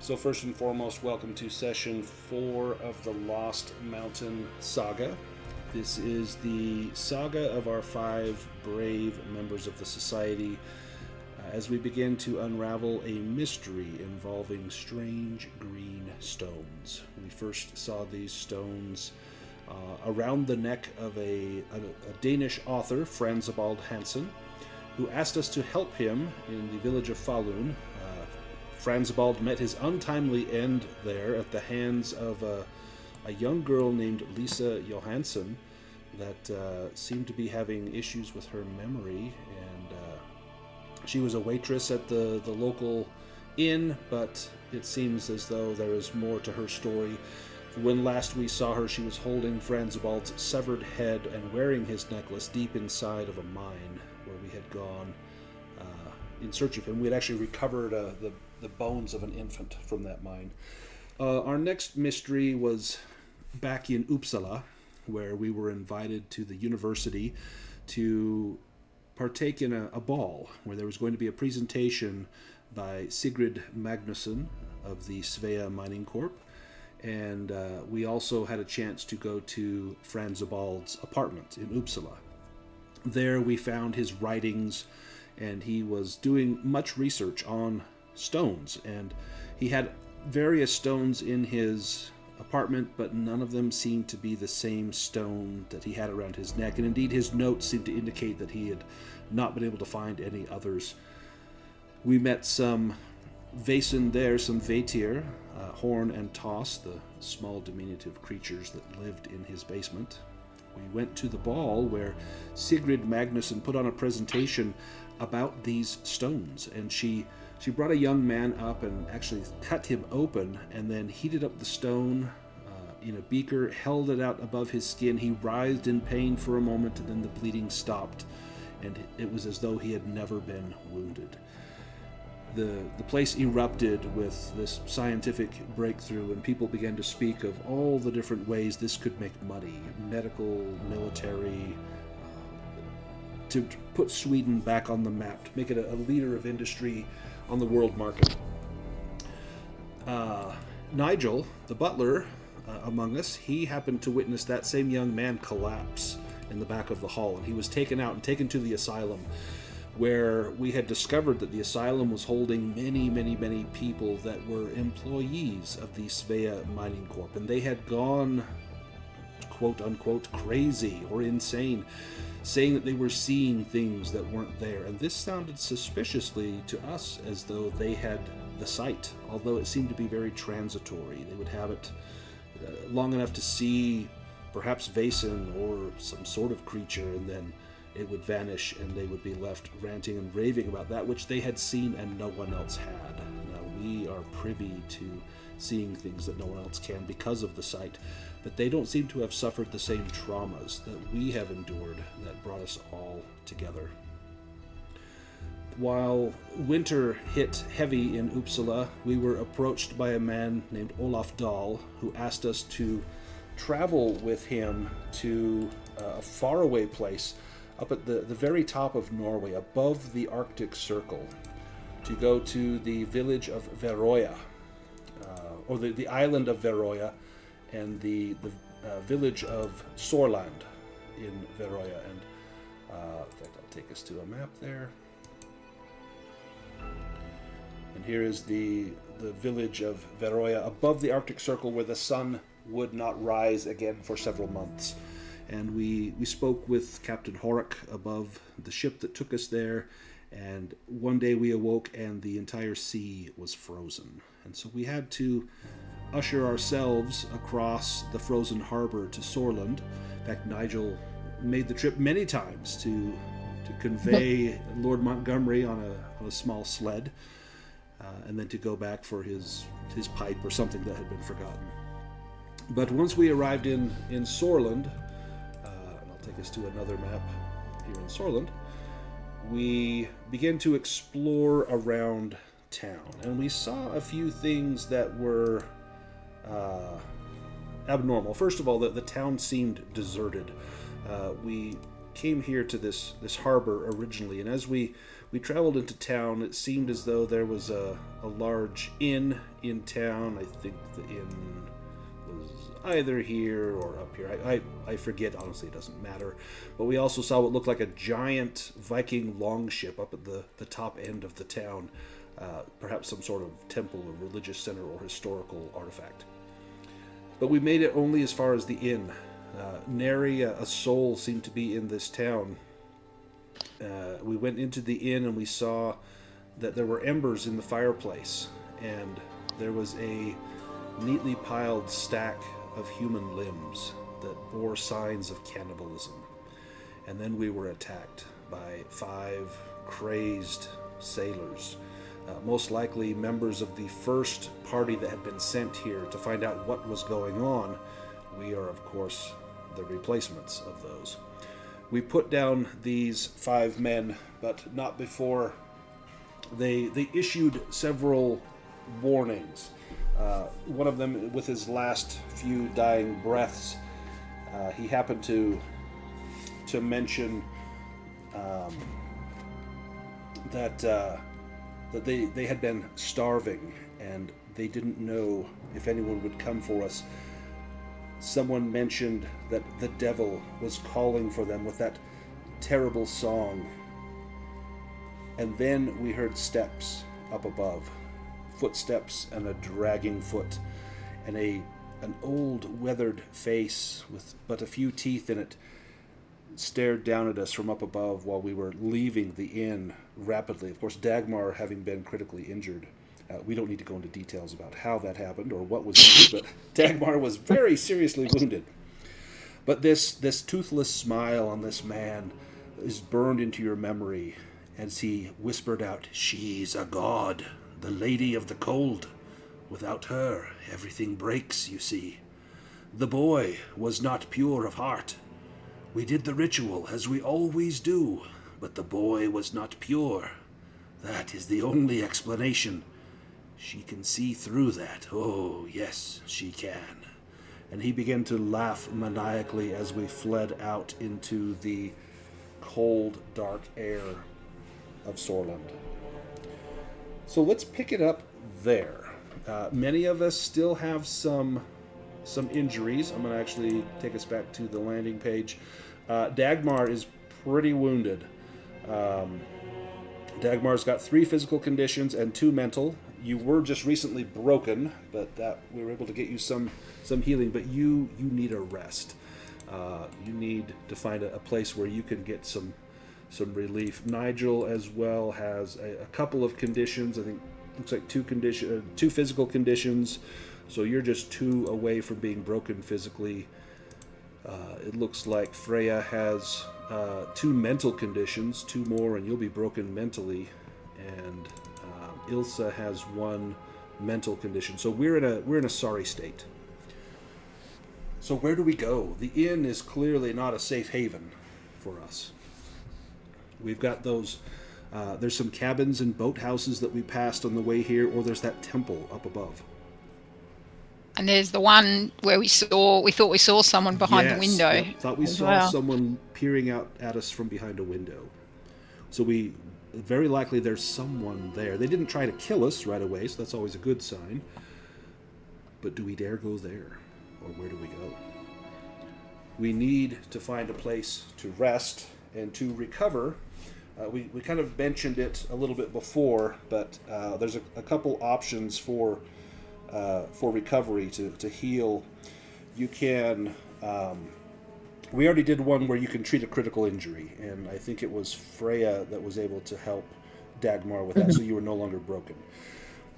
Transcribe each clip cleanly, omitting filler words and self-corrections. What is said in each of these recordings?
So first and foremost, welcome to session 4 of the Lost Mountain Saga. This is the saga of our 5 brave members of the society as we begin to unravel a mystery involving strange green stones. We first saw these stones around the neck of a Danish author, Franzabald Hansen, who asked us to help him in the village of Falun. Franzabald met his untimely end there at the hands of a young girl named Lisa Johansson that seemed to be having issues with her memory, and she was a waitress at the local inn, but it seems as though there is more to her story. When last we saw her, she was holding Franzabald's severed head and wearing his necklace deep inside of a mine where we had gone in search of him. We had actually recovered the bones of an infant from that mine. Our next mystery was back in Uppsala, where we were invited to the university to partake in a ball where there was going to be a presentation by Sigrid Magnusson of the Svea Mining Corp. And we also had a chance to go to Franzabald's apartment in Uppsala. There we found his writings, and he was doing much research on stones, and he had various stones in his apartment, but none of them seemed to be the same stone that he had around his neck, and indeed his notes seemed to indicate that he had not been able to find any others. We met some Vaesen there, some Vaetir, Horn and Toss, the small diminutive creatures that lived in his basement. We went to the ball where Sigrid Magnusson put on a presentation about these stones, and she brought a young man up and actually cut him open and then heated up the stone in a beaker, held it out above his skin. He writhed in pain for a moment, and then the bleeding stopped, and it was as though he had never been wounded. The place erupted with this scientific breakthrough, and people began to speak of all the different ways this could make money, medical, military, to put Sweden back on the map, to make it a leader of industry on the world market. Nigel, the butler among us, he happened to witness that same young man collapse in the back of the hall, and he was taken out and taken to the asylum, where we had discovered that the asylum was holding many people that were employees of the Svea Mining Corp, and they had gone quote-unquote crazy or insane, saying that they were seeing things that weren't there. And this sounded suspiciously to us as though they had the sight, although it seemed to be very transitory. They would have it long enough to see perhaps Vaesen or some sort of creature, and then it would vanish, and they would be left ranting and raving about that which they had seen and no one else had. Now, we are privy to seeing things that no one else can because of the sight, but they don't seem to have suffered the same traumas that we have endured that brought us all together. While winter hit heavy in Uppsala, we were approached by a man named Olaf Dahl, who asked us to travel with him to a faraway place up at the very top of Norway, above the Arctic Circle, to go to the village of Veroya, or the island of Veroya, and the village of Sorland in Veroya. And in fact, I'll take us to a map there. And here is the village of Veroya above the Arctic Circle, where the sun would not rise again for several months. And we spoke with Captain Horak above the ship that took us there, and one day we awoke and the entire sea was frozen. And so we had to usher ourselves across the frozen harbor to Sorland. In fact, Nigel made the trip many times to convey Lord Montgomery on a small sled, and then to go back for his pipe or something that had been forgotten. But once we arrived in Sorland, take us to another map here in Sorland, we began to explore around town, and we saw a few things that were abnormal. First of all, the town seemed deserted. We came here to this harbor originally, and as we traveled into town, it seemed as though there was a large inn in town. I think the inn was either here or up here. I forget, honestly, it doesn't matter. But we also saw what looked like a giant Viking longship up at the top end of the town, perhaps some sort of temple or religious center or historical artifact. But we made it only as far as the inn. Nary a soul seemed to be in this town. We went into the inn and we saw that there were embers in the fireplace, and there was a neatly piled stack of human limbs that bore signs of cannibalism. And then we were attacked by 5 crazed sailors, most likely members of the first party that had been sent here to find out what was going on. We are, of course, the replacements of those. We put down these 5 men, but not before they issued several warnings. One of them, with his last few dying breaths, he happened to mention that they had been starving and they didn't know if anyone would come for us. Someone mentioned that the devil was calling for them with that terrible song. And then we heard steps up above, footsteps and a dragging foot, and an old weathered face with but a few teeth in it stared down at us from up above while we were leaving the inn rapidly. Of course, Dagmar having been critically injured. We don't need to go into details about how that happened or what was injured, but Dagmar was very seriously wounded. But this toothless smile on this man is burned into your memory as he whispered out, "She's a god, the lady of the cold. Without her, everything breaks, you see. The boy was not pure of heart. We did the ritual as we always do, but the boy was not pure. That is the only explanation. She can see through that. Oh, yes, she can." And he began to laugh maniacally as we fled out into the cold, dark air of Sorland. So let's pick it up there. Many of us still have some injuries. I'm going to actually take us back to the landing page. Dagmar is pretty wounded. Dagmar's got 3 physical conditions and 2 mental. You were just recently broken, but that we were able to get you some healing. But you need a rest. You need to find a place where you can get some relief. Nigel as well has a couple of conditions. I think looks like 2 physical conditions. So you're just 2 away from being broken physically. It looks like Freya has 2 mental conditions, 2 more, and you'll be broken mentally. And Ilsa has 1 mental condition. So we're in a sorry state. So where do we go? The inn is clearly not a safe haven for us. We've got those. There's some cabins and boathouses that we passed on the way here, or there's that temple up above. And there's the one where we thought we saw someone behind the window. Yep. Thought we saw someone peering out at us from behind a window. So very likely there's someone there. They didn't try to kill us right away, so that's always a good sign. But do we dare go there? Or where do we go? We need to find a place to rest and to recover. We kind of mentioned it a little bit before, but there's a couple options for recovery to heal. You can. We already did one where you can treat a critical injury, and I think it was Freya that was able to help Dagmar with that, so you were no longer broken.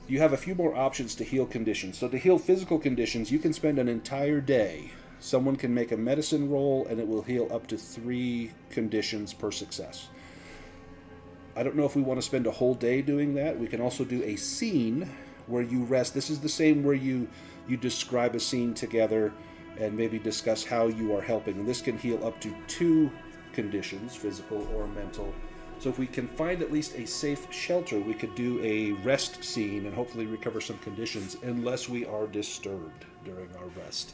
You have a few more options to heal conditions. So to heal physical conditions, you can spend an entire day. Someone can make a medicine roll, and it will heal up to 3 conditions per success. I don't know if we want to spend a whole day doing that. We can also do a scene where you rest. This is the same where you describe a scene together and maybe discuss how you are helping. And this can heal up to 2 conditions, physical or mental. So if we can find at least a safe shelter, we could do a rest scene and hopefully recover some conditions, unless we are disturbed during our rest.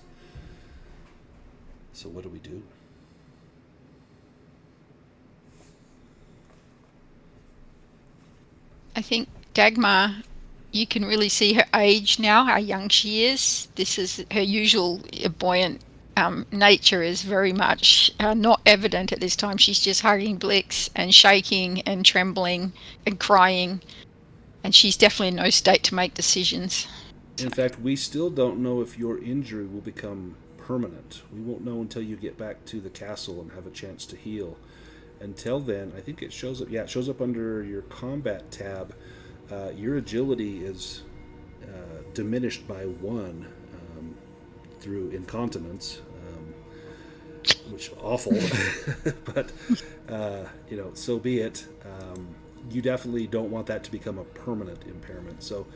So what do we do? I think Dagmar, you can really see her age now, how young she is. This is her usual buoyant nature is very much not evident at this time. She's just hugging Blix and shaking and trembling and crying, and she's definitely in no state to make decisions. In fact, we still don't know if your injury will become permanent. We won't know until you get back to the castle and have a chance to heal. Until then, I think it shows up. Yeah, it shows up under your combat tab. Your agility is diminished by 1 through incontinence, which awful. But so be it. You definitely don't want that to become a permanent impairment. So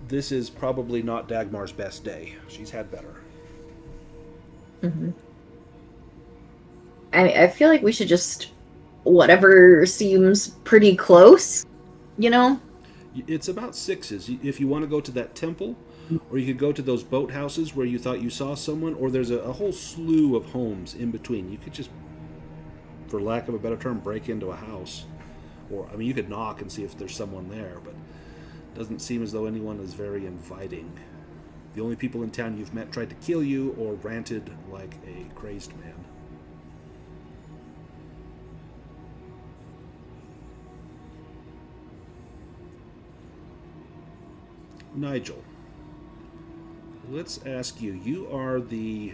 this is probably not Dagmar's best day. She's had better. Mm-hmm. I feel like we should just whatever seems pretty close, It's about 6s. If you want to go to that temple, or you could go to those boathouses where you thought you saw someone, or there's a whole slew of homes in between. You could just, for lack of a better term, break into a house. Or, you could knock and see if there's someone there, but it doesn't seem as though anyone is very inviting. The only people in town you've met tried to kill you or ranted like a crazed man. Nigel, let's ask you. You are the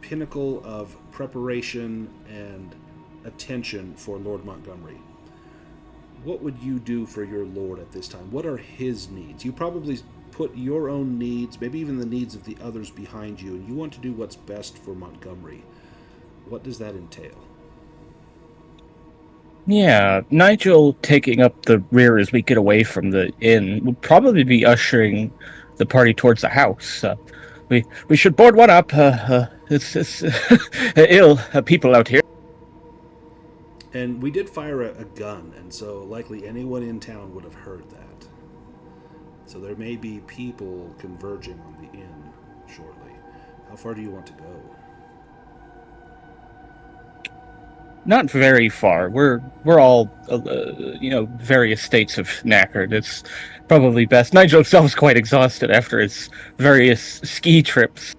pinnacle of preparation and attention for Lord Montgomery. What would you do for your lord at this time? What are his needs? You probably put your own needs, maybe even the needs of the others behind you, and you want to do what's best for Montgomery. What does that entail? Yeah, Nigel taking up the rear as we get away from the inn would probably be ushering the party towards the house. We should board one up. It's ill people out here. And we did fire a gun, and so likely anyone in town would have heard that. So there may be people converging on the inn shortly. How far do you want to go? Not very far. We're all, various states of knackered. It's probably best. Nigel himself is quite exhausted after his various ski trips.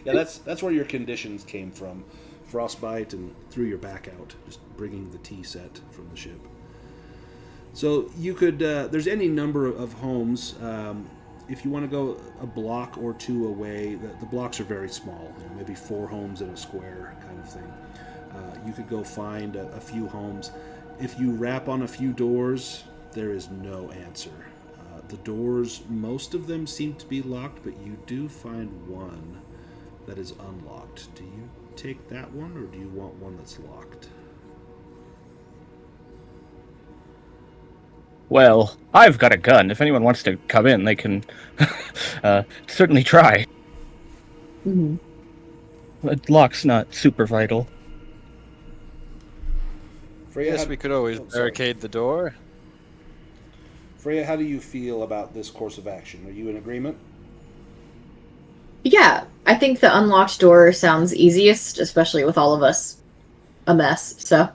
Yeah, that's where your conditions came from. Frostbite and threw your back out, just bringing the tea set from the ship. So you could, there's any number of homes. If you want to go a block or 2 away, the blocks are very small, maybe 4 homes in a square kind of thing. You could go find a few homes. If you rap on a few doors, there is no answer. The doors, most of them seem to be locked, but you do find one that is unlocked. Do you take that one, or do you want one that's locked? Well, I've got a gun. If anyone wants to come in, they can certainly try. Mm-hmm. But lock's not super vital. Freya, Yes, we could always barricade the door. Freya, how do you feel about this course of action? Are you in agreement? Yeah, I think the unlocked door sounds easiest, especially with all of us a mess, so.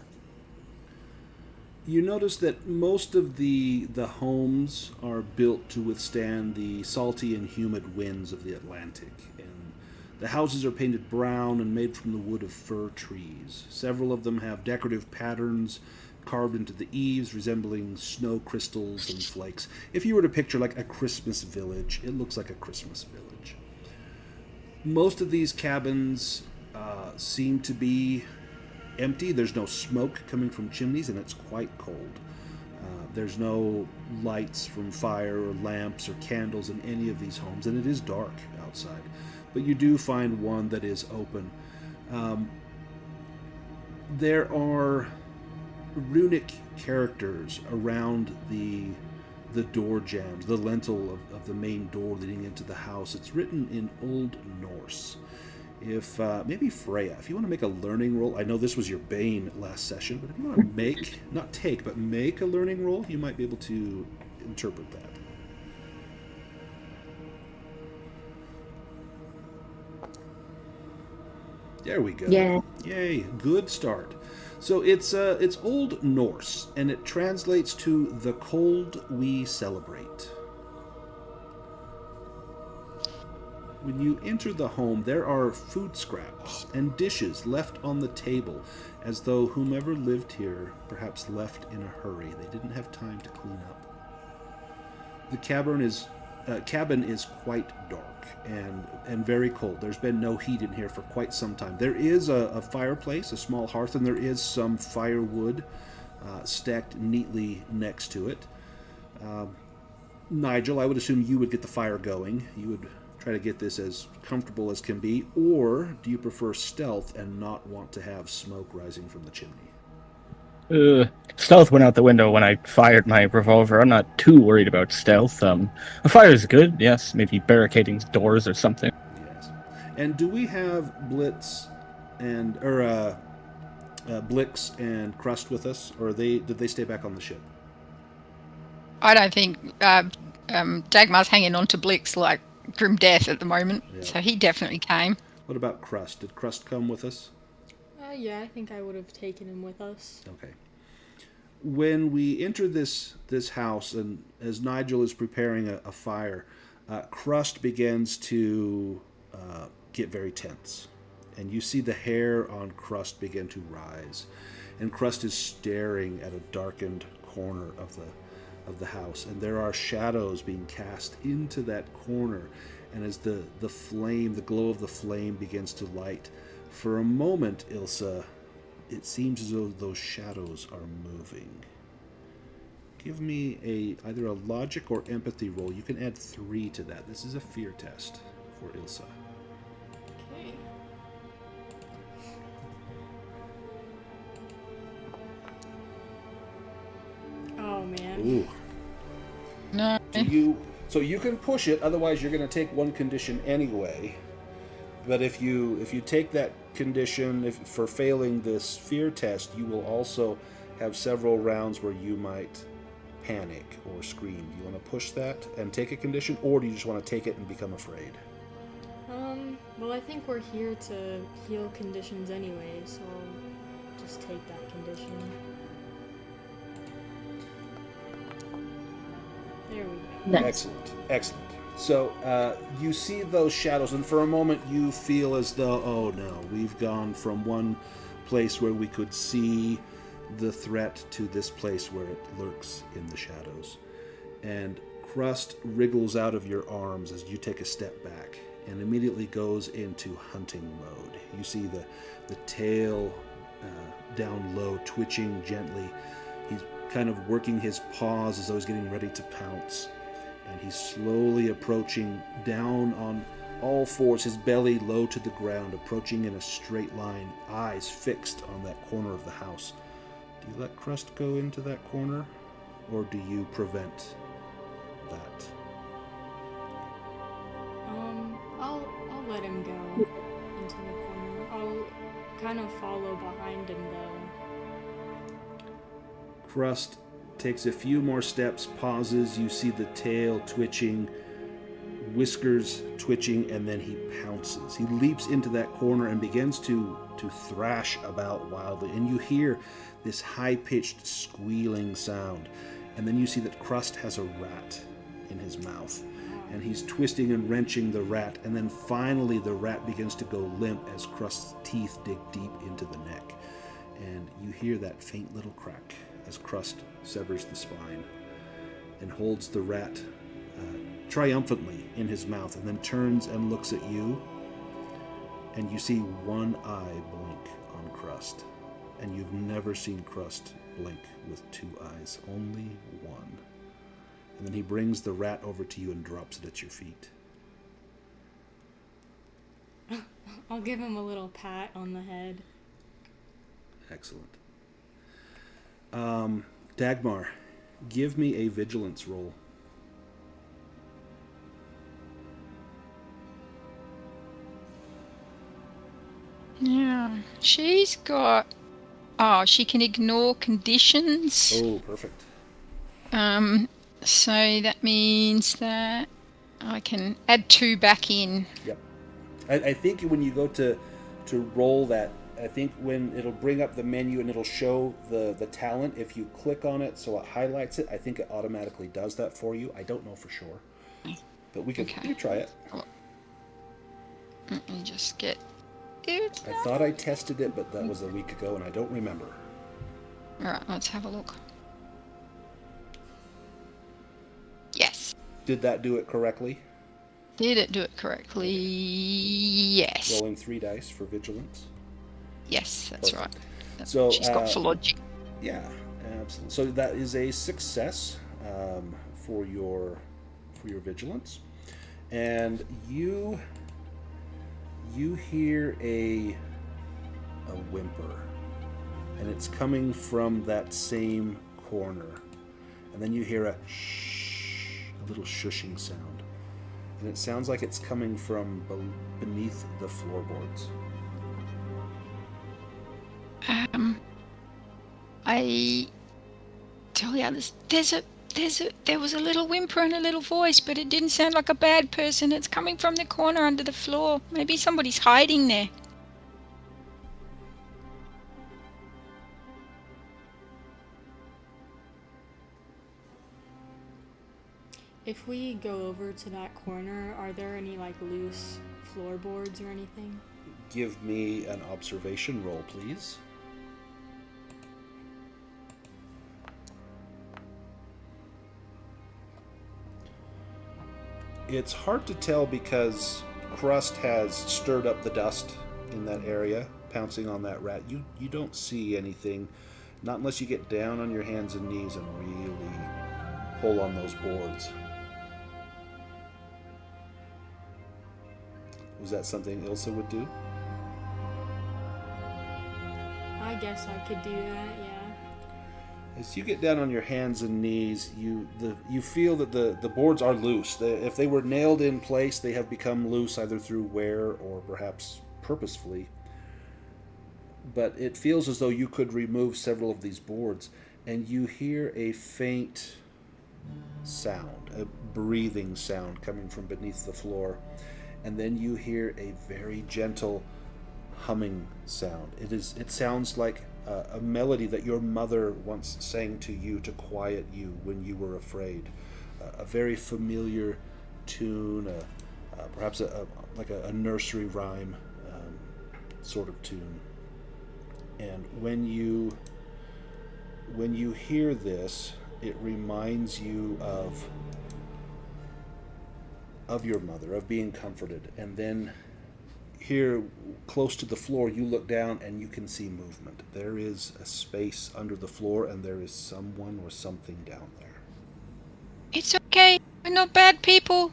You notice that most of the homes are built to withstand the salty and humid winds of the Atlantic, and the houses are painted brown and made from the wood of fir trees. Several of them have decorative patterns carved into the eaves resembling snow crystals and flakes. If you were to picture like a Christmas village, it looks like a Christmas village. Most of these cabins seem to be empty. There's no smoke coming from chimneys, and it's quite cold. There's no lights from fire or lamps or candles in any of these homes, and it is dark outside. But you do find one that is open. There are runic characters around the door jambs, the lintel of the main door leading into the house. It's written in Old Norse. If maybe Freya, if you want to make a learning roll, I know this was your bane last session, but if you want to make, not take, but make a learning roll, you might be able to interpret that. There we go. Yeah. Yay, good start. So it's Old Norse, and it translates to the cold we celebrate. When you enter the home, there are food scraps and dishes left on the table, as though whomever lived here perhaps left in a hurry. They didn't have time to clean up. The cabin is quite dark and very cold. There's been no heat in here for quite some time. There is a fireplace, a small hearth, and there is some firewood stacked neatly next to it. Nigel, I would assume you would get the fire going. You would try to get this as comfortable as can be, or do you prefer stealth and not want to have smoke rising from the chimney? Stealth went out the window when I fired my revolver. I'm not too worried about stealth. A fire is good, yes. Maybe barricading doors or something. Yes. And do we have Blitz and Blix and Crust with us, or did they stay back on the ship? I don't think Dagmar's hanging on to Blix like grim death at the moment, so he definitely came. What about Crust? Did Crust come with us? Yeah, I think I would have taken him with us. Okay. When we enter this house, and as Nigel is preparing a fire, Crust begins to get very tense. And you see the hair on Crust begin to rise. And Crust is staring at a darkened corner of the house. And there are shadows being cast into that corner. And as the flame, the glow of the flame begins to light, for a moment, Ilsa, it seems as though those shadows are moving. Give me either a logic or empathy roll. You can add 3 to that. This is a fear test for Ilsa. Okay. Oh man. Ooh. No. So you can push it. Otherwise, you're going to take one condition anyway. But if you take that condition for failing this fear test, you will also have several rounds where you might panic or scream. Do you want to push that and take a condition, or do you just want to take it and become afraid? Well, I think we're here to heal conditions anyway, so I'll just take that condition. There we go. Nice. Excellent. So you see those shadows, and for a moment you feel as though, oh no, we've gone from one place where we could see the threat to this place where it lurks in the shadows. And Crust wriggles out of your arms as you take a step back and immediately goes into hunting mode. You see the tail down low, twitching gently. He's kind of working his paws as though he's getting ready to pounce. And he's slowly approaching down on all fours, his belly low to the ground, approaching in a straight line, eyes fixed on that corner of the house. Do you let Crust go into that corner, or do you prevent that? I'll let him go into the corner. I'll kind of follow behind him though. Crust takes a few more steps, pauses. You see the tail twitching, whiskers twitching, and then he pounces. He leaps into that corner and begins to thrash about wildly. And you hear this high-pitched squealing sound. And then you see that Crust has a rat in his mouth. And he's twisting and wrenching the rat. And then finally the rat begins to go limp as Crust's teeth dig deep into the neck. And you hear that faint little crack as Crust severs the spine and holds the rat triumphantly in his mouth, and then turns and looks at you, and you see one eye blink on Crust. And you've never seen Crust blink with 2 eyes, only one. And then he brings the rat over to you and drops it at your feet. I'll give him a little pat on the head. Excellent. Dagmar, give me a vigilance roll. Yeah, she's got. Oh, she can ignore conditions. Oh, perfect. So that means that I can add 2 back in. Yep. I think when you go to to roll that. I think when it'll bring up the menu and it'll show the talent, if you click on it so it highlights it, I think it automatically does that for you. I don't know for sure. But we could try it. Let me just get it. I thought I tested it, but that was a week ago and I don't remember. Alright, let's have a look. Yes. Did that do it correctly? Did it do it correctly? Yes. Rolling 3 dice for vigilance. Yes, that's Perfect. right. So she's got for logic. Yeah, absolutely. So that is a success for your vigilance, and you hear a whimper, and it's coming from that same corner, and then you hear a little shushing sound, and it sounds like it's coming from beneath the floorboards. I tell you, there was a little whimper and a little voice, but it didn't sound like a bad person. It's coming from the corner under the floor. Maybe somebody's hiding there. If we go over to that corner, are there any like loose floorboards or anything? Give me an observation roll, please. It's hard to tell because Crust has stirred up the dust in that area, pouncing on that rat. You don't see anything, not unless you get down on your hands and knees and really pull on those boards. Was that something Ilsa would do? I guess I could do that, yeah. As you get down on your hands and knees, you feel that the boards are loose. If they were nailed in place, they have become loose either through wear or perhaps purposefully. But it feels as though you could remove several of these boards, and you hear a faint sound, a breathing sound coming from beneath the floor. And then you hear a very gentle humming sound. It sounds like a melody that your mother once sang to you to quiet you when you were afraid. A very familiar tune, perhaps like a nursery rhyme sort of tune. And when you hear this, it reminds you of your mother, of being comforted. And then here, close to the floor, you look down and you can see movement. There is a space under the floor, and there is someone or something down there. It's okay. We're not bad people.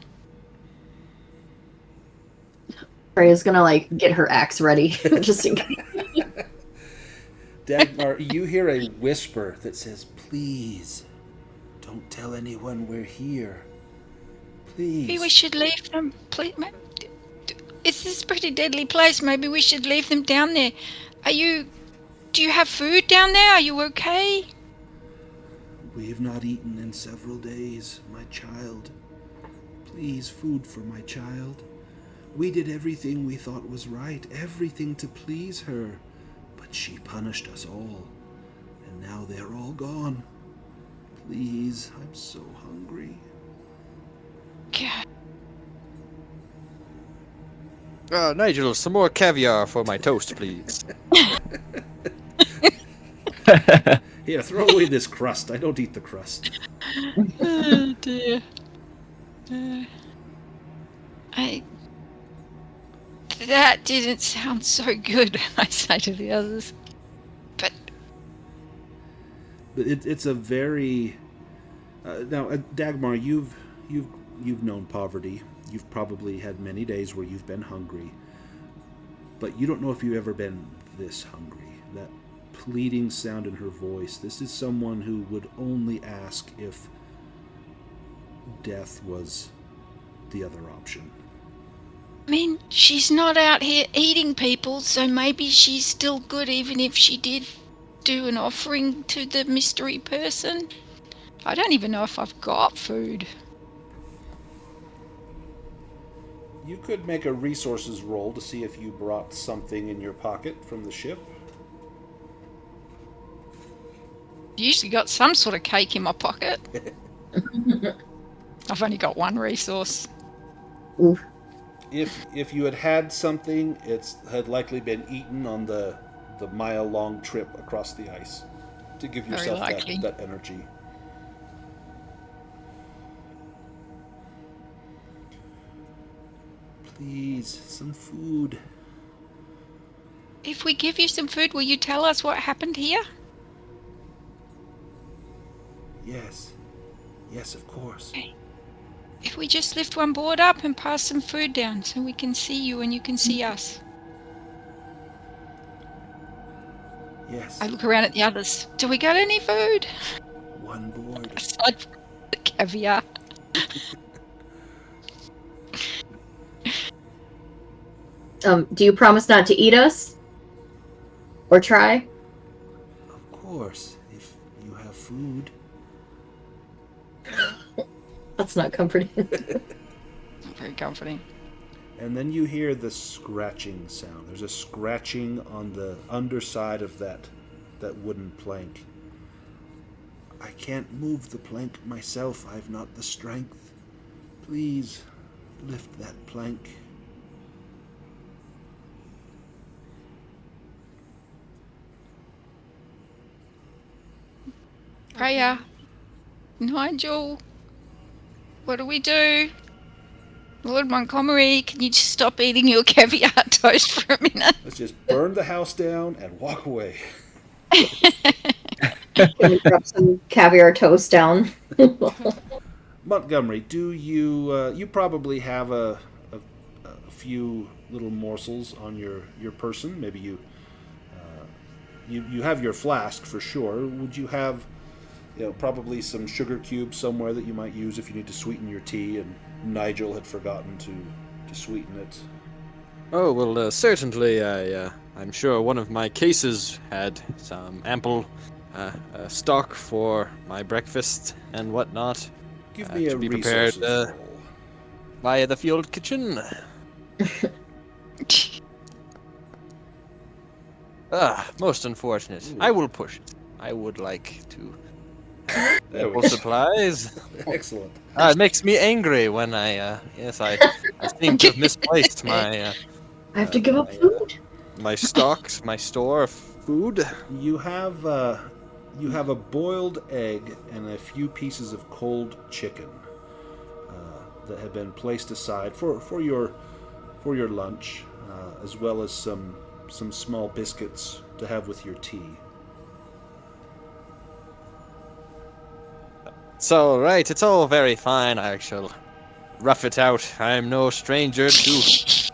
Freya's gonna get her axe ready, just in case. Dagmar, you hear a whisper that says, "Please, don't tell anyone we're here. Please." Maybe we should leave them. Please. It's this pretty deadly place. Maybe we should leave them down there. Do you have food down there? Are you okay? We have not eaten in several days, my child. Please, food for my child. We did everything we thought was right, everything to please her. But she punished us all, and now they're all gone. Please, I'm so hungry. God. Nigel, some more caviar for my toast, please. Here, throw away this crust. I don't eat the crust. Oh dear. That didn't sound so good, I say to the others. But it's a very now, Dagmar, you've known poverty. You've probably had many days where you've been hungry, but you don't know if you've ever been this hungry. That pleading sound in her voice. This is someone who would only ask if death was the other option. I mean, she's not out here eating people, so maybe she's still good even if she did do an offering to the mystery person. I don't even know if I've got food. You could make a resources roll to see if you brought something in your pocket from the ship. Usually got some sort of cake in my pocket. I've only got one resource. Oof. If you had something, it had likely been eaten on the mile-long trip across the ice to give Very yourself likely. that energy. Please, some food. If we give you some food, will you tell us what happened here? Yes. Yes, of course. If we just lift one board up and pass some food down so we can see you and you can see us. Yes. I look around at the others. Do we got any food? One board. Aside from the caviar. Do you promise not to eat us? Or try? Of course, if you have food. That's not comforting. Not very comforting. And then you hear the scratching sound. There's a scratching on the underside of that wooden plank. I can't move the plank myself. I've not the strength. Please, lift that plank. Freya. Nigel. What do we do? Lord Montgomery, can you just stop eating your caviar toast for a minute? Let's just burn the house down and walk away. Can we drop some caviar toast down? Montgomery, do you probably have a few little morsels on your person? Maybe you have your flask for sure. Would you have probably some sugar cubes somewhere that you might use if you need to sweeten your tea, and Nigel had forgotten to sweeten it? Oh, well, certainly, I'm sure one of my cases had some ample stock for my breakfast and whatnot. Give me a to be prepared resources roll. via the field kitchen. Most unfortunate. Ooh. I will push it. I would like to There we ample go. supplies. Excellent. It makes me angry when I seem to have misplaced my I have to give up food. my stocks, my store of food. You have a boiled egg and a few pieces of cold chicken that have been placed aside for your lunch, as well as some small biscuits to have with your tea. It's all right. It's all very fine. I shall rough it out. I am no stranger to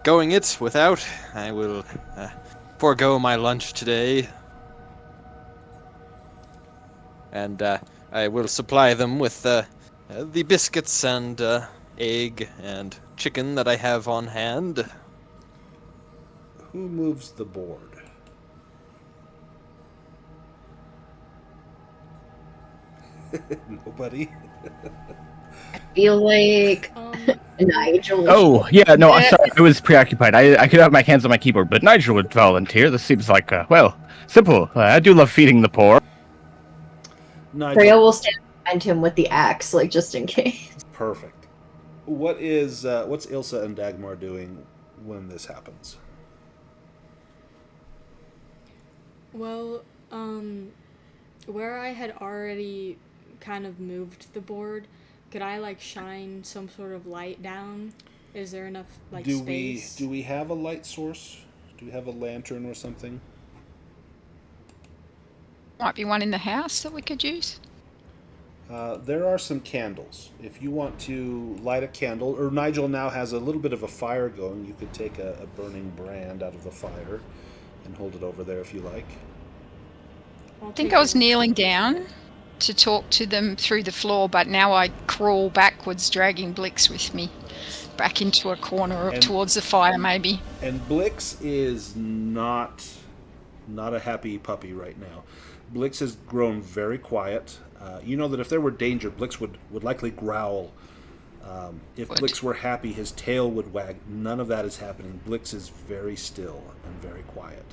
going it without. I will forego my lunch today, and I will supply them with the biscuits and egg and chicken that I have on hand. Who moves the board? Nobody. Feel like Nigel. Oh, yeah, no, sorry, I was preoccupied. I could have my hands on my keyboard, but Nigel would volunteer. This seems like, simple. I do love feeding the poor. Nigel. Freya will stand behind him with the axe, like, just in case. Perfect. What's Ilsa and Dagmar doing when this happens? Well, where I had already kind of moved the board, could I like shine some sort of light down? Is there enough space? Do we have a light source? Do we have a lantern or something? Might be one in the house that we could use. There are some candles. If you want to light a candle, or Nigel now has a little bit of a fire going, you could take a burning brand out of the fire and hold it over there if you like. I think I was kneeling down to talk to them through the floor, but now I crawl backwards, dragging Blix with me, back into a corner towards the fire, maybe. And Blix is not a happy puppy right now. Blix has grown very quiet. You know that if there were danger, Blix would likely growl If Would. Blix were happy, his tail would wag. None of that is happening. Blix is very still and very quiet.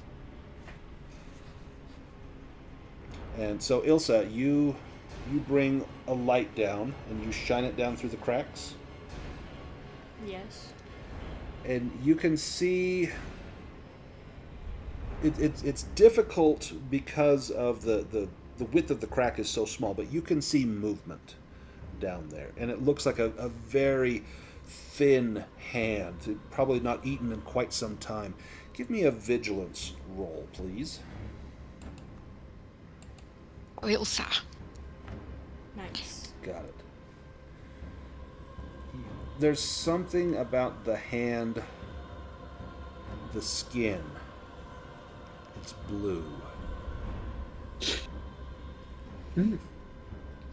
And so, Ilsa, you bring a light down and you shine it down through the cracks. Yes. And you can see it's difficult because of the width of the crack is so small, but you can see movement down there, and it looks like a very thin hand, probably not eaten in quite some time. Give me a vigilance roll, please. Ilsa. Nice. Got it. There's something about the hand, the skin. It's blue.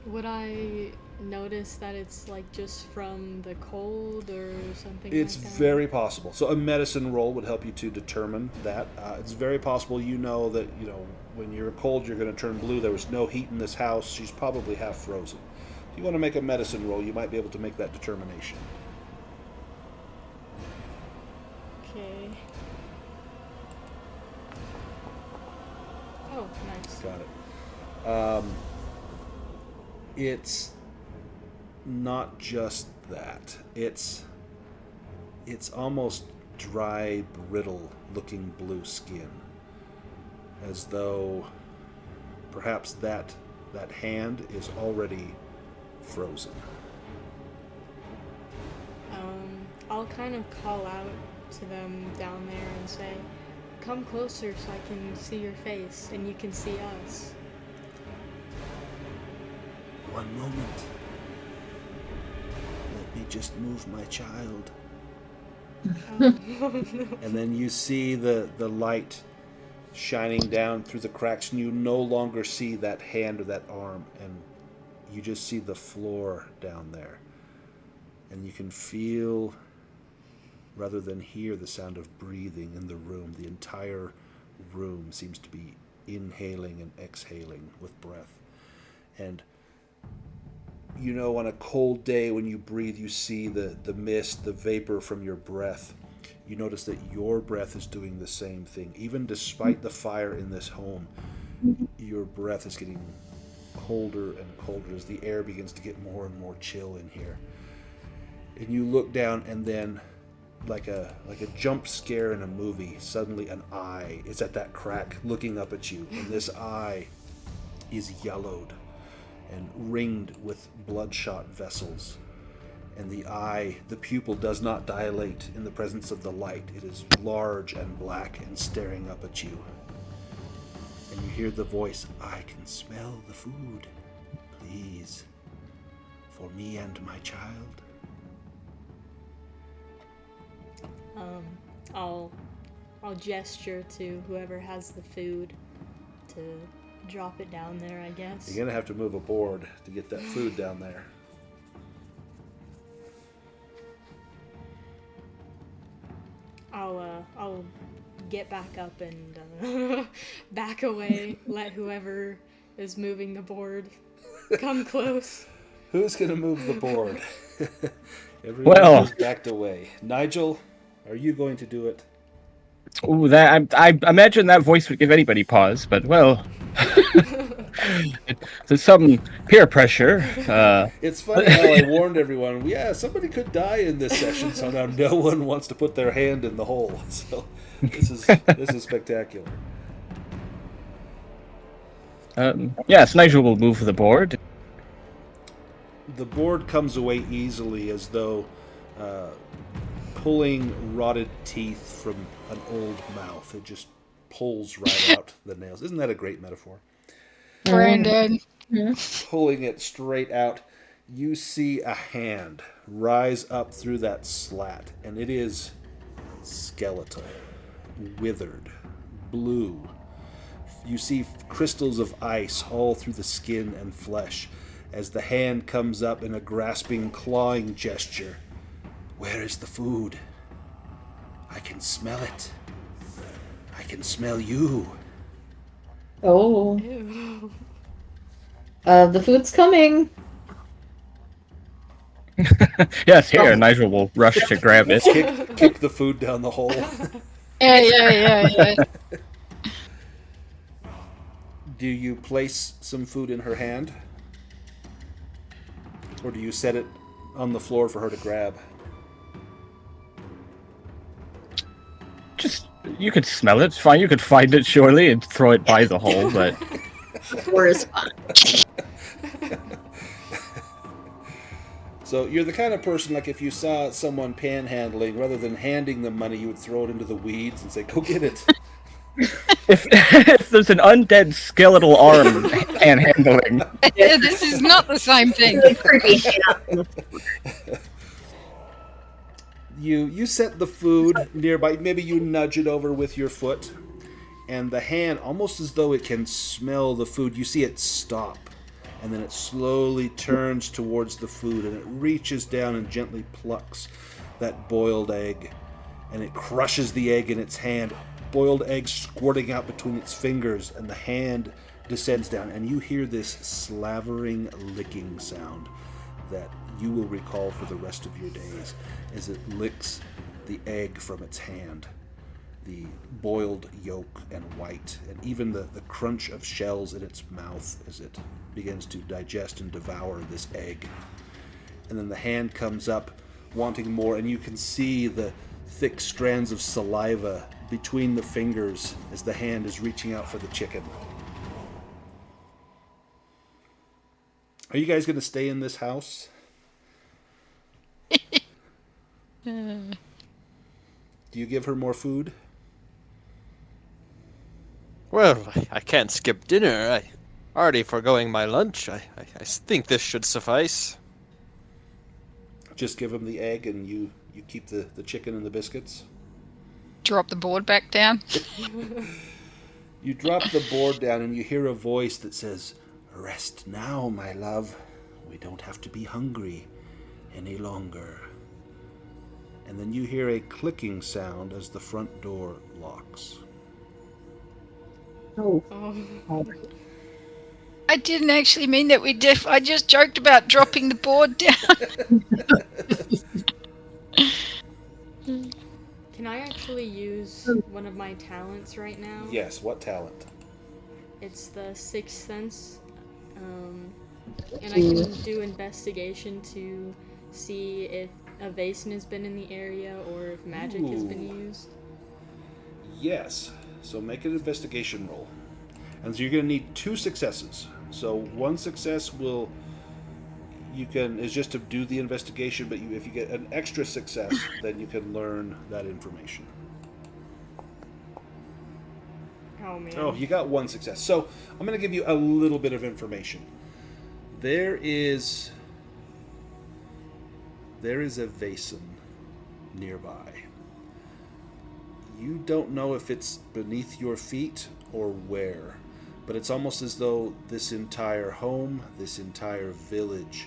Would I notice that it's like just from the cold or something It's like that? very possible. So a medicine roll would help you to determine that. It's very possible you know that, when you're cold, you're going to turn blue. There was no heat in this house. She's probably half frozen. If you want to make a medicine roll, you might be able to make that determination. Okay. Oh, nice. Got it. It's not just that. It's almost dry, brittle-looking blue skin, as though perhaps that hand is already frozen. I'll kind of call out to them down there and say, "Come closer so I can see your face and you can see us." One moment. Let me just move my child. And then you see the light shining down through the cracks, and you no longer see that hand or that arm, and you just see the floor down there. And you can feel, rather than hear, the sound of breathing in the room. The entire room seems to be inhaling and exhaling with breath. And on a cold day when you breathe, you see the mist, the vapor from your breath. You notice that your breath is doing the same thing. Even despite the fire in this home, your breath is getting colder and colder as the air begins to get more and more chill in here. And you look down, and then, like a jump scare in a movie, suddenly an eye is at that crack looking up at you, and this eye is yellowed and ringed with bloodshot vessels. And the pupil does not dilate in the presence of the light. It is large and black and staring up at you. And you hear the voice, "I can smell the food. Please, for me and my child." I'll gesture to whoever has the food to drop it down there, I guess. You're going to have to move a board to get that food down there. I'll get back up and back away, let whoever is moving the board come close. Who's going to move the board? Everyone is backed away. Nigel, are you going to do it? Ooh, I imagine that voice would give anybody pause, but there's some peer pressure. It's funny how I warned everyone. Yeah, somebody could die in this session, so now no one wants to put their hand in the hole. So this is spectacular. Yes, Nigel will move the board. The board comes away easily, as though pulling rotted teeth from an old mouth. It just pulls right out the nails. Isn't that a great metaphor? Brandon. Pulling it straight out, you see a hand rise up through that slat, and it is skeletal, withered, blue. You see crystals of ice all through the skin and flesh as the hand comes up in a grasping, clawing gesture. "Where is the food? I can smell it. I can smell you." Oh. Ew. The food's coming. Yes, here, Nigel will rush to grab it. Kick the food down the hole. Yeah. Do you place some food in her hand? Or do you set it on the floor for her to grab? Just, you could smell it, it's fine. You could find it, surely, and throw it by the hole, but... Or is fun. So you're the kind of person, like if you saw someone panhandling, rather than handing them money, you would throw it into the weeds and say, go get it. If there's an undead skeletal arm panhandling... This is not the same thing. Really creepy hand. You set the food nearby. Maybe you nudge it over with your foot, and the hand, almost as though it can smell the food, you see it stop, and then it slowly turns towards the food, and it reaches down and gently plucks that boiled egg, and it crushes the egg in its hand, boiled egg squirting out between its fingers, and the hand descends down, and you hear this slavering, licking sound that you will recall for the rest of your days as it licks the egg from its hand, the boiled yolk and white, and even the crunch of shells in its mouth as it begins to digest and devour this egg. And then the hand comes up wanting more, and you can see the thick strands of saliva between the fingers as the hand is reaching out for the chicken. Are you guys going to stay in this house? Do you give her more food? Well, I can't skip dinner. I already foregoing my lunch. I think this should suffice. Just give him the egg and you keep the chicken and the biscuits? Drop the board back down. You drop the board down and you hear a voice that says, "Rest now, my love. We don't have to be hungry any longer." And then you hear a clicking sound as the front door locks. Oh. I didn't actually mean that I just joked about dropping the board down. Can I actually use one of my talents right now? Yes, what talent? It's the Sixth Sense. And I can do investigation to see if a Vaesen has been in the area or if magic has been used. Yes. So make an investigation roll. And so you're going to need 2 successes. So one success is just to do the investigation, but if you get an extra success, then you can learn that information. Oh, man. Oh, you got 1 success. So I'm going to give you a little bit of information. There is a Vaesen nearby. You don't know if it's beneath your feet or where, but it's almost as though this entire home, this entire village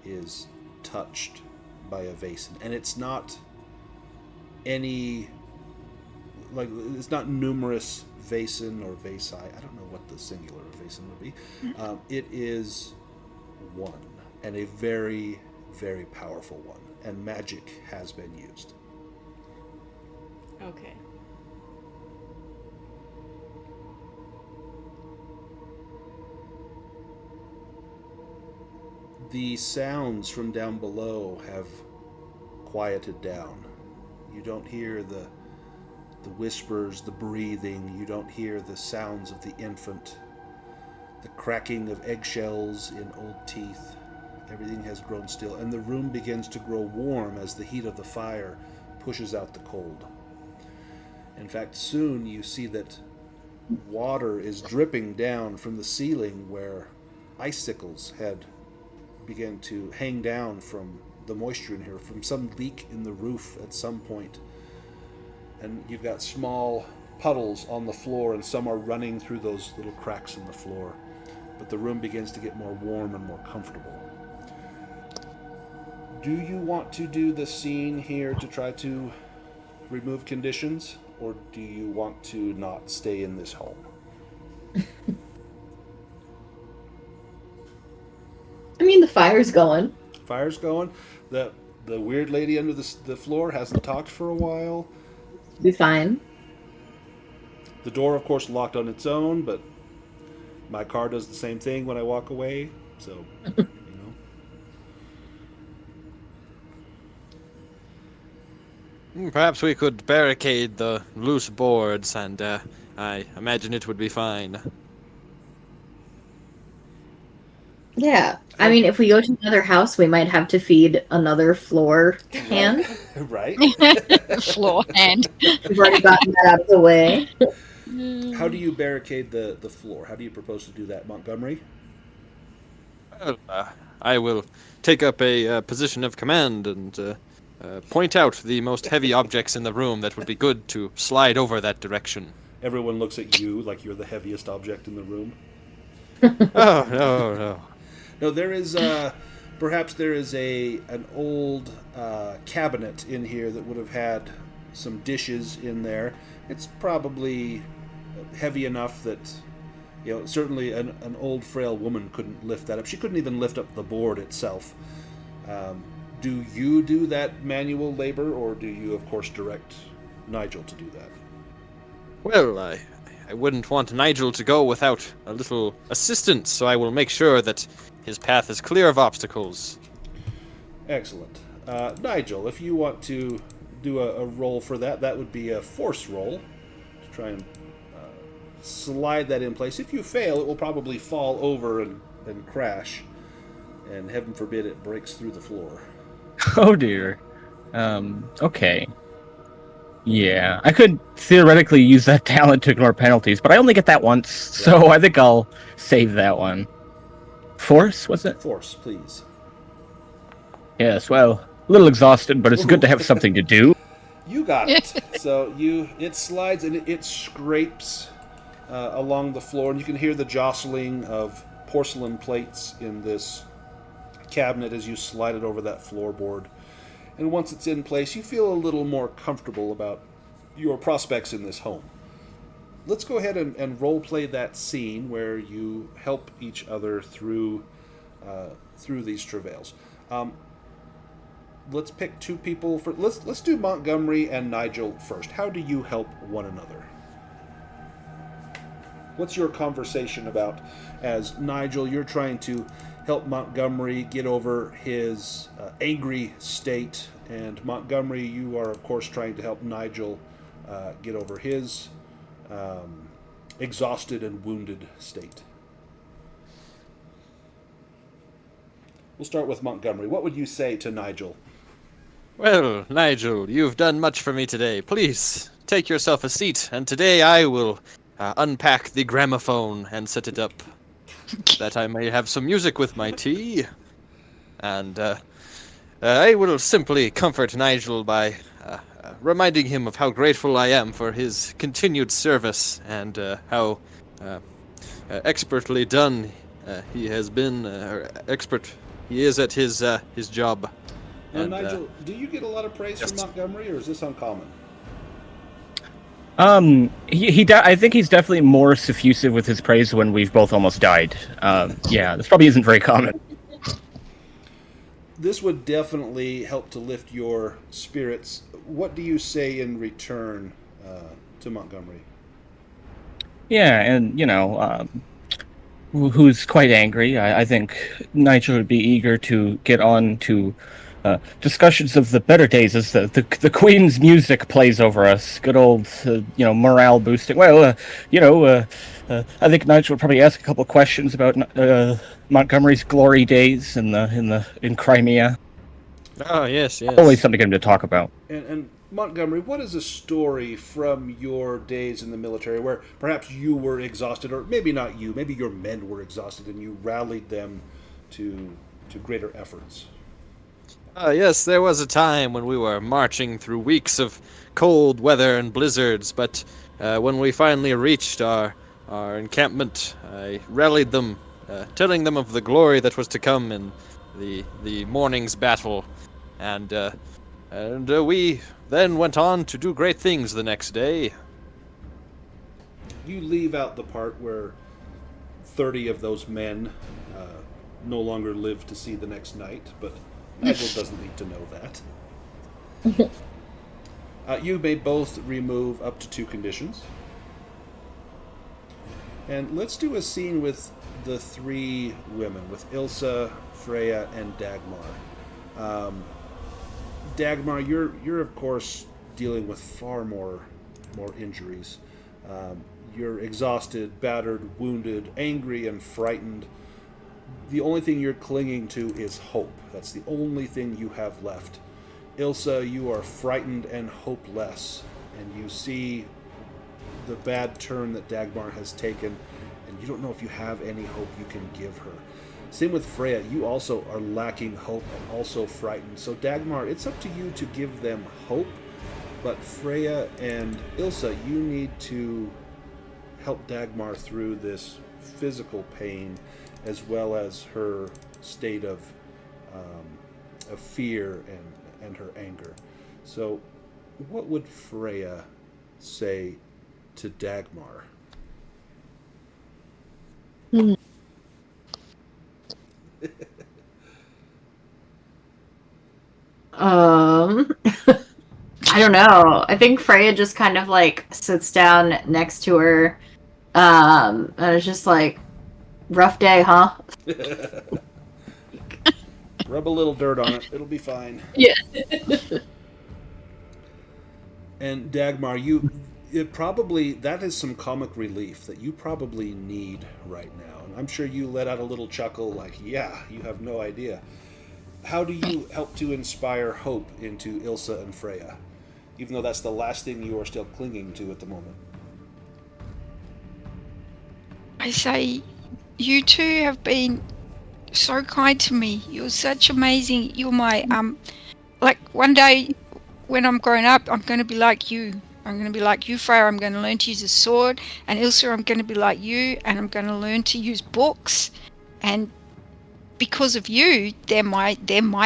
is touched by a Vaesen. And it's not it's not numerous Vaesen or Vaesi. I don't know what the singular of Vaesen would be. It is one, and a very, very powerful one, and magic has been used. Okay. The sounds from down below have quieted down. You don't hear the whispers, the breathing. You don't hear the sounds of the infant, the cracking of eggshells in old teeth. Everything has grown still, and the room begins to grow warm as the heat of the fire pushes out the cold. In fact, soon you see that water is dripping down from the ceiling where icicles had begun to hang down from the moisture in here, from some leak in the roof at some point. And you've got small puddles on the floor, and some are running through those little cracks in the floor. But the room begins to get more warm and more comfortable. Do you want to do the scene here to try to remove conditions, or do you want to not stay in this home? I mean, the fire's going. Fire's going. The weird lady under the floor hasn't talked for a while. Be fine. The door, of course, locked on its own, but my car does the same thing when I walk away. So, you know. Perhaps we could barricade the loose boards, and I imagine it would be fine. Yeah. I mean, if we go to another house, we might have to feed another floor hand. Right? Floor hand. We've already gotten that out of the way. How do you barricade the floor? How do you propose to do that, Montgomery? Well, I will take up a position of command and point out the most heavy objects in the room that would be good to slide over that direction. Everyone looks at you like you're the heaviest object in the room. Oh, no. No, there is perhaps there is an old cabinet in here that would have had some dishes in there. It's probably heavy enough that, you know, certainly an old frail woman couldn't lift that up. She couldn't even lift up the board itself. Do you do that manual labor, or do you, of course, direct Nigel to do that? Well, I wouldn't want Nigel to go without a little assistance, so I will make sure that his path is clear of obstacles. Excellent. Nigel, if you want to do a roll for that, that would be a force roll to try and slide that in place. If you fail, it will probably fall over and crash, and heaven forbid it breaks through the floor. Oh dear. Okay. Yeah, I could theoretically use that talent to ignore penalties, but I only get that once, so I think I'll save that one. Force, was it? Force, please. Yes, well, a little exhausted, but it's good to have something to do. You got it. So it slides and it scrapes along the floor, and you can hear the jostling of porcelain plates in this cabinet as you slide it over that floorboard. And once it's in place, you feel a little more comfortable about your prospects in this home. Let's go ahead and role-play that scene where you help each other through these travails. Let's pick two people. Let's do Montgomery and Nigel first. How do you help one another? What's your conversation about as Nigel, you're trying to help Montgomery get over his angry state, and Montgomery, you are of course trying to help Nigel get over his exhausted and wounded state. We'll start with Montgomery. What would you say to Nigel? Well, Nigel, you've done much for me today. Please, take yourself a seat, and today I will unpack the gramophone and set it up, that I may have some music with my tea. And I will simply comfort Nigel by reminding him of how grateful I am for his continued service, and how expertly done he has been, expert he is at his job. Now, And, Nigel, do you get a lot of praise from Montgomery, or is this uncommon? I think he's definitely more suffusive with his praise when we've both almost died. Yeah, this probably isn't very common. This would definitely help to lift your spirits. What do you say in return to Montgomery? Yeah, and, who's quite angry. I think Nigel would be eager to get on to discussions of the better days as the Queen's music plays over us. Good old, morale boosting. Well, I think Nigel would probably ask a couple questions about Montgomery's glory days in Crimea. Oh, yes. Always something to talk about. And Montgomery, what is a story from your days in the military where perhaps you were exhausted, or maybe not you, maybe your men were exhausted and you rallied them to greater efforts? Yes, there was a time when we were marching through weeks of cold weather and blizzards, but when we finally reached our encampment, I rallied them, telling them of the glory that was to come in the morning's battle, and we then went on to do great things the next day. You leave out the part where 30 of those men no longer live to see the next night, but Nigel doesn't need to know that. You may both remove up to 2 conditions. And let's do a scene with the 3 women, with Ilsa, Freya, and Dagmar. Dagmar, you're of course dealing with far more injuries. You're exhausted, battered, wounded, angry, and frightened. The only thing you're clinging to is hope. That's the only thing you have left. Ilsa, you are frightened and hopeless, and you see the bad turn that Dagmar has taken, and you don't know if you have any hope you can give her. Same with Freya, you also are lacking hope and also frightened. So Dagmar, it's up to you to give them hope, but Freya and Ilsa, you need to help Dagmar through this physical pain as well as her state of fear and her anger. So what would Freya say to Dagmar? I don't know. I think Freya just kind of like sits down next to her. And it's just like, rough day, huh? Rub a little dirt on it. It'll be fine. Yeah. And Dagmar, that is some comic relief that you probably need right now. And I'm sure you let out a little chuckle like, yeah, you have no idea. How do you help to inspire hope into Ilsa and Freya, even though that's the last thing you are still clinging to at the moment? I say, you two have been so kind to me. You're such amazing. You're my, like one day when I'm grown up, I'm going to be like you. I'm going to be like you, Freya. I'm going to learn to use a sword. And Ilsa, I'm going to be like you, and I'm going to learn to use books. And because of you, they're my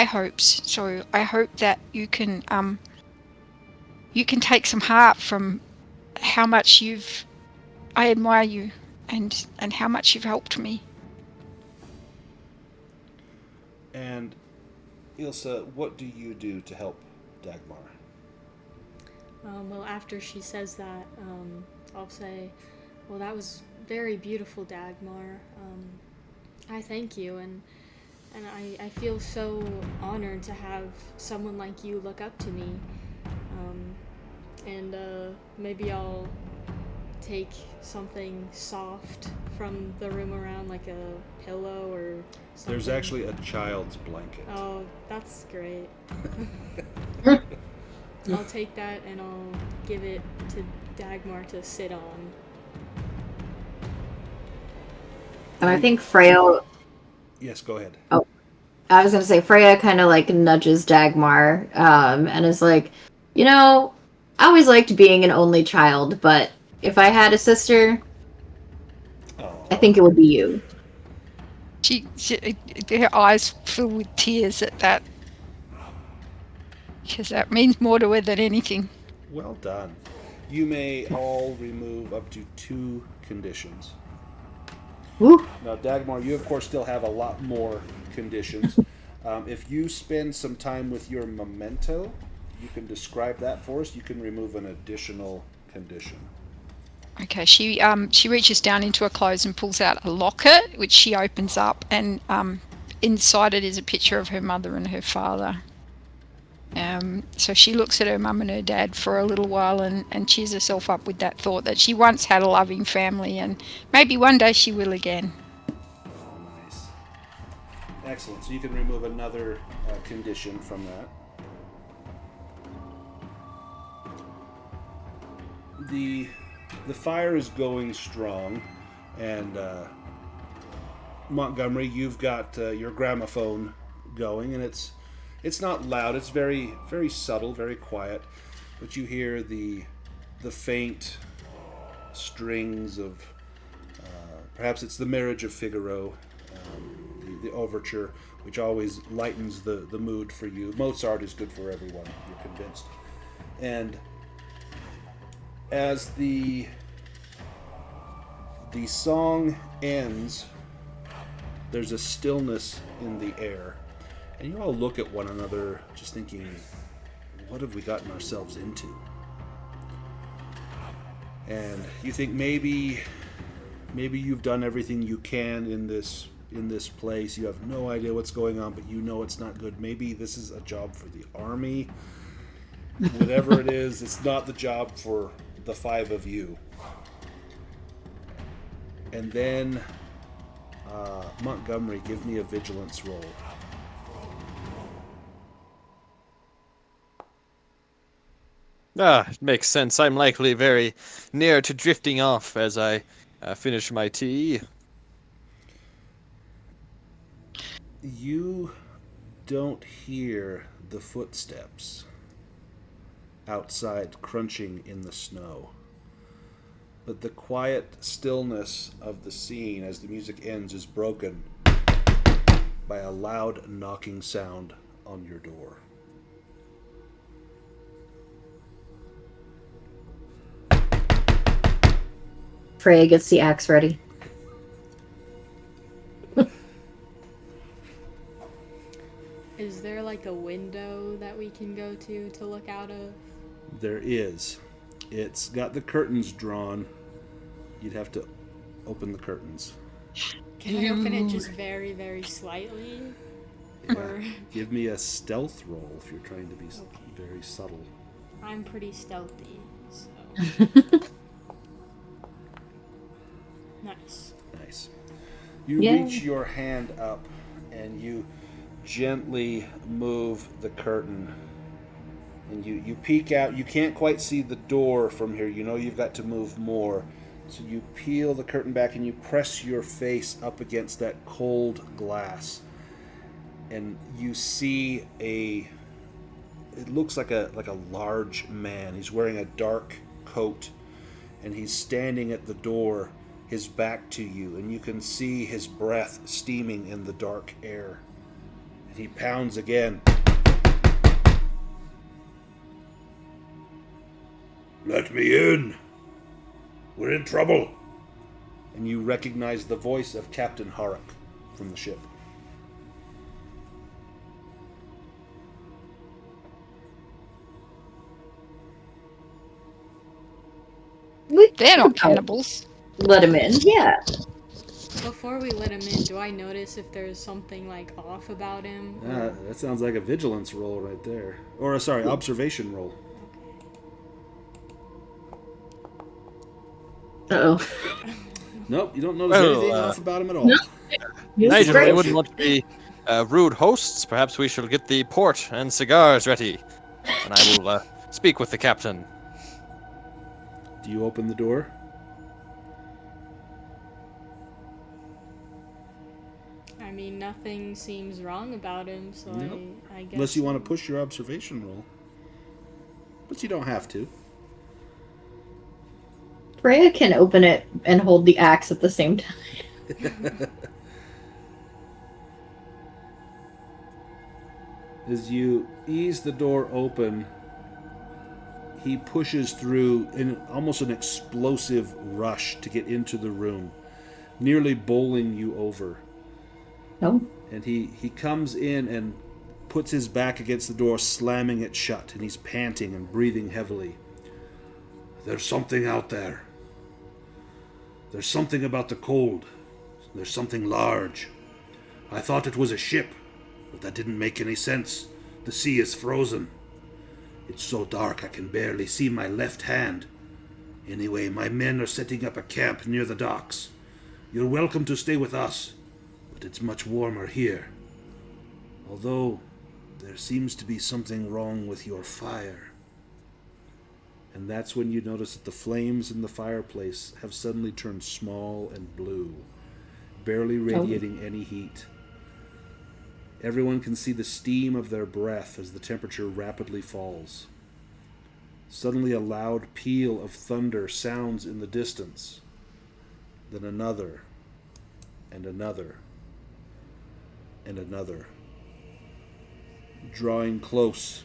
hopes. So I hope that you can take some heart from how much I admire you and how much you've helped me. And Ilsa, what do you do to help Dagmar? Well, after she says that, I'll say, well, that was very beautiful, Dagmar. I thank you, and I feel so honored to have someone like you look up to me. And maybe I'll take something soft from the room around, like a pillow or something. There's actually a child's blanket. Oh, that's great. I'll take that and I'll give it to Dagmar to sit on. And I think Freya... Yes, go ahead. Oh, I was going to say, Freya kind of like nudges Dagmar and is like, you know, I always liked being an only child, but if I had a sister, I think it would be you. Her eyes fill with tears at that, because that means more to her than anything. Well done. You may all remove up to 2 conditions. Woo. Now, Dagmar, you of course still have a lot more conditions. If you spend some time with your memento, you can describe that for us. You can remove an additional condition. Okay, she reaches down into her clothes and pulls out a locket, which she opens up, and inside it is a picture of her mother and her father. So she looks at her mum and her dad for a little while and cheers herself up with that thought that she once had a loving family and maybe one day she will again. Oh, nice. Excellent. So you can remove another condition from that. The fire is going strong, and Montgomery, you've got your gramophone going, and it's not loud. It's very, very subtle, very quiet, but you hear the faint strings of perhaps it's the Marriage of Figaro, the overture, which always lightens the mood for you. Mozart is good for everyone, you're convinced. And as the song ends, there's a stillness in the air, And you all look at one another, just thinking, what have we gotten ourselves into? And you think maybe you've done everything you can in this place. You have no idea what's going on, but you know it's not good. Maybe this is a job for the army. Whatever it is, it's not the job for the 5 of you. And then Montgomery, give me a vigilance roll. It makes sense. I'm likely very near to drifting off as I finish my tea. You don't hear the footsteps outside crunching in the snow. But the quiet stillness of the scene as the music ends is broken by a loud knocking sound on your door. Freya gets the axe ready. Is there like a window that we can go to look out of? There is. It's got the curtains drawn. You'd have to open the curtains. Can I open it just very, very slightly? Or Give me a stealth roll if you're trying to be very subtle. I'm pretty stealthy, so nice. Nice. You Yay. reach your hand up and you gently move the curtain. And you peek out. You can't quite see the door from here. You know you've got to move more. So you peel the curtain back and you press your face up against that cold glass. And you see it looks like a large man. He's wearing a dark coat and he's standing at the door, his back to you, and you can see his breath steaming in the dark air. And he pounds again. Let me in. We're in trouble. And you recognize the voice of Captain Harrock from the ship. They're not cannibals. Let him in. Yeah. Before we let him in, do I notice if there's something like off about him? That sounds like a vigilance roll right there. Or, sorry, observation roll. Uh-oh. Nope, you don't notice anything off about him at all. No. Nigel, great. we wouldn't want to be rude hosts. Perhaps we shall get the port and cigars ready. And I will speak with the captain. Do you open the door? I mean, nothing seems wrong about him, so Nope. I guess. Unless you want to push your observation roll. But you don't have to. Freya can open it and hold the axe at the same time. As you ease the door open, he pushes through in almost an explosive rush to get into the room, nearly bowling you over. No. And he comes in and puts his back against the door, slamming it shut, and he's panting and breathing heavily. There's something out there. There's something about the cold. There's something large. I thought it was a ship, but that didn't make any sense. The sea is frozen. It's so dark I can barely see my left hand. Anyway, my men are setting up a camp near the docks. You're welcome to stay with us, but it's much warmer here. Although, there seems to be something wrong with your fire. And that's when you notice that the flames in the fireplace have suddenly turned small and blue, barely radiating any heat. Everyone can see the steam of their breath as the temperature rapidly falls. Suddenly a loud peal of thunder sounds in the distance. Then another, and another, and another. Drawing close.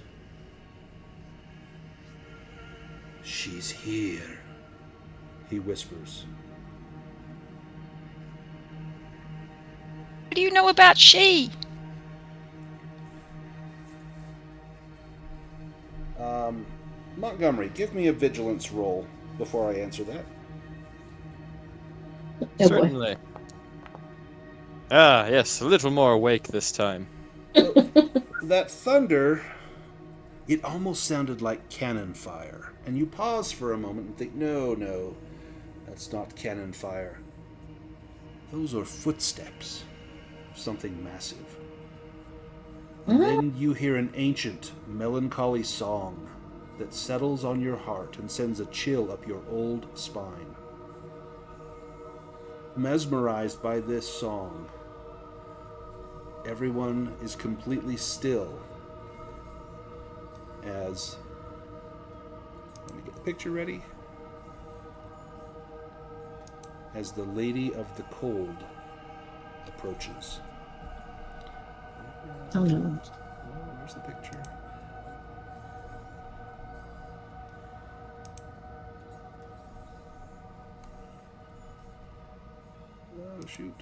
She's here, he whispers. What do you know about she? Montgomery, give me a vigilance roll before I answer that. Oh boy. Certainly. Ah, yes, a little more awake this time. That thunder, it almost sounded like cannon fire. And you pause for a moment and think, no, that's not cannon fire. Those are footsteps of something massive. And then you hear an ancient, melancholy song that settles on your heart and sends a chill up your old spine. Mesmerized by this song, everyone is completely still as... Let me get the picture ready. As the Lady of the Cold approaches. Oh no. Where's the picture? Oh, shoot.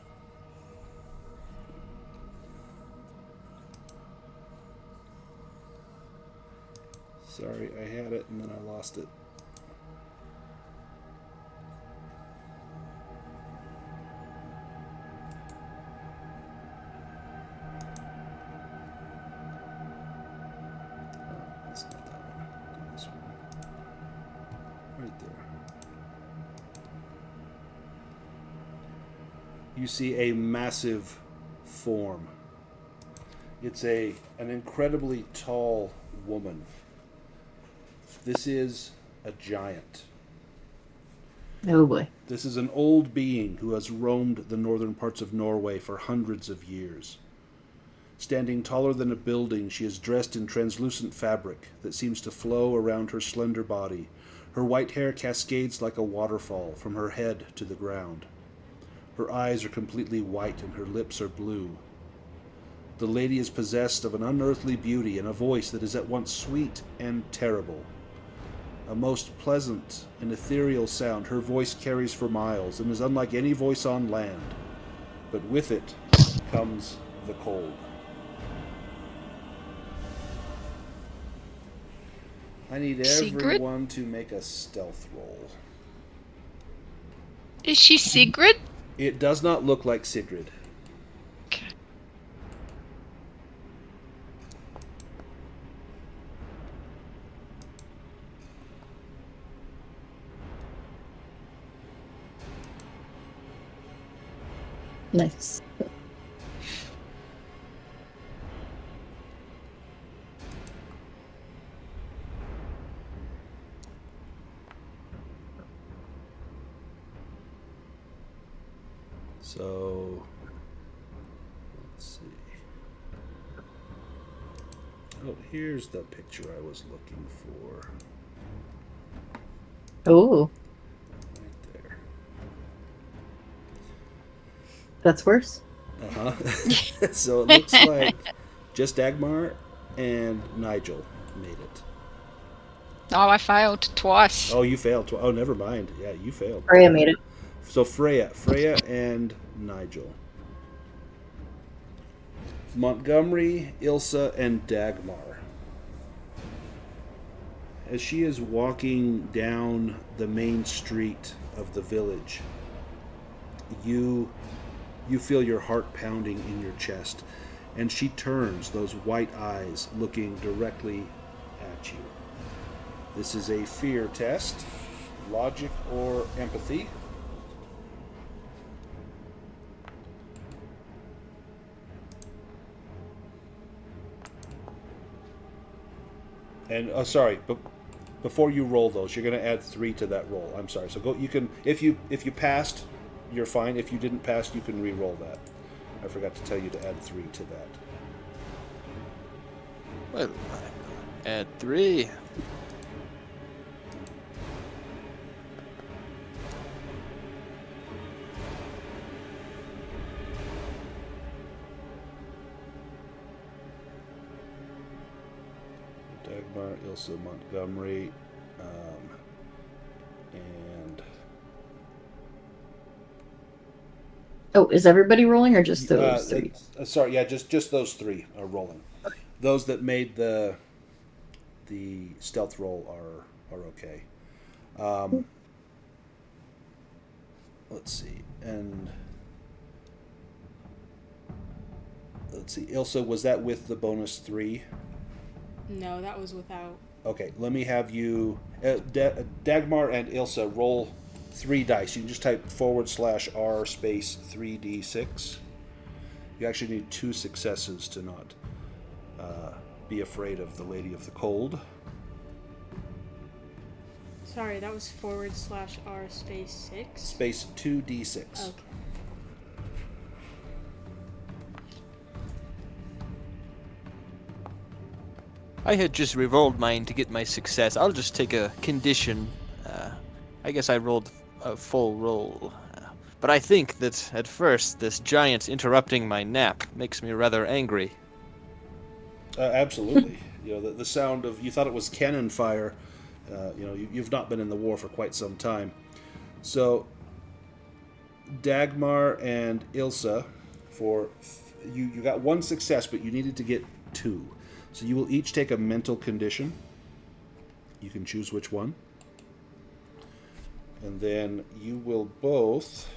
Sorry, I had it and then I lost it. That's not that one. This one. Right there. You see a massive form. It's an incredibly tall woman. This is a giant. Oh boy. This is an old being who has roamed the northern parts of Norway for hundreds of years. Standing taller than a building, she is dressed in translucent fabric that seems to flow around her slender body. Her white hair cascades like a waterfall from her head to the ground. Her eyes are completely white and her lips are blue. The lady is possessed of an unearthly beauty and a voice that is at once sweet and terrible. A most pleasant and ethereal sound her voice carries for miles and is unlike any voice on land. But with it comes the cold. I need Sigrid? everyone to make a stealth roll. Is she Sigrid? It does not look like Sigrid. Okay. Nice. So, let's see. Oh, here's the picture I was looking for. Oh, Right there. that's worse. Uh-huh. So it looks like just Dagmar and Nigel made it. Oh, I failed twice. Oh, you failed. Oh, never mind. Yeah, you failed. Freya made it. So Freya and Nigel. Montgomery, Ilsa, and Dagmar. As she is walking down the main street of the village, you feel your heart pounding in your chest, and she turns, those white eyes looking directly at you. This is a fear test, logic or empathy. And sorry, but before you roll those, you're going to add 3 to that roll. I'm sorry. So go. You can if you passed, you're fine. If you didn't pass, you can re-roll that. I forgot to tell you to add 3 to that. Well, add 3. Dagmar, Ilsa, Montgomery, and Oh, is everybody rolling or just those three? sorry, yeah, just those 3 are rolling. Those that made the the stealth roll are okay. Let's see. And let's see. Ilsa, was that with the bonus 3? No, that was without. Okay, let me have you, Dagmar and Ilsa, roll 3 dice. You can just type /R space 3d6. You actually need 2 successes to not be afraid of the Lady of the Cold. Sorry, that was /R space 6? Space 2d6. Okay. I had just rerolled mine to get my success. I'll just take a condition. I guess I rolled a full roll. But I think that at first this giant interrupting my nap makes me rather angry. Absolutely. The sound of, you thought it was cannon fire. You've not been in the war for quite some time. So, Dagmar and Ilsa, you got 1 success, but you needed to get 2. So you will each take a mental condition. You can choose which one. And then you will both,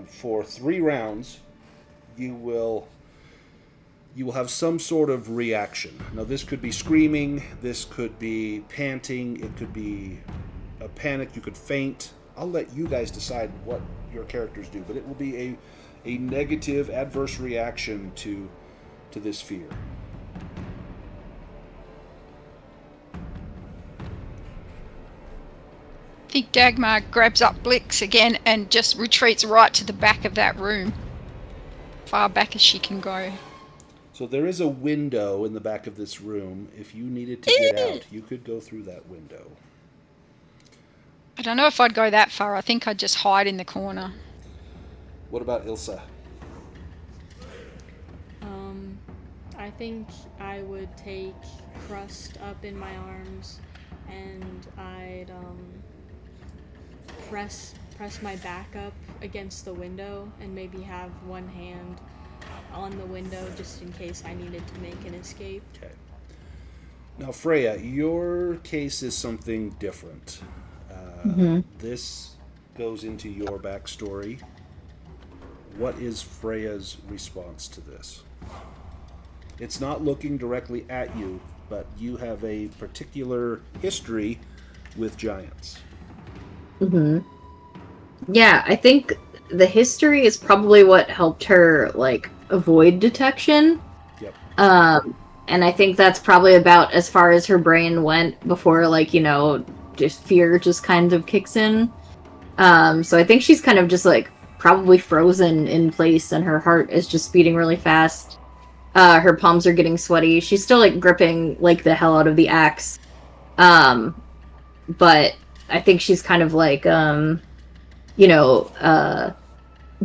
for 3 rounds, you will have some sort of reaction. Now this could be screaming, this could be panting, it could be a panic, you could faint. I'll let you guys decide what your characters do, but it will be a negative, adverse reaction to this fear. I think Dagmar grabs up Blix again and just retreats right to the back of that room. Far back as she can go. So there is a window in the back of this room. If you needed to get out, you could go through that window. I don't know if I'd go that far. I think I'd just hide in the corner. What about Ilsa? I think I would take Crust up in my arms, and I'd press my back up against the window, and maybe have one hand on the window just in case I needed to make an escape. Okay. Now, Freya, your case is something different. This goes into your backstory. What is Freya's response to this? It's not looking directly at you, but you have a particular history with giants. Yeah, I think the history is probably what helped her, avoid detection. Yep. And I think that's probably about as far as her brain went before, just fear just kind of kicks in. So I think she's kind of just, probably frozen in place, and her heart is just beating really fast. Her palms are getting sweaty. She's still, gripping, the hell out of the axe. But I think she's kind of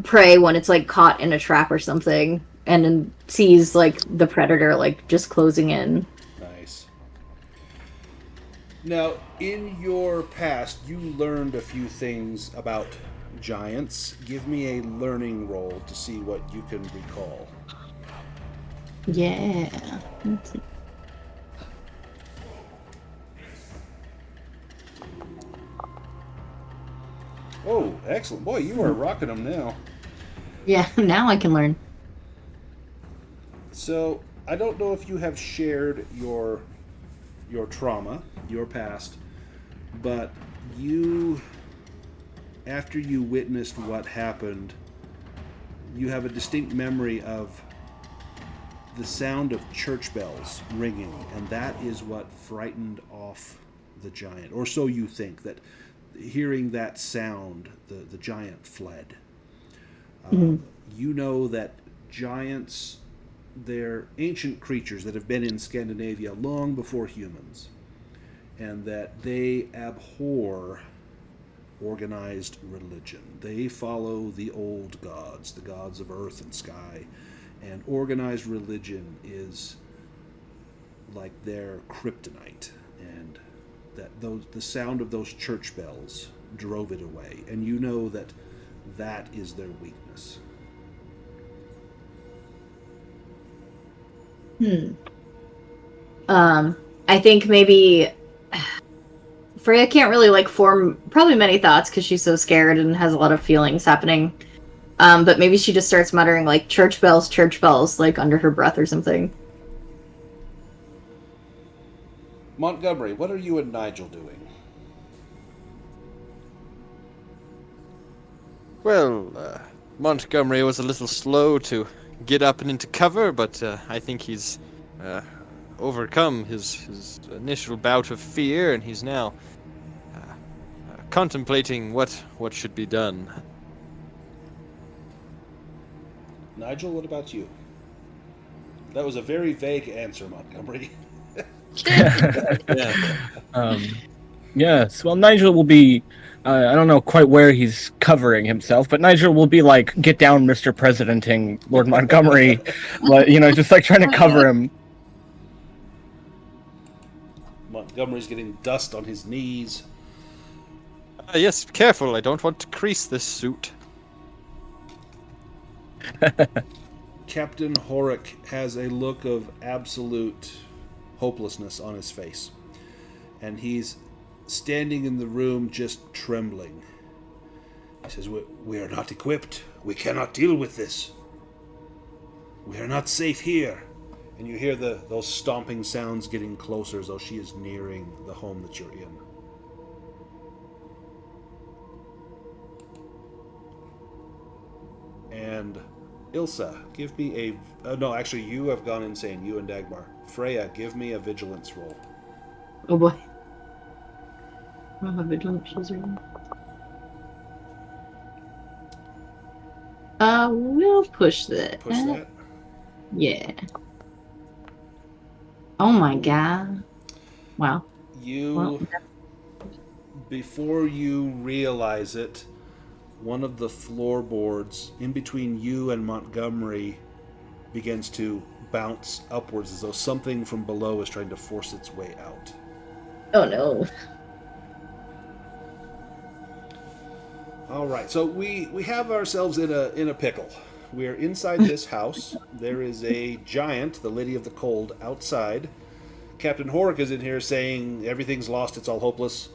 prey when it's, caught in a trap or something, and then sees, the predator, just closing in. Nice. Now, in your past, you learned a few things about giants. Give me a learning roll to see what you can recall. Yeah. Let's see. Oh, excellent. Boy, you are rocking them now. Yeah, now I can learn. So, I don't know if you have shared your trauma, your past, but after you witnessed what happened, you have a distinct memory of the sound of church bells ringing, and that is what frightened off the giant, or so you think, that hearing that sound, the giant fled. You know that giants, they're ancient creatures that have been in Scandinavia long before humans, and that they abhor organized religion. They follow the old gods, the gods of earth and sky, and organized religion is like their kryptonite, and that the sound of those church bells drove it away, and you know that is their weakness. I think maybe Freya can't really like form probably many thoughts because she's so scared and has a lot of feelings happening. But maybe she just starts muttering like church bells, like under her breath or something. Montgomery, what are you and Nigel doing? Well, Montgomery was a little slow to get up and into cover, but I think he's overcome his initial bout of fear, and he's now contemplating what should be done. Nigel, what about you? That was a very vague answer, Montgomery. Yeah. Yes, well, Nigel will be. I don't know quite where he's covering himself, but Nigel will be like, get down, Mr. Presidenting Lord Montgomery. But, just like trying to cover him. Montgomery's getting dust on his knees. Yes, careful, I don't want to crease this suit. Captain Horik has a look of absolute hopelessness on his face. And he's standing in the room just trembling. He says, we are not equipped. We cannot deal with this. We are not safe here. And you hear those stomping sounds getting closer as though she is nearing the home that you're in. And Ilsa, give me a... no, actually, you have gone insane, you and Dagmar. Freya, give me a vigilance roll. Oh boy. I don't have vigilance rolls right now. We'll push that. Push that. Yeah. Oh my god. Wow. Before you realize it, one of the floorboards in between you and Montgomery begins to bounce upwards as though something from below is trying to force its way out. Oh no. All right, so we have ourselves in a pickle. We are inside this house. There is a giant, the Lady of the Cold, outside. Captain Horik is in here saying everything's lost, it's all hopeless.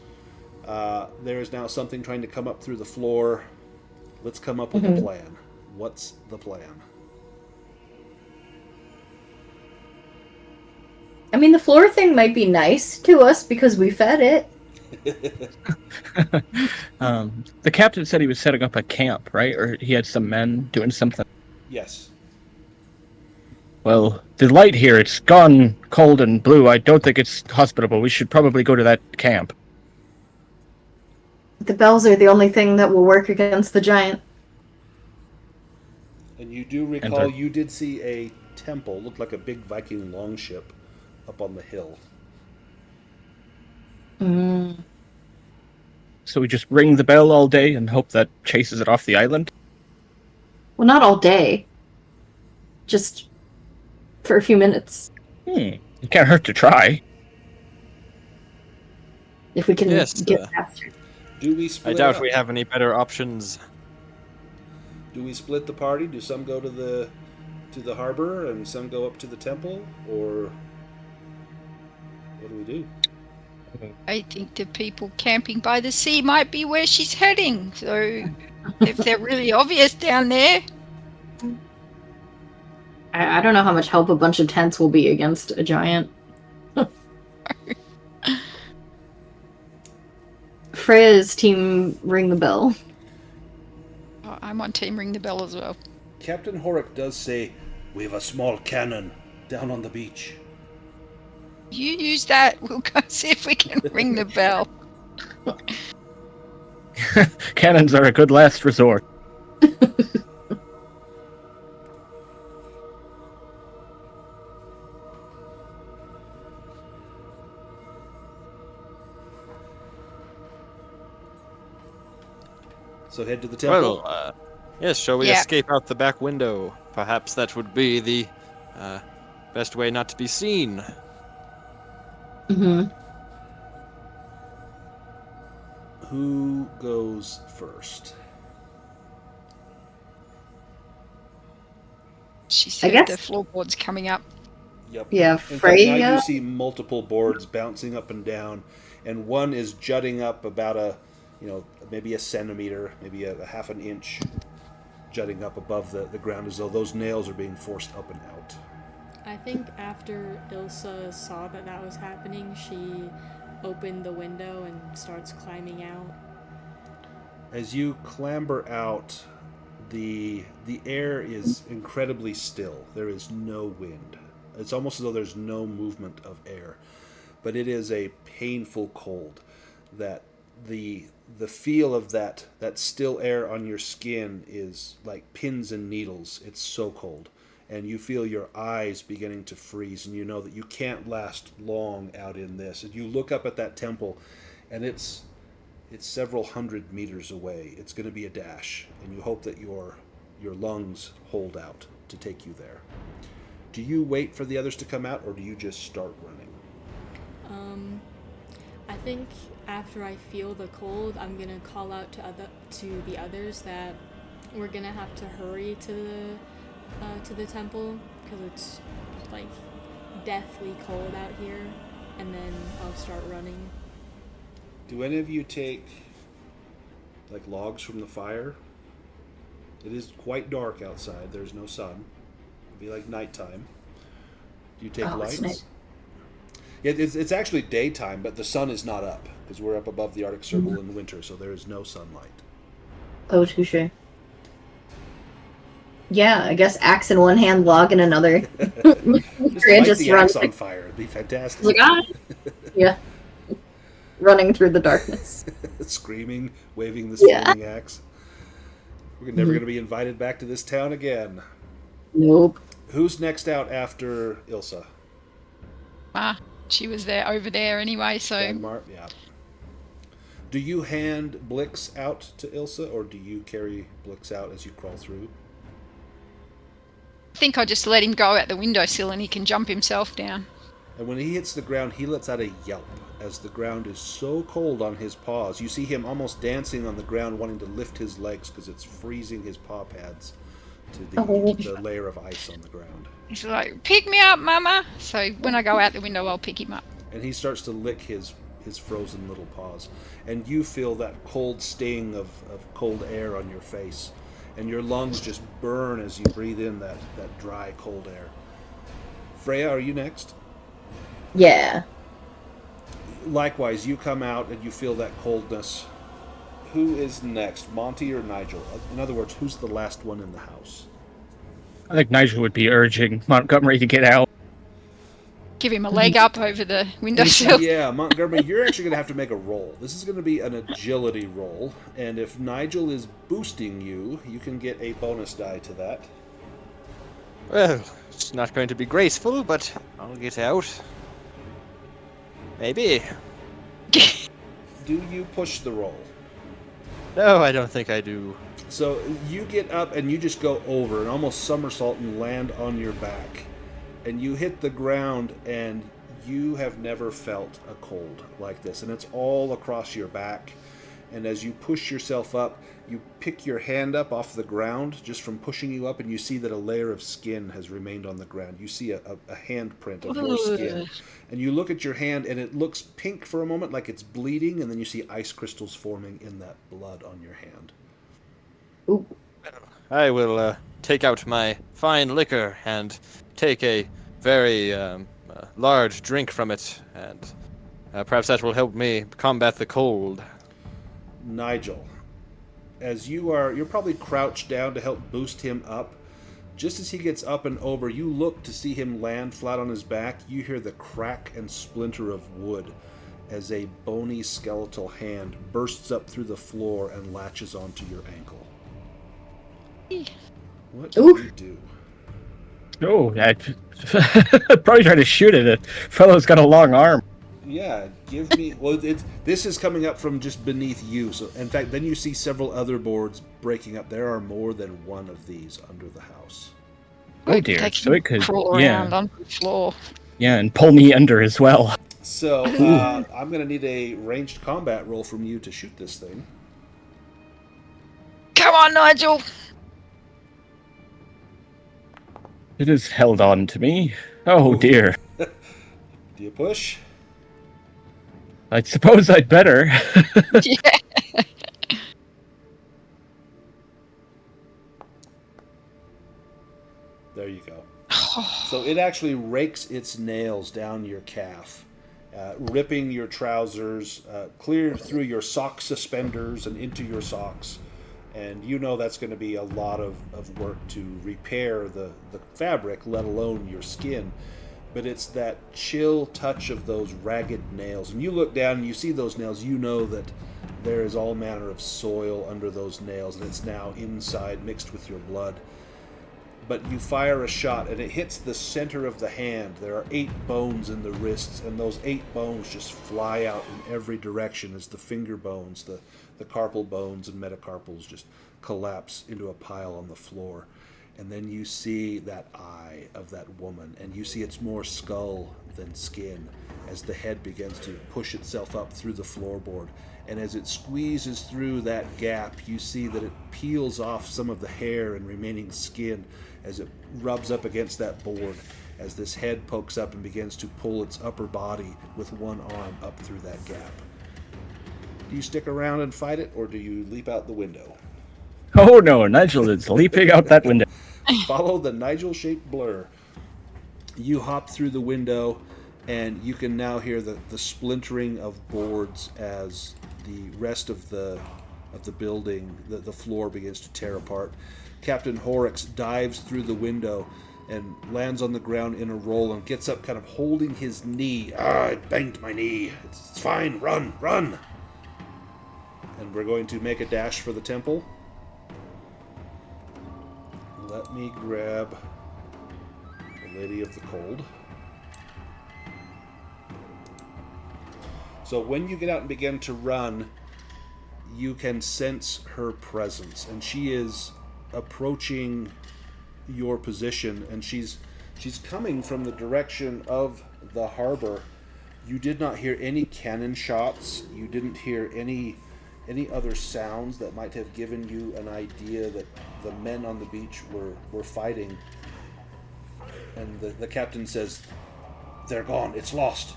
There is now something trying to come up through the floor. Let's come up with a plan. What's the plan? I mean, the floor thing might be nice to us because we fed it. The captain said he was setting up a camp, right? Or he had some men doing something. Yes. Well, the light here, it's gone cold and blue. I don't think it's hospitable. We should probably go to that camp. The bells are the only thing that will work against the giant. And you do recall you did see a temple, looked like a big Viking longship, up on the hill. So we just ring the bell all day and hope that chases it off the island? Well, not all day. Just for a few minutes. It can't hurt to try. If we can Yes, get faster. Do we split I doubt up? we have any better options. Do we split the party? Do some go to the harbor and some go up to the temple? Or what do we do? I think the people camping by the sea might be where she's heading. So if they're really obvious down there. I don't know how much help a bunch of tents will be against a giant. Freya's team ring the bell. I'm on team ring the bell as well. Captain Horik does say, we have a small cannon down on the beach. You use that. We'll go see if we can ring the bell. Cannons are a good last resort. So head to the temple. Well, yes, shall we escape out the back window? Perhaps that would be the best way not to be seen. Who goes first? She said the floorboards coming up. Yep. Yeah, In fact, now you Freya. see multiple boards bouncing up and down, and one is jutting up about maybe a centimeter, maybe a half an inch, jutting up above the ground as though those nails are being forced up and out. I think after Ilsa saw that that was happening, she opened the window and starts climbing out. As you clamber out, the air is incredibly still. There is no wind. It's almost as though there's no movement of air, but it is a painful cold. That the feel of that still air on your skin is like pins and needles. It's so cold, and you feel your eyes beginning to freeze, and you know that you can't last long out in this. And you look up at that temple, and it's several hundred meters away. It's going to be a dash, and you hope that your lungs hold out to take you there. Do you wait for the others to come out, or do you just start running? I think after I feel the cold, I'm gonna call out to the others that we're gonna have to hurry to the temple because it's like deathly cold out here, and then I'll start running. Do any of you take like logs from the fire? It is quite dark outside. There's no sun. It'll be like nighttime. Do you take lights? Night. Yeah, it's actually daytime, but the sun is not up because we're up above the Arctic Circle in winter, so there is no sunlight. Oh, touche. Yeah, I guess axe in one hand, log in another. Just light the runs axe on fire. It'd be fantastic. like, ah! Yeah. Running through the darkness. Screaming, waving the Yeah. screaming axe. We're never going to be invited back to this town again. Nope. Who's next out after Ilsa? She was there over there anyway, so Dagmar? Yeah. Do you hand Blix out to Ilsa, or do you carry Blix out as you crawl through? I think I just let him go out the windowsill and he can jump himself down. And when he hits the ground, he lets out a yelp, as the ground is so cold on his paws. You see him almost dancing on the ground, wanting to lift his legs because it's freezing his paw pads to the layer of ice on the ground. He's like, "Pick me up, Mama!" So when I go out the window, I'll pick him up. And he starts to lick his frozen little paws. And you feel that cold sting of cold air on your face. And your lungs just burn as you breathe in that dry, cold air. Freya, are you next? Yeah. Likewise, you come out and you feel that coldness. Who is next, Monty or Nigel? In other words, who's the last one in the house? I think Nigel would be urging Montgomery to get out. Give him a leg up over the windowsill. Yeah, Montgomery, you're actually going to have to make a roll. This is going to be an agility roll, and if Nigel is boosting you, you can get a bonus die to that. Well, it's not going to be graceful, but I'll get out. Maybe. Do you push the roll? No, I don't think I do. So you get up and you just go over and almost somersault and land on your back. And you hit the ground and you have never felt a cold like this. And it's all across your back. And as you push yourself up, you pick your hand up off the ground just from pushing you up, and you see that a layer of skin has remained on the ground. You see a handprint of your skin. And you look at your hand, and it looks pink for a moment, like it's bleeding, and then you see ice crystals forming in that blood on your hand. Ooh. I will take out my fine liquor and take a very large drink from it, and perhaps that will help me combat the cold. Nigel, as you're probably crouched down to help boost him up. Just as he gets up and over, you look to see him land flat on his back. You hear the crack and splinter of wood as a bony skeletal hand bursts up through the floor and latches onto your ankle. What do you do? Oh, I'd probably try to shoot it. The fellow's got a long arm. Yeah, give me... Well, this is coming up from just beneath you. So, in fact, then you see several other boards breaking up. There are more than one of these under the house. Oh dear, so it could... crawl around on the floor. Yeah, and pull me under as well. So, I'm going to need a ranged combat roll from you to shoot this thing. Come on, Nigel! It has held on to me. Oh, dear. Do you push? I suppose I'd better. Yeah. There you go. So it actually rakes its nails down your calf, ripping your trousers clear through your sock suspenders and into your socks. And you know that's going to be a lot of work to repair the fabric, let alone your skin. But it's that chill touch of those ragged nails. And you look down and you see those nails, you know that there is all manner of soil under those nails, and it's now inside mixed with your blood. But you fire a shot and it hits the center of the hand. There are 8 bones in the wrists, and those 8 bones just fly out in every direction as the finger bones, the carpal bones and metacarpals just collapse into a pile on the floor. And then you see that eye of that woman, and you see it's more skull than skin as the head begins to push itself up through the floorboard. And as it squeezes through that gap, you see that it peels off some of the hair and remaining skin as it rubs up against that board, as this head pokes up and begins to pull its upper body with one arm up through that gap. Do you stick around and fight it, or do you leap out the window? Oh no, Nigel is leaping out that window. Follow the Nigel-shaped blur. You hop through the window, and you can now hear the splintering of boards as the rest of the building, the floor begins to tear apart. Captain Horrocks dives through the window and lands on the ground in a roll and gets up kind of holding his knee. I banged my knee. It's fine. Run, run. And we're going to make a dash for the temple. Let me grab the Lady of the Cold. So when you get out and begin to run, you can sense her presence, and she is approaching your position, and she's coming from the direction of the harbor. You did not hear any cannon shots. You didn't hear any other sounds that might have given you an idea that the men on the beach were fighting. And the captain says, "They're gone. It's lost.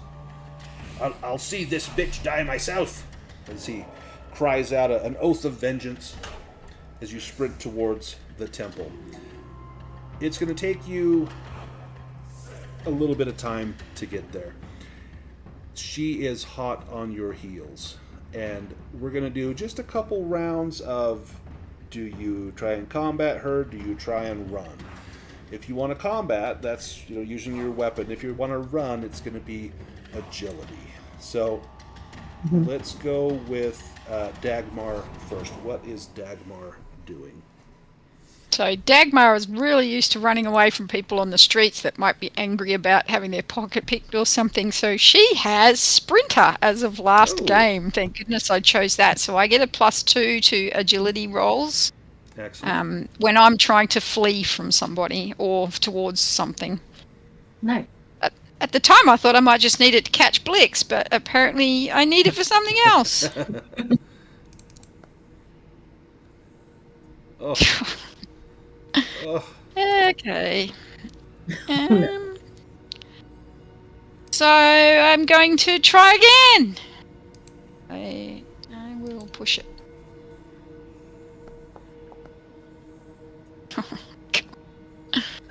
I'll see this bitch die myself," as he cries out an oath of vengeance as you sprint towards the temple. It's going to take you a little bit of time to get there. She is hot on your heels, and we're going to do just a couple rounds of, do you try and combat her? Do you try and run? If you want to combat, that's using your weapon. If you want to run, it's going to be agility. So let's go with Dagmar first. What is Dagmar doing? So Dagmar is really used to running away from people on the streets that might be angry about having their pocket picked or something. So she has Sprinter as of last game. Thank goodness I chose that. So I get a +2 to agility rolls. Excellent. When I'm trying to flee from somebody or towards something. No. At the time, I thought I might just need it to catch Blix, but apparently I need it for something else. Oh. Oh. Okay. So I'm going to try again. I will push it.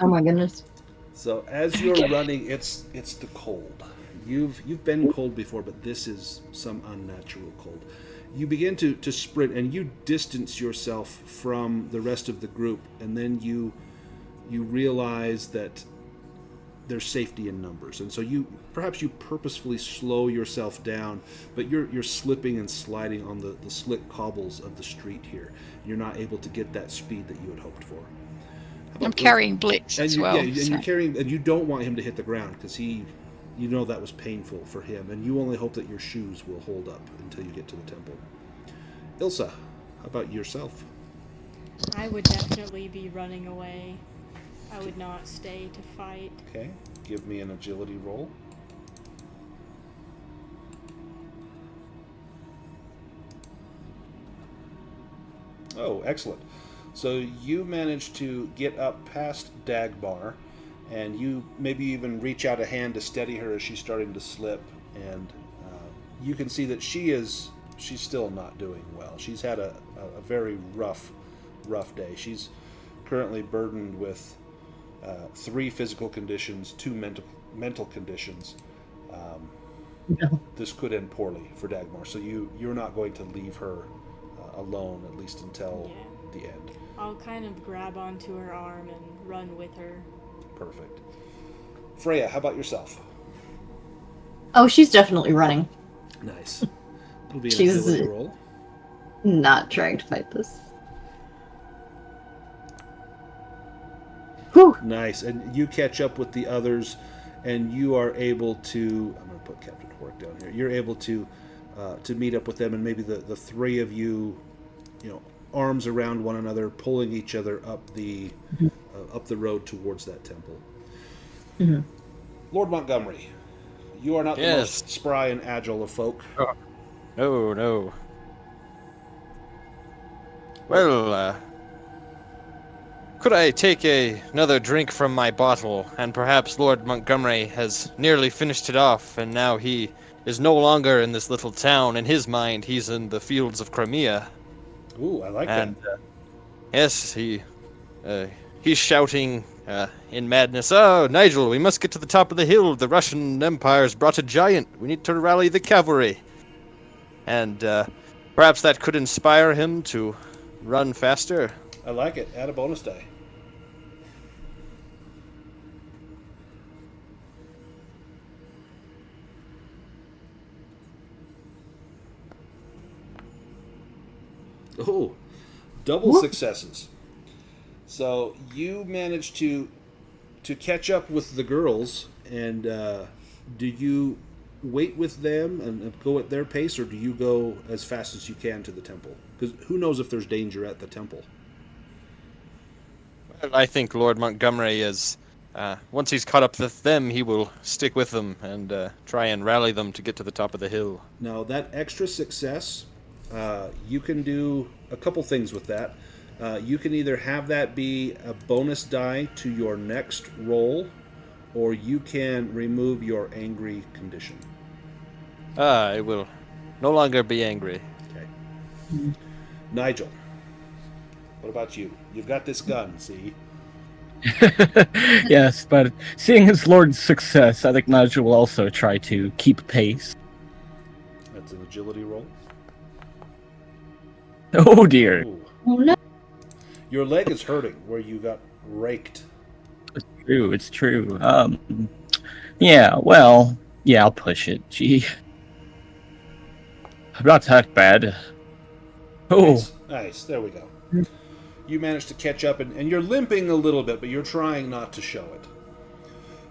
Oh my goodness. So as you're running, it's the cold. You've been cold before, but this is some unnatural cold. You begin to sprint, and you distance yourself from the rest of the group, and then you realize that there's safety in numbers, and so you purposefully slow yourself down, but you're slipping and sliding on the slick cobbles of the street here. You're not able to get that speed that you had hoped for. I'm carrying Blix as well. Yeah, and you're carrying, and you don't want him to hit the ground because that was painful for him, and you only hope that your shoes will hold up until you get to the temple. Ilsa, how about yourself? I would definitely be running away. I would not stay to fight. Okay, give me an agility roll. Oh, excellent. So you managed to get up past Dagmar, and you maybe even reach out a hand to steady her as she's starting to slip, and you can see that she's still not doing well. She's had a very rough day. She's currently burdened with 3 physical conditions, 2 mental conditions. No. This could end poorly for Dagmar, so you're not going to leave her alone, at least until the end. I'll kind of grab onto her arm and run with her. Perfect. Freya, how about yourself? Oh, she's definitely running. Nice. It'll be an She's- agility roll. Not trying to fight this. Whew. Nice. And you catch up with the others, and you are able to... I'm going to put Captain Hork down here. You're able to meet up with them, and maybe the 3 of you, arms around one another, pulling each other up the road towards that temple. Mm-hmm. Lord Montgomery, you are not the most spry and agile of folk. Oh. No. Well, could I take another drink from my bottle? And perhaps Lord Montgomery has nearly finished it off, and now he is no longer in this little town. In his mind, he's in the fields of Crimea. Ooh, I like And that. yes, he's shouting in madness, "Oh, Nigel, we must get to the top of the hill. The Russian Empire's brought a giant. We need to rally the cavalry." And perhaps that could inspire him to run faster. I like it. Add a bonus die. Oh, double successes. So you managed to catch up with the girls, and do you wait with them and go at their pace, or do you go as fast as you can to the temple? Because who knows if there's danger at the temple? I think Lord Montgomery is, once he's caught up with them, he will stick with them and try and rally them to get to the top of the hill. Now, that extra success, you can do a couple things with that. You can either have that be a bonus die to your next roll, or you can remove your angry condition. I will no longer be angry. Okay. Nigel, what about you? You've got this gun, see? Yes, but seeing his lord's success, I think Nigel will also try to keep pace. That's an agility roll. Oh dear. Ooh. Oh no. Your leg is hurting where you got raked. It's true. Yeah, well, yeah, I'll push it. Gee. I'm not that bad. Oh. Nice. There we go. You managed to catch up, and you're limping a little bit, but you're trying not to show it.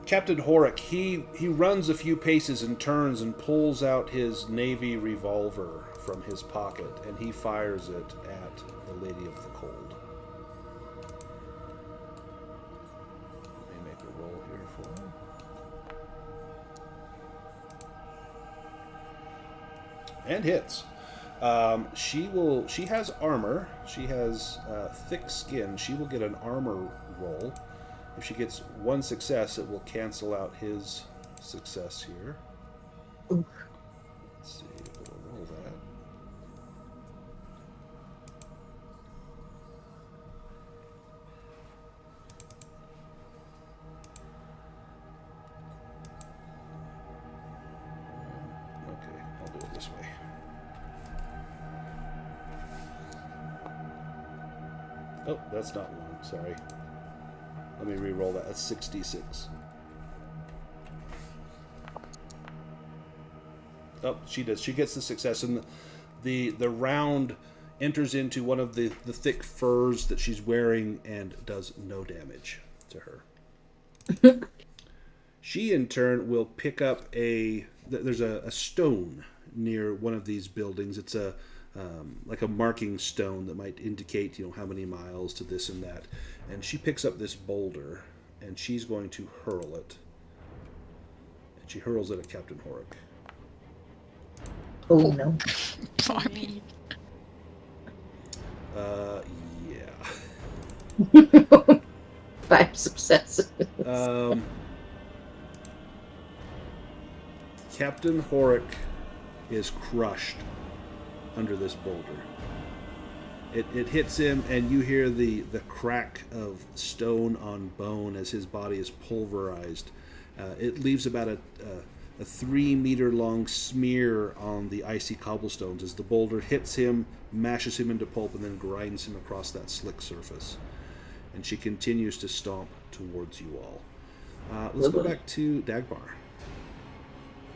Captain Horek, he runs a few paces and turns and pulls out his navy revolver from his pocket, and he fires it at the Lady of the Cold. Let me make a roll here for him. And hits. She has armor. She has thick skin. She will get an armor roll. If she gets 1 success, it will cancel out his success here. Ooh. Let's see if it'll roll that. Okay, I'll do it this way. Oh, that's not 1. Sorry. Let me re-roll that. That's 66. Oh, she does. She gets the success, and the round enters into one of the thick furs that she's wearing and does no damage to her. She, in turn, will pick up there's a stone near one of these buildings. It's like a marking stone that might indicate, how many miles to this and that. And she picks up this boulder, and she's going to hurl it. And she hurls it at Captain Horek. Oh no. Blimey. Yeah. 5 successes. Captain Horick is crushed under this boulder. It hits him, and you hear the crack of stone on bone as his body is pulverized. It leaves about a 3-meter long smear on the icy cobblestones as the boulder hits him, mashes him into pulp, and then grinds him across that slick surface. And she continues to stomp towards you all. Let's go back to Dagmar.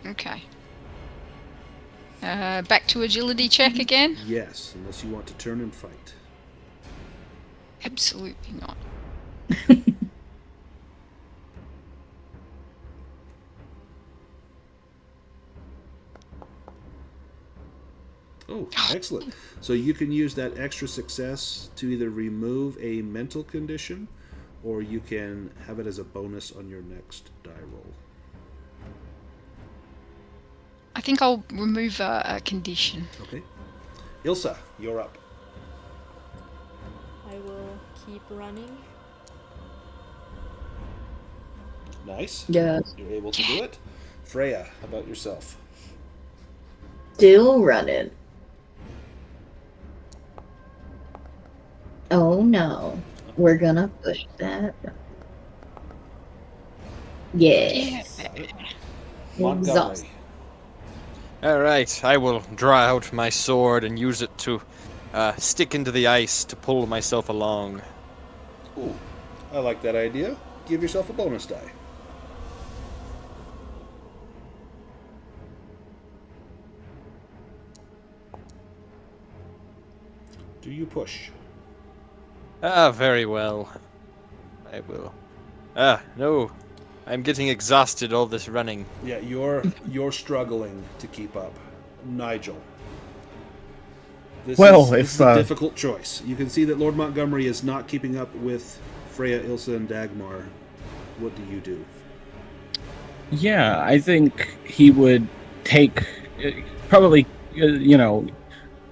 Okay. Back to agility check again? Yes, unless you want to turn and fight. Absolutely not. Oh, excellent. So you can use that extra success to either remove a mental condition, or you can have it as a bonus on your next die roll. I think I'll remove a condition. Okay. Ilsa, you're up. I will keep running. Nice. Yes. You're able to do it. Freya, how about yourself? Still running. Oh no. We're gonna push that. Yes. Montgomery. Exhausted. Alright, I will draw out my sword and use it to stick into the ice to pull myself along. Ooh, I like that idea. Give yourself a bonus die. Do you push? Very well. I will. No. I'm getting exhausted all this running. Yeah, you're struggling to keep up. Nigel. This is a difficult choice. You can see that Lord Montgomery is not keeping up with Freya, Ilsa, and Dagmar. What do you do? Yeah, I think he would take, probably,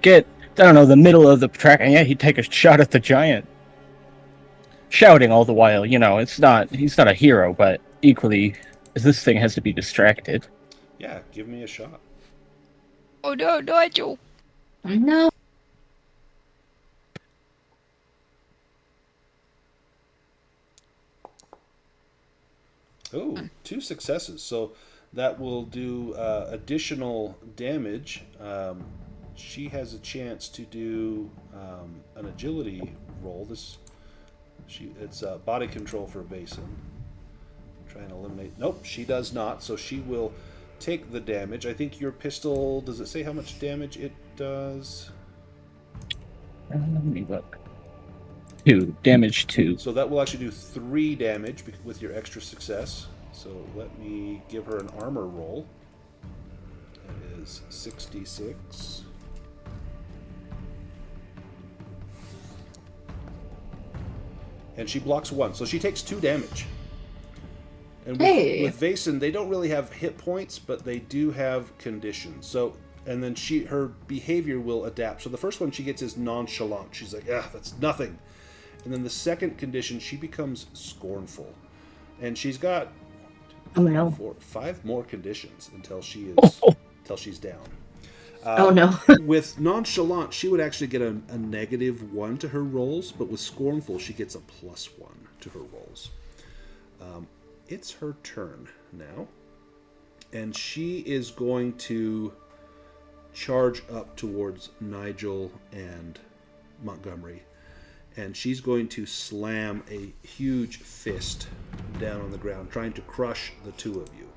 get, I don't know, the middle of the track, and yeah, he'd take a shot at the giant. Shouting all the while, he's not a hero, but equally, this thing has to be distracted. Yeah, give me a shot. Oh no, Nigel! I know. Oh, 2 successes. So that will do additional damage. She has a chance to do an agility roll. It's body control for Vaesen. Try and eliminate. Nope, she does not. So she will take the damage. I think your pistol. Does it say how much damage it does? Let me look. 2 damage 2. So that will actually do 3 damage with your extra success. So let me give her an armor roll. That is 66. And she blocks 1, so she takes 2 damage. And with Vaesen, they don't really have hit points, but they do have conditions. So, and then her behavior will adapt. So the first one she gets is nonchalant. She's like, that's nothing. And then the second condition, she becomes scornful. And she's got 5 more conditions until she's down. With nonchalant, she would actually get a -1 to her rolls, but with scornful, she gets a +1 to her rolls. It's her turn now, and she is going to charge up towards Nigel and Montgomery, and she's going to slam a huge fist down on the ground, trying to crush the 2 of you.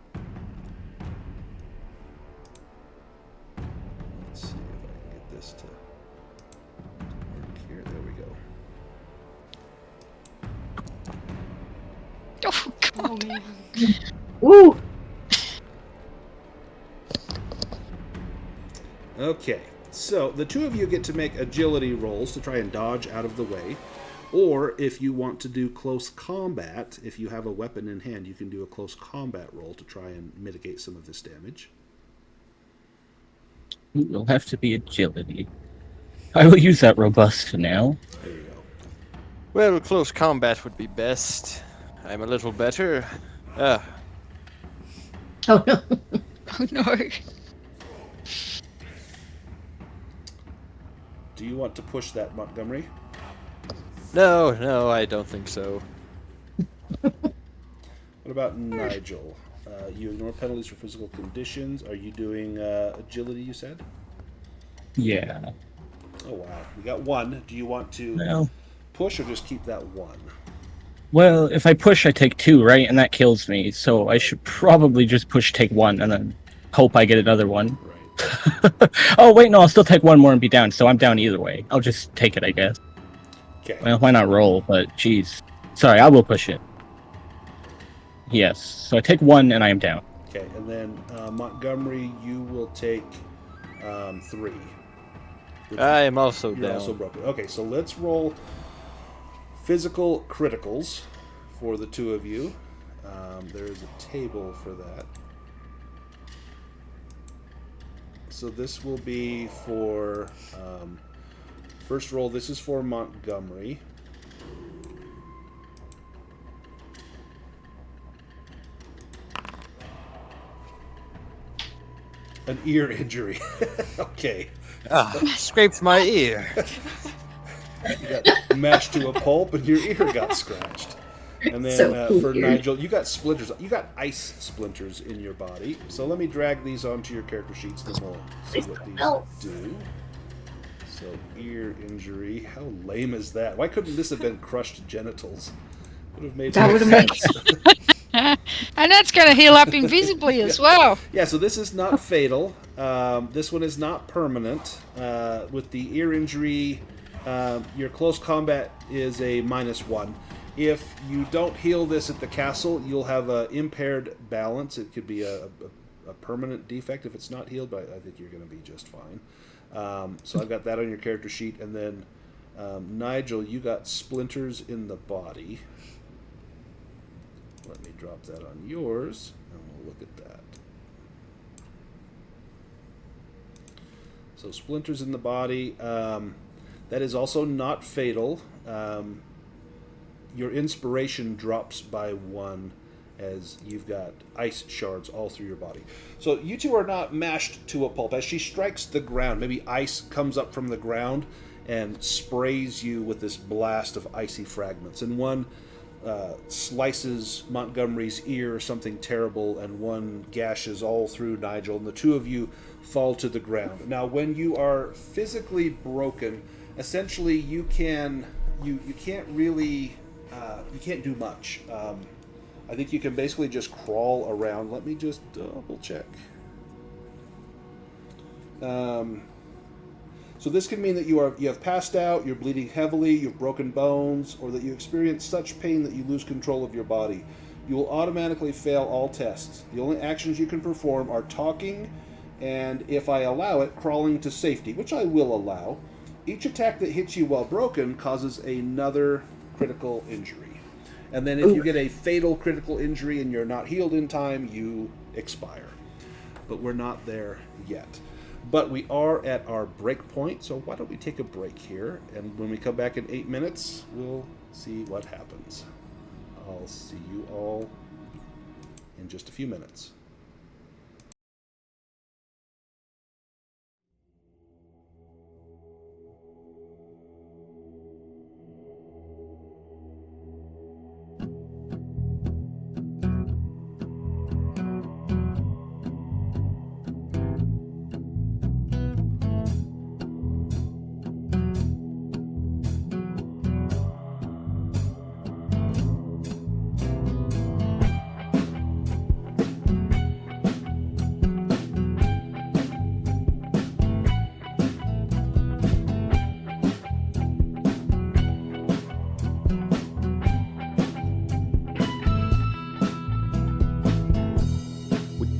Let's see if I can get this to work here. There we go. Oh, God. Oh, man. Woo! Okay, so the 2 of you get to make agility rolls to try and dodge out of the way. Or if you want to do close combat, if you have a weapon in hand, you can do a close combat roll to try and mitigate some of this damage. It'll have to be agility. I will use that robust now. There you Well, close combat would be best. I'm a little better. Ah, Oh no. Oh no. Do you want to push that, Montgomery? no, I don't think so. What about Nigel? You ignore penalties for physical conditions. Are you doing agility, you said? Yeah. Oh, wow. We got 1. Do you want to Well, push or just keep that 1? well, if I push, I take 2, right? And that kills me. So I should probably just push, take 1, and then hope I get another one. Right. Oh, wait, no, I'll still take 1 more and be down. So I'm down either way. I'll just take it, I guess. Okay. Well, why not roll? But, geez. Sorry, I will push it. Yes. So I take 1 and I am down. Okay, and then Montgomery, you will take 3. I am also You're down. also broken. Okay, so let's roll physical criticals for the 2 of you. There is a table for that. So this will be for first roll. This is for Montgomery. An ear injury. Okay. Ah, scraped my ear. You got mashed to a pulp and your ear got scratched. And then So for weird. Nigel, you got splinters. You got ice splinters in your body. So let me drag these onto your character sheets, then we'll see what these do. So ear injury. How lame is that? Why couldn't this have been crushed genitals? Would have made That more would have made sense. And that's going to heal up invisibly as well. Yeah, so this is not fatal. This one is not permanent. With the ear injury, your close combat is a -1. If you don't heal this at the castle, you'll have a impaired balance. It could be a permanent defect if it's not healed, but I think you're going to be just fine. So I've got that on your character sheet. And then, Nigel, you got splinters in the body. Let me drop that on yours, and we'll look at that. So splinters in the body. That is also not fatal. Your inspiration drops by 1 as you've got ice shards all through your body. So you two are not mashed to a pulp. As she strikes the ground, maybe ice comes up from the ground and sprays you with this blast of icy fragments. And one slices Montgomery's ear or something terrible, and one gashes all through Nigel, and the 2 of you fall to the ground. Now, when you are physically broken, essentially you can't really you can't do much. I think you can basically just crawl around. Let me just double check. So this can mean that you have passed out, you're bleeding heavily, you've broken bones, or that you experience such pain that you lose control of your body. You will automatically fail all tests. The only actions you can perform are talking, and if I allow it, crawling to safety, which I will allow. Each attack that hits you while broken causes another critical injury. And then if you get a fatal critical injury and you're not healed in time, you expire. But we're not there yet. But we are at our break point, so why don't we take a break here, and when we come back in 8 minutes, we'll see what happens. I'll see you all in just a few minutes.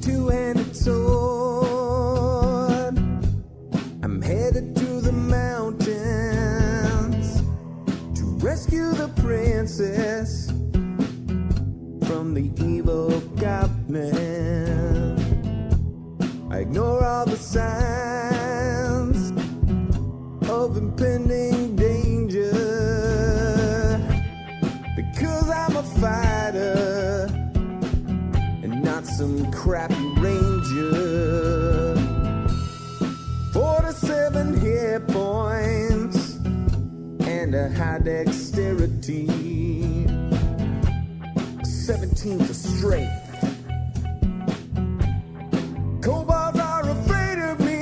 Two-handed sword, I'm headed to the mountains to rescue the princess from the evil goblin. I ignore all the signs of impending danger. not some crappy ranger. 47 hit points and a high dexterity. 17 for strength. Kobolds are afraid of me.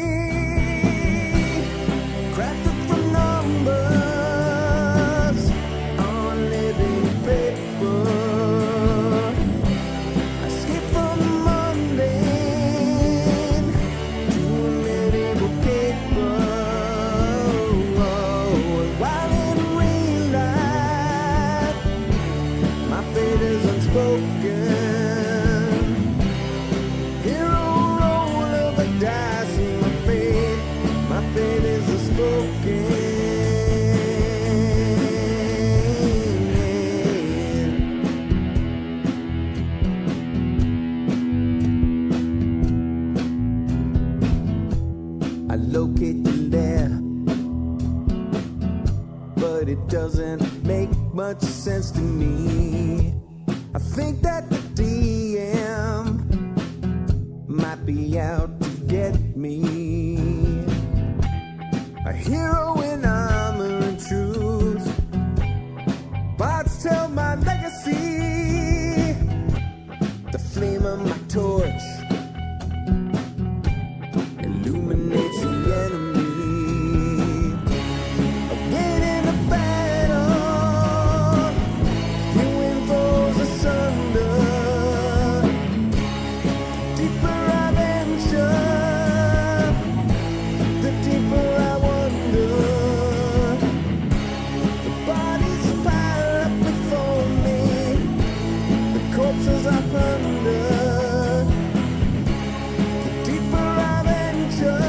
Crafted from numbers on living paper. I escape from the mundane to a medieval caper. While in real life, my fate is unspoken. Hero roll of the dice, and my fate is unspoken. I locate the lair, but it doesn't make much sense to me. I think that the DM might be out to get me. A hero in armor and truth. Bards tell my legacy. The flame of my torch illuminates the enemy. Again in the battle, you win foes asunder. Deeper I venture, the deeper I wonder. The bodies pile up before me, the corpses I plunder. The deeper I venture,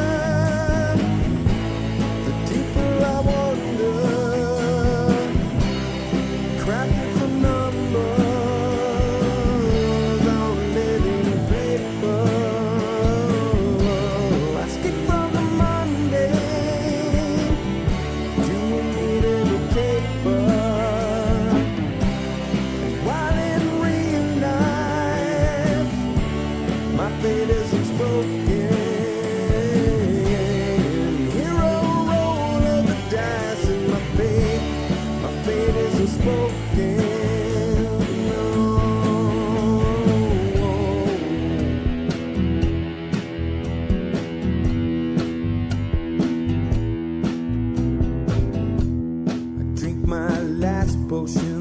the deeper I wonder. Crafted from numbers on living paper. I skip from the mundane to a medieval caper. And while in real life, my fate is unspoken. Hero roll of the dice, and my fate is unspoken. I drink my last potion.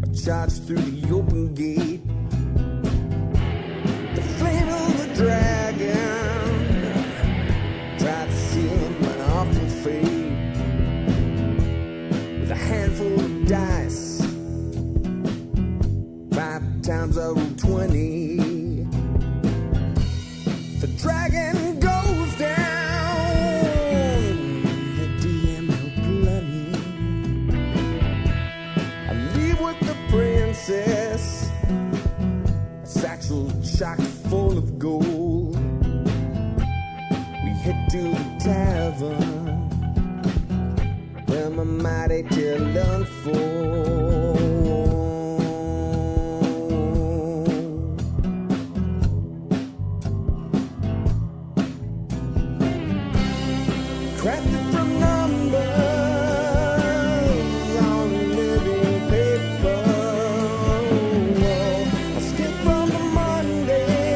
I charge through the open gate. The flame of the dragon tried to seal my awful fate. With a handful of dice, 5 times I roll 20. The dragon goes down. The DM no bloody. I leave with the princess, a satchel chock full of gold. We head to the tavern, where my mighty tale unfolds. Crafted from numbers on living paper. I skip from the mundane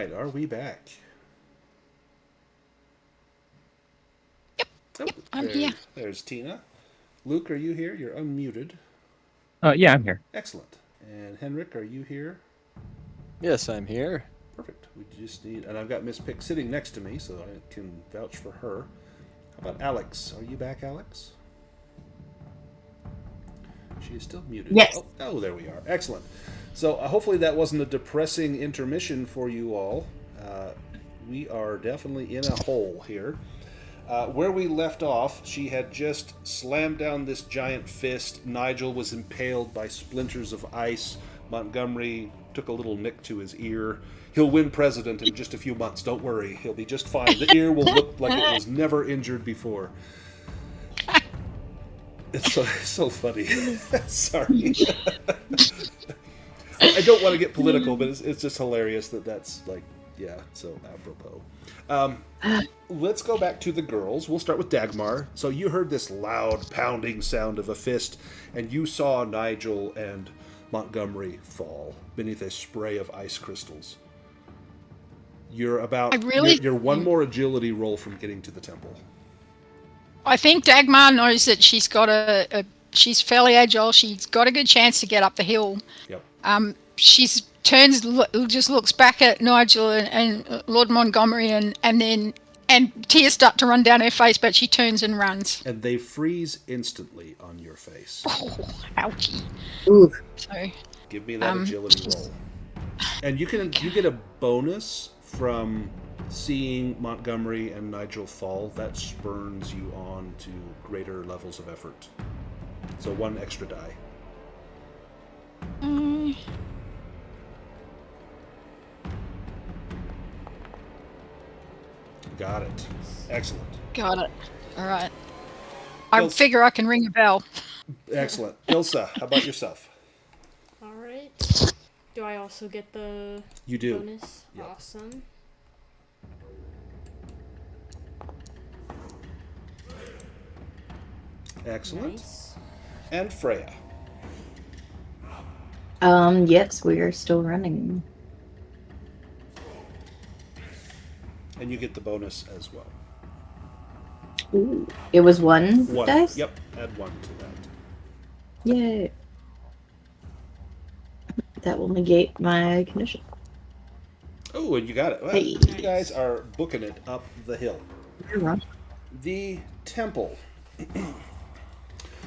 right, are we back? Yep, Oh, yep, I'm here. There's Tina. Luke, are you here? You're unmuted. Yeah, I'm here. Excellent. And Henrik, are you here? Yes, I'm here. Perfect. We just need, and I've got Miss Pick sitting next to me, so I can vouch for her. How about Alex? Are you back, Alex? She is still muted. Yes. Oh, there we are. Excellent. So hopefully that wasn't a depressing intermission for you all. We are definitely in a hole here. Where we left off, she had just slammed down this giant fist. Nigel was impaled by splinters of ice. Montgomery took a little nick to his ear. He'll win president in just a few months. Don't worry. He'll be just fine. The ear will look like it was never injured before. It's so funny. Sorry. I don't want to get political, but it's just hilarious that's like, yeah, so apropos. Let's go back to the girls. We'll start with Dagmar. So you heard this loud pounding sound of a fist, and you saw Nigel and Montgomery fall beneath a spray of ice crystals. You're you're one more agility roll from getting to the temple. I think Dagmar knows that she's got she's fairly agile. She's got a good chance to get up the hill. Yep. She's just looks back at Nigel and Lord Montgomery, and tears start to run down her face, but she turns and runs. And they freeze instantly on your face. Oh, ouchie. Ooh. So, give me that agility roll. And you get a bonus from seeing Montgomery and Nigel fall. That spurns you on to greater levels of effort. So 1 extra die. Got it. Excellent. Got it. All right. I figure I can ring a bell. Excellent. Ilsa, how about yourself? All right. Do I also get the You do. bonus? Yep. Awesome. Excellent. Nice. And Freya. Yes, we are still running. And you get the bonus as well. Ooh. It was one One. dice? Yep. Add 1 to that. Yay. That will negate my condition. Oh, and you got it. Well, Hey. you guys are booking it up the hill. You're wrong. The temple.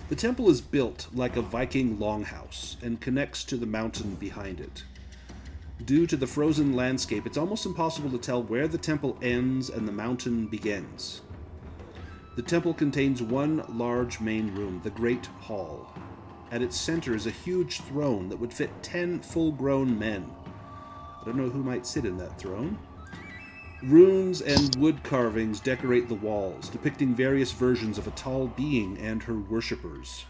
The temple is built like a Viking longhouse and connects to the mountain behind it. Due to the frozen landscape, it's almost impossible to tell where the temple ends and the mountain begins. The temple contains one large main room, the Great Hall. At its center is a huge throne that would fit 10 full-grown men. I don't know who might sit in that throne. Runes and wood carvings decorate the walls, depicting various versions of a tall being and her worshippers.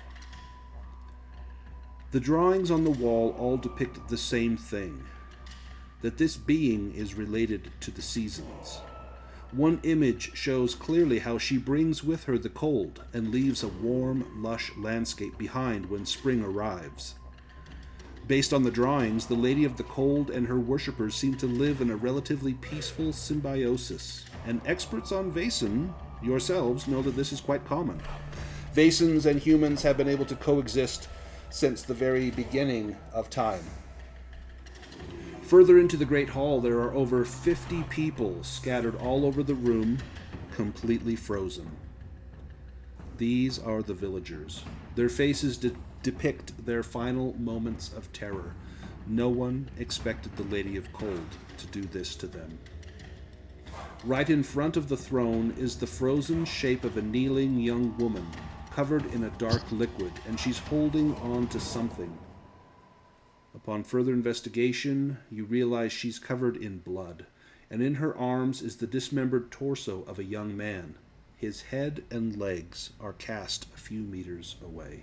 The drawings on the wall all depict the same thing, that this being is related to the seasons. One image shows clearly how she brings with her the cold and leaves a warm, lush landscape behind when spring arrives. Based on the drawings, the Lady of the Cold and her worshippers seem to live in a relatively peaceful symbiosis, and experts on Vaesen, yourselves, know that this is quite common. Vaesens and humans have been able to coexist since the very beginning of time. Further into the Great Hall, there are over 50 people scattered all over the room, completely frozen. These are the villagers. Their faces depict their final moments of terror. No one expected the Lady of Cold to do this to them. Right in front of the throne is the frozen shape of a kneeling young woman, covered in a dark liquid, and she's holding on to something. Upon further investigation, you realize she's covered in blood, and in her arms is the dismembered torso of a young man. His head and legs are cast a few meters away.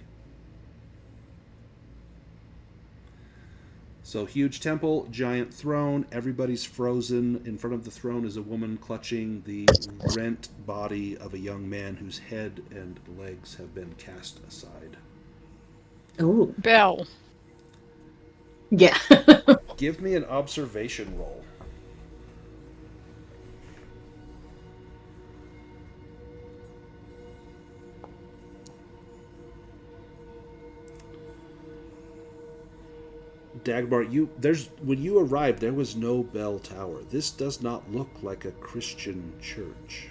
So, huge temple, giant throne, everybody's frozen. In front of the throne is a woman clutching the rent body of a young man whose head and legs have been cast aside. Ooh. Bell. Yeah. Give me an observation roll. Dagmar, when you arrived, there was no bell tower. This does not look like a Christian church.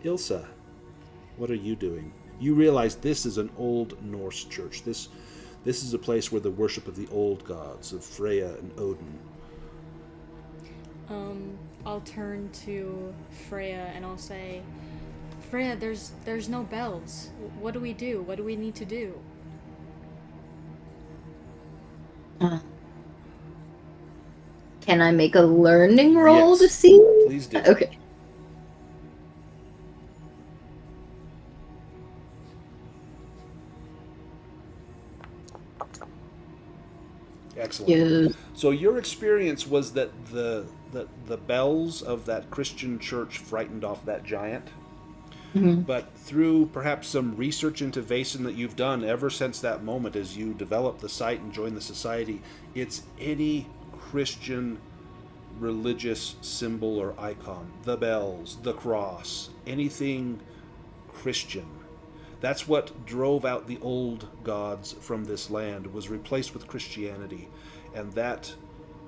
Ilsa, what are you doing? You realize this is an old Norse church. This is a place where the worship of the old gods, of Freya and Odin. I'll turn to Freya and I'll say, Freya, there's no bells. What do we do? What do we need to do? Can I make a learning roll Yes, to see? please do. Okay. Excellent. Yeah. So your experience was that the bells of that Christian church frightened off that giant. Mhm. But through perhaps some research into Vaesen that you've done ever since that moment as you developed the site and joined the society, it's any Christian religious symbol or icon. The bells, the cross, anything Christian. That's what drove out the old gods from this land, was replaced with Christianity. And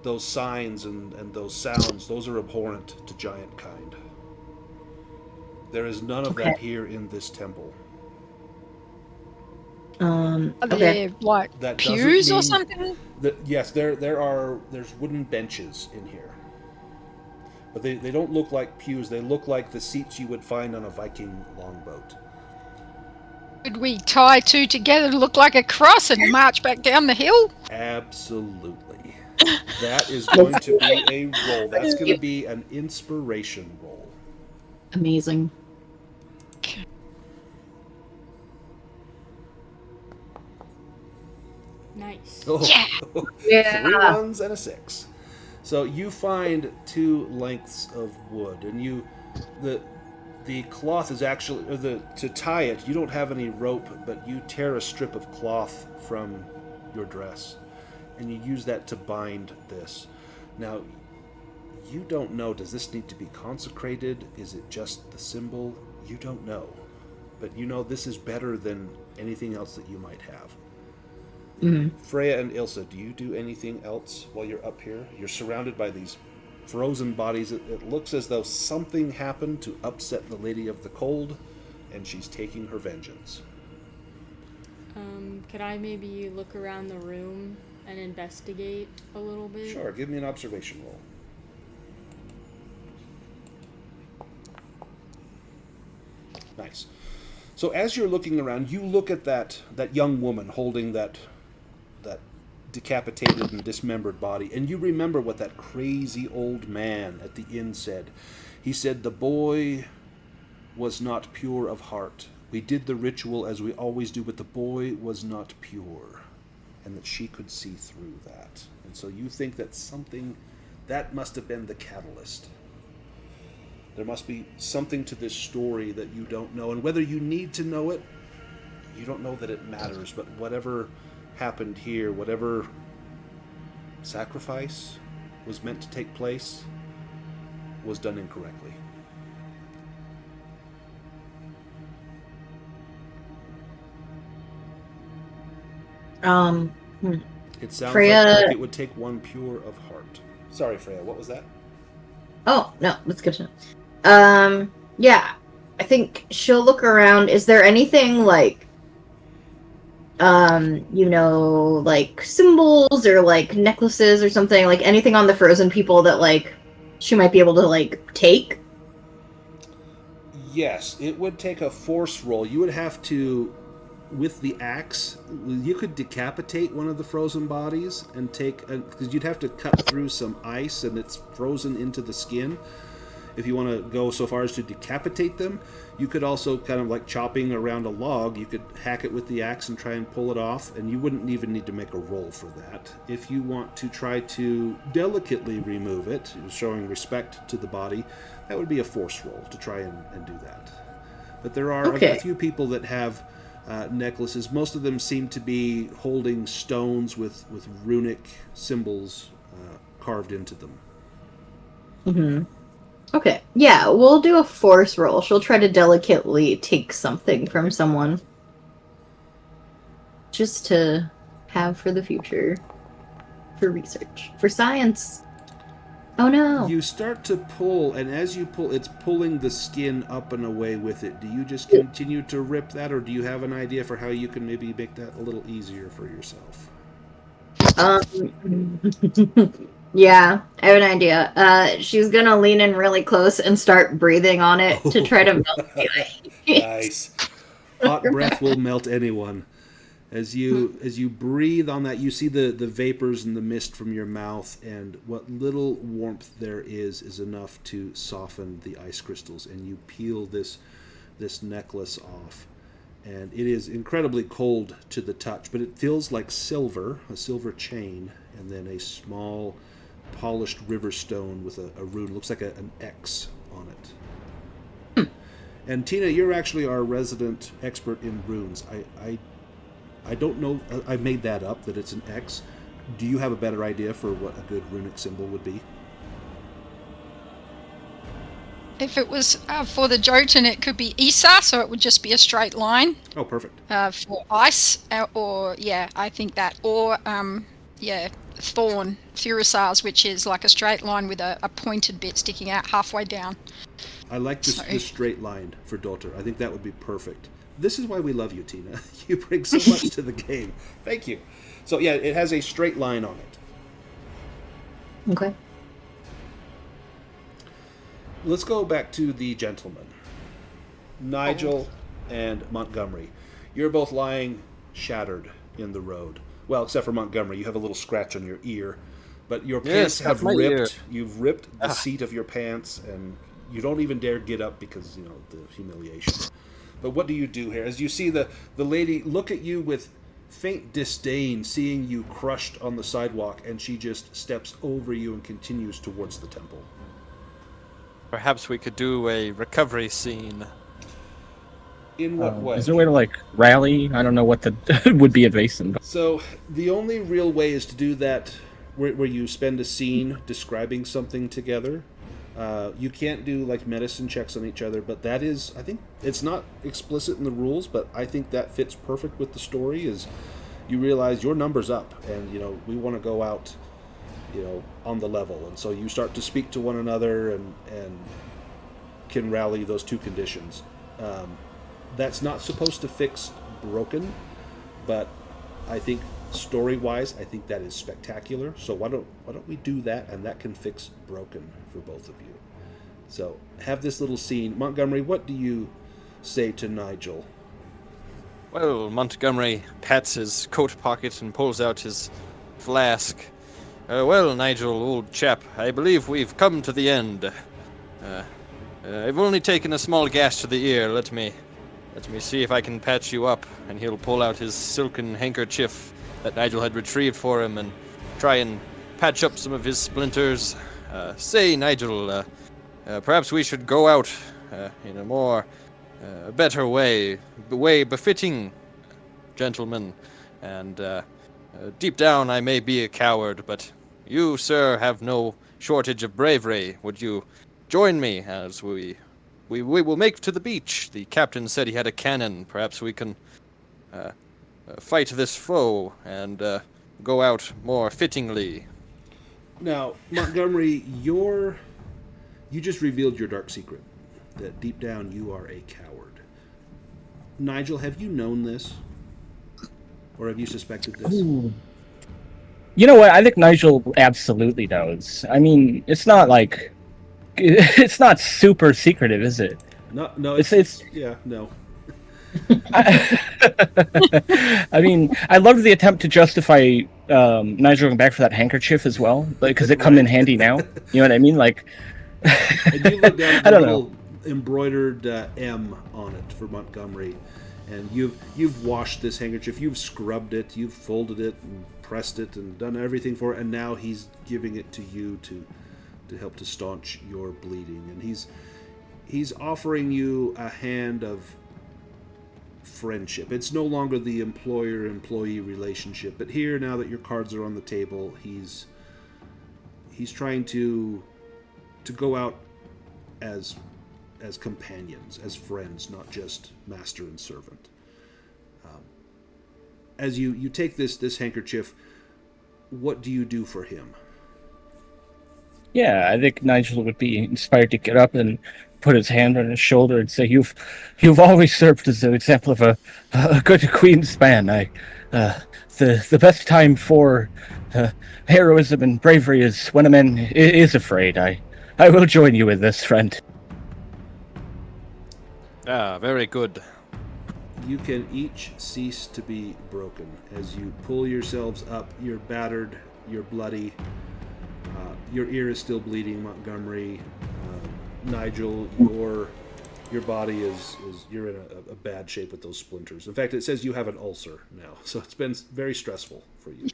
those signs and those sounds, those are abhorrent to giant kind. There is none of that here in this temple. Are Okay. there like That pews doesn't or mean something? Yes, there's wooden benches in here. But they don't look like pews, they look like the seats you would find on a Viking longboat. Could we tie two together to look like a cross and march back down the hill? Absolutely. That is going to be a roll. That's going to be an inspiration roll. Amazing. Nice. Oh. Yeah. 3 ones and a 6. So you find 2 lengths of wood, and the cloth is actually, to tie it, you don't have any rope, but you tear a strip of cloth from your dress, and you use that to bind this. Now, you don't know, does this need to be consecrated? Is it just the symbol? You don't know. But you know this is better than anything else that you might have. Mm-hmm. Freya and Ilsa, do you do anything else while you're up here? You're surrounded by these frozen bodies. It looks as though something happened to upset the Lady of the Cold, and she's taking her vengeance. Could I maybe look around the room and investigate a little bit? Sure, give me an observation roll. Nice. So as you're looking around, you look at that young woman holding that decapitated and dismembered body, and you remember what that crazy old man at the inn said. He said, "The boy was not pure of heart. We did the ritual as we always do, but the boy was not pure," and that she could see through that. And so you think that that must have been the catalyst. There must be something to this story that you don't know, and whether you need to know it, you don't know that it matters, but whatever happened here, whatever sacrifice was meant to take place, was done incorrectly. It sounds Freya... like it would take one pure of heart. Sorry, Freya, what was that? Oh, no, that's good to know. Yeah, I think she'll look around. Is there anything like, like symbols or like necklaces or something, like anything on the frozen people that like she might be able to like take? Yes, it would take a force roll. You would have to, with the axe, you could decapitate one of the frozen bodies and because you'd have to cut through some ice and it's frozen into the skin. If you want to go so far as to decapitate them, you could also kind of like chopping around a log, you could hack it with the axe and try and pull it off, and you wouldn't even need to make a roll for that. If you want to try to delicately remove it, showing respect to the body, that would be a force roll to try and do that. But there are a few people that have necklaces. Most of them seem to be holding stones with runic symbols carved into them. Mm-hmm. Okay, yeah, we'll do a force roll. She'll try to delicately take something from someone. Just to have for the future. For research. For science. Oh no. You start to pull, and as you pull, it's pulling the skin up and away with it. Do you just continue to rip that, or do you have an idea for how you can maybe make that a little easier for yourself? Yeah, I have an idea. She's gonna lean in really close and start breathing on it to try to melt the ice. Nice. Hot breath will melt anyone. As you breathe on that, you see the vapors and the mist from your mouth, and what little warmth there is enough to soften the ice crystals, and you peel this necklace off. And it is incredibly cold to the touch, but it feels like silver, a silver chain, and then a small polished river stone with a rune. Looks like an X on it. And Tina, you're actually our resident expert in runes. I don't know, I made that up, that it's an X. Do you have a better idea for what a good runic symbol would be? If it was for the Jotun, it could be Isa, so it would just be a straight line. Oh, perfect. For ice, or I think that, or thorn, Thurisars, which is like a straight line with a pointed bit sticking out halfway down. I like this straight line for daughter. I think that would be perfect. This is why we love you, Tina. You bring so much to the game. Thank you. So yeah, it has a straight line on it. Okay. Let's go back to the gentlemen. Nigel and Montgomery. You're both lying shattered in the road. Well, except for Montgomery, you have a little scratch on your ear. But your pants have ripped. Ear. You've ripped the seat of your pants, and you don't even dare get up because, the humiliation. But what do you do here? As you see the lady look at you with faint disdain, seeing you crushed on the sidewalk, and she just steps over you and continues towards the temple. Perhaps we could do a recovery scene. In what way? Is there a way to, rally? I don't know what the would be at Vaesen. So, the only real way is to do that where you spend a scene describing something together. You can't do, medicine checks on each other, but that is, I think, it's not explicit in the rules, but I think that fits perfect with the story, is you realize your number's up, and, we want to go out on the level. And so you start to speak to one another and can rally those two conditions. That's not supposed to fix broken, but I think story-wise, I think that is spectacular. So why don't we do that, and that can fix broken for both of you. So have this little scene. Montgomery, what do you say to Nigel? Well, Montgomery pats his coat pocket and pulls out his flask. Well, Nigel, old chap, I believe we've come to the end. I've only taken a small gash to the ear. Let me see if I can patch you up. And he'll pull out his silken handkerchief that Nigel had retrieved for him and try and patch up some of his splinters. Say, Nigel, perhaps we should go out in a more better way befitting gentlemen. And deep down, I may be a coward, but you, sir, have no shortage of bravery. Would you join me as we will make to the beach? The captain said he had a cannon. Perhaps we can fight this foe and go out more fittingly. Now, Montgomery, you just revealed your dark secret, that deep down you are a coward. Nigel, have you known this? Or have you suspected this? Ooh. You know what? I think Nigel absolutely knows. I mean, it's not it's not super secretive, is it? No, it's yeah, no. I mean, I loved the attempt to justify Nigel going back for that handkerchief as well, because it come in handy now. You know what I mean? And you look down at the little embroidered M on it for Montgomery, and you've washed this handkerchief, you've scrubbed it, you've folded it and pressed it and done everything for it, and now he's giving it to you to help to staunch your bleeding, and he's offering you a hand of friendship. It's no longer the employer-employee relationship, but here, now that your cards are on the table, he's trying to go out as companions, as friends, not just master and servant. As you take this handkerchief, what do you do for him? Yeah, I think Nigel would be inspired to get up and put his hand on his shoulder and say, "You've always served as an example of a good Queen's man. The best time for heroism and bravery is when a man is afraid. I will join you in this, friend." Ah, very good. You can each cease to be broken as you pull yourselves up. You're battered, you're bloody. Your ear is still bleeding, Montgomery. Nigel, your body is you're in a bad shape with those splinters. In fact, it says you have an ulcer now, so it's been very stressful for you.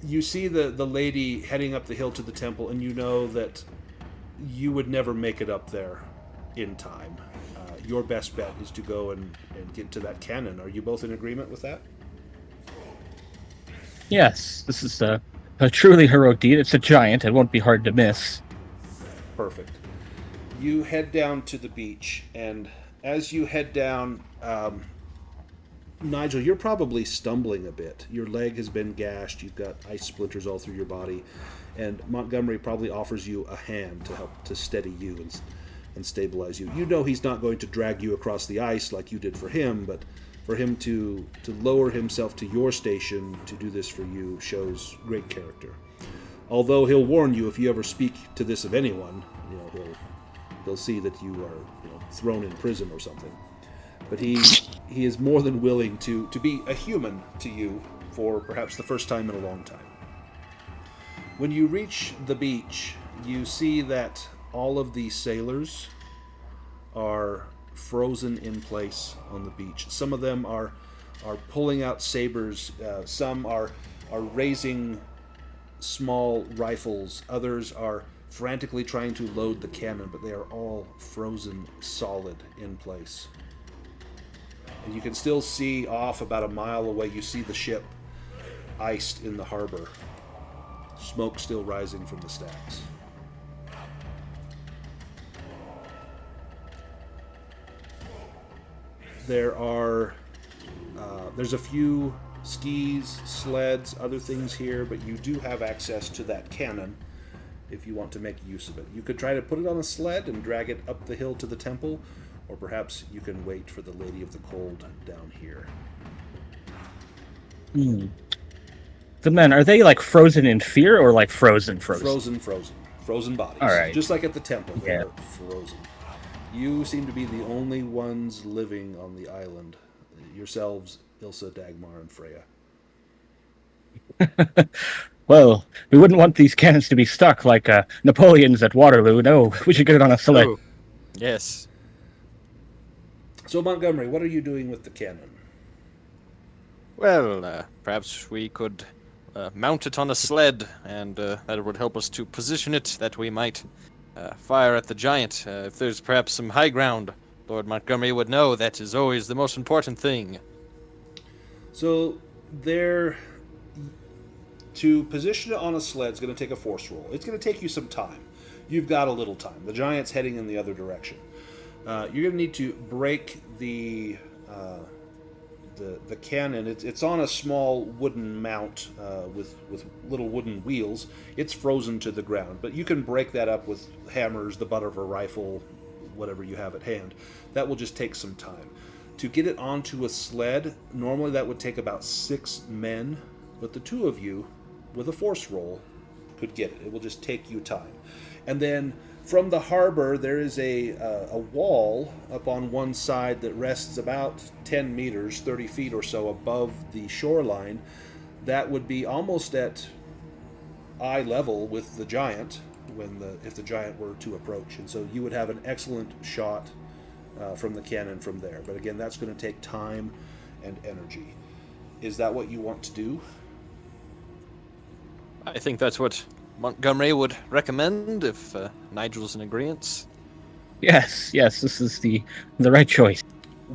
You see the lady heading up the hill to the temple, and you know that you would never make it up there in time. Your best bet is to go and get to that cannon. Are you both in agreement with that? Yes, this is a truly heroic deed. It's a giant. It won't be hard to miss. Perfect. You head down to the beach, and as you head down, Nigel, you're probably stumbling a bit. Your leg has been gashed. You've got ice splinters all through your body, and Montgomery probably offers you a hand to help to steady you and stabilize you. You know he's not going to drag you across the ice like you did for him, but for him to lower himself to your station to do this for you shows great character. Although he'll warn you if you ever speak to this of anyone, he'll see that you are thrown in prison or something. But he is more than willing to be a human to you for perhaps the first time in a long time. When you reach the beach, you see that all of the sailors are frozen in place on the beach. Some of them are pulling out sabers. Some are raising small rifles. Others are frantically trying to load the cannon, but they are all frozen solid in place. And you can still see off about a mile away, you see the ship iced in the harbor. Smoke still rising from the stacks. There's a few skis, sleds, other things here, but you do have access to that cannon if you want to make use of it. You could try to put it on a sled and drag it up the hill to the temple, or perhaps you can wait for the Lady of the Cold down here. The men, are they like frozen in fear or like frozen? Frozen bodies. All right. Just like at the temple, they're Yeah. frozen. You seem to be the only ones living on the island. Yourselves, Ilsa, Dagmar, and Freya. Well, we wouldn't want these cannons to be stuck like Napoleon's at Waterloo. No, we should get it on a sled. Oh, yes. So, Montgomery, what are you doing with the cannon? Well, perhaps we could mount it on a sled, and that would help us to position it that we might fire at the giant. If there's perhaps some high ground, Lord Montgomery would know that is always the most important thing. So, to position it on a sled is going to take a force roll. It's going to take you some time. You've got a little time. The giant's heading in the other direction. You're going to need to break the cannon. It's on a small wooden mount with little wooden wheels. It's frozen to the ground, but you can break that up with hammers, the butt of a rifle, whatever you have at hand. That will just take some time. To get it onto a sled, normally that would take about 6 men, but the 2 of you, with a force roll, could get it. It will just take you time. And then from the harbor, there is a wall up on one side that rests about 10 meters, 30 feet or so above the shoreline. That would be almost at eye level with the giant if the giant were to approach. And so you would have an excellent shot from the cannon from there. But again, that's going to take time and energy. Is that what you want to do? I think that's what Montgomery would recommend if Nigel's in agreement. Yes, this is the right choice.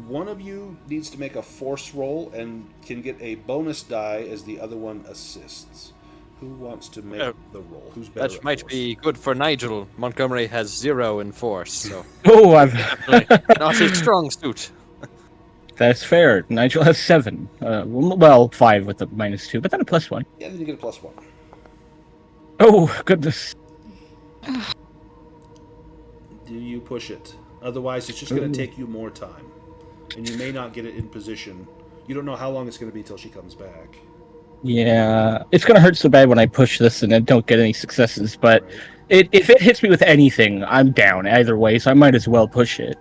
One of you needs to make a force roll and can get a bonus die as the other one assists. Who wants to make the roll? Who's better? That at might force? be good for Nigel. Montgomery has 0 in force, so Oh, not his strong suit. that's fair. Nigel has 7. Well, 5 with a -2, but then a +1. Yeah, then you get a +1. Oh, goodness. Do you push it? Otherwise, it's just going to take you more time, and you may not get it in position. You don't know how long it's going to be till she comes back. Yeah, it's gonna hurt so bad when I push this and then don't get any successes, but Right. if it hits me with anything, I'm down either way, so I might as well push it.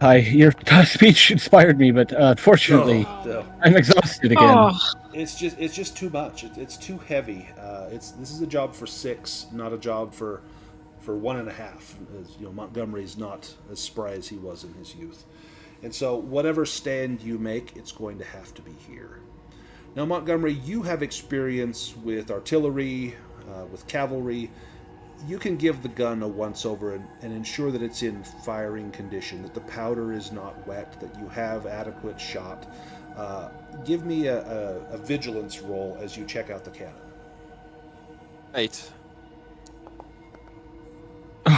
Your speech inspired me, but unfortunately, No. I'm exhausted again. Oh, It's just too much. It's too heavy. This is a job for 6, not a job for 1.5. As you know, Montgomery's not as spry as he was in his youth, and so whatever stand you make, it's going to have to be here. Now, Montgomery, you have experience with artillery, with cavalry. You can give the gun a once-over and ensure that it's in firing condition, that the powder is not wet, that you have adequate shot. Give me a vigilance roll as you check out the cannon. 8.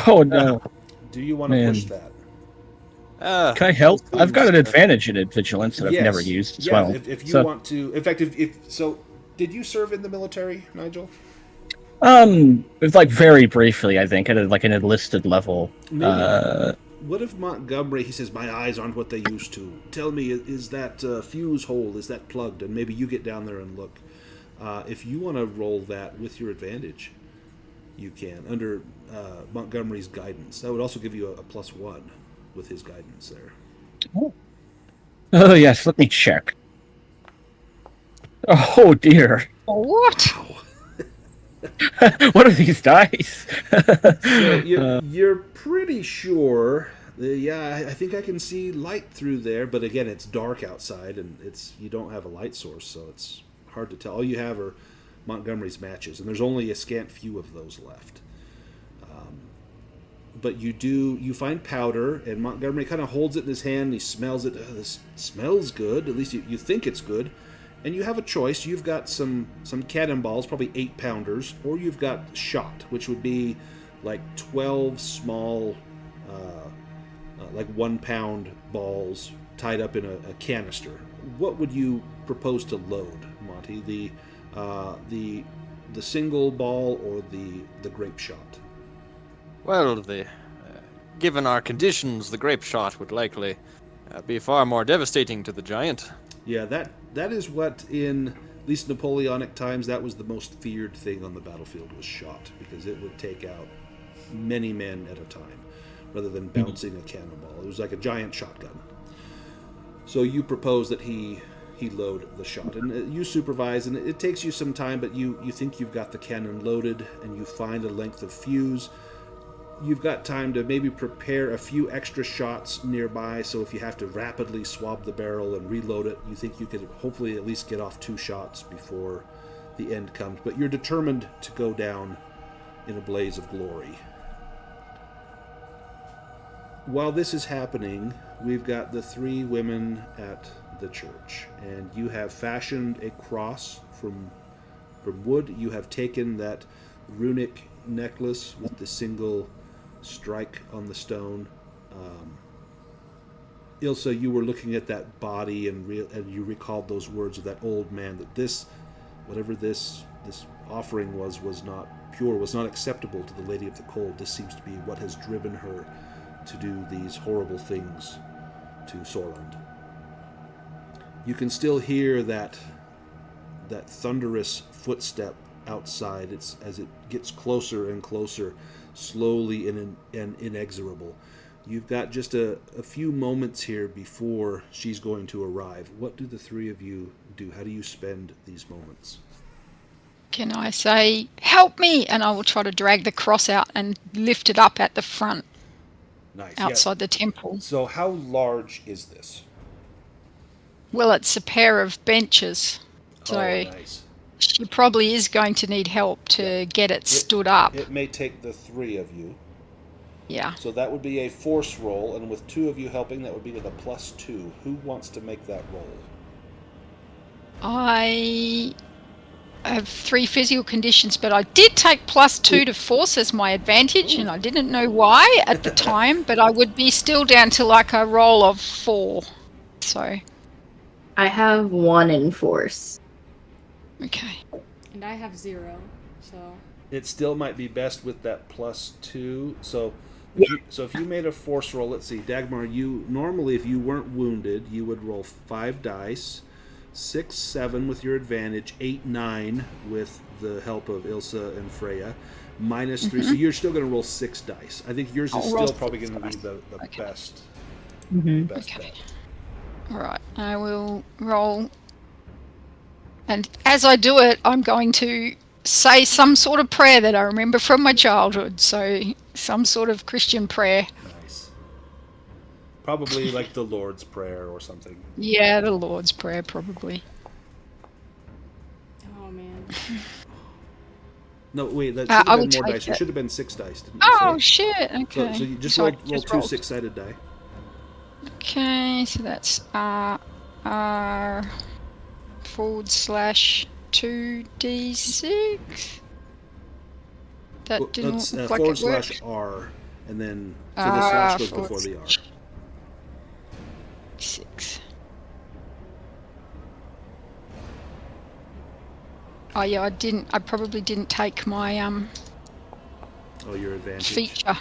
Oh no. Do you want to Man. push that? Can I help? I've got an advantage in vigilance that I've Yes. never used as Yeah, well. if you So, want to. In fact, if so, did you serve in the military, Nigel? it's like very briefly, I think, at like an enlisted level. Maybe. What if Montgomery, he says, my eyes aren't what they used to. Tell me, is that fuse hole, is that plugged? And maybe you get down there and look. If you want to roll that with your advantage, you can, under Montgomery's guidance. That would also give you a +1 with his guidance there. Oh yes, let me check. Oh dear. what? What are these dice? So you're pretty sure. Yeah, I think I can see light through there, but again, it's dark outside, and you don't have a light source, so it's hard to tell. All you have are Montgomery's matches, and there's only a scant few of those left. But you find powder, and Montgomery kind of holds it in his hand, and he smells it. Oh, this smells good. At least you think it's good. And you have a choice. You've got some cannonballs, probably 8-pounders, or you've got shot, which would be like 12 small, like 1-pound balls tied up in a canister. What would you propose to load, Monty? The single ball or the grape shot? Well, given our conditions, the grape shot would likely be far more devastating to the giant. Yeah, that is what, in at least Napoleonic times, that was the most feared thing on the battlefield, was shot, because it would take out many men at a time, rather than bouncing a cannonball. It was like a giant shotgun. So you propose that he load the shot, and you supervise, and it takes you some time, but you think you've got the cannon loaded, and you find a length of fuse. You've got time to maybe prepare a few extra shots nearby, so if you have to rapidly swab the barrel and reload it, you think you could hopefully at least get off 2 shots before the end comes. But you're determined to go down in a blaze of glory. While this is happening, we've got the 3 women at the church, and you have fashioned a cross from wood. You have taken that runic necklace with the single strike on the stone. Ilsa, you were looking at that body and you recalled those words of that old man, that whatever this offering was not pure, was not acceptable to the Lady of the Cold. This seems to be what has driven her to do these horrible things to Sorland. You can still hear that thunderous footstep outside. It's as it gets closer and closer, slowly and inexorable. You've got just a few moments here before she's going to arrive. What do the 3 of you do? How do you spend these moments? Can I say, help me? And I will try to drag the cross out and lift it up at the front, Nice. outside the temple. So how large is this? Well, it's a pair of benches, so nice. she probably is going to need help to get it stood up. It may take the 3 of you. Yeah. So that would be a force roll, and with 2 of you helping, that would be with a +2. Who wants to make that roll? I have 3 physical conditions, but I did take +2 to force as my advantage, and I didn't know why at the time, but I would be still down to like a roll of 4. So, I have 1 in force. okay. And I have 0, so... It still might be best with that +2. So, if you made a force roll, let's see, Dagmar, you normally, if you weren't wounded, you would roll 5 dice, 6, 7 with your advantage, 8, 9 with the help of Ilsa and Freya, -3. So you're still going to roll 6 dice. I think yours is still probably going to be the best. Best bet. All right, I will roll. And as I do it, I'm going to say some sort of prayer that I remember from my childhood. So some sort of Christian prayer. Nice. Probably like the Lord's Prayer or something. Yeah, the Lord's Prayer, probably. Oh, man. No, wait, that should I have will been more take dice. it. It should have been 6 dice, didn't you Oh, say? shit. Okay. So you just So I roll just 2 rolled. 6-sided die. Okay, so that's R/2d6. That didn't That's look like it worked. /R, and then so the slash goes before the R. 6. Oh yeah, I probably didn't take my Oh, your advantage. feature.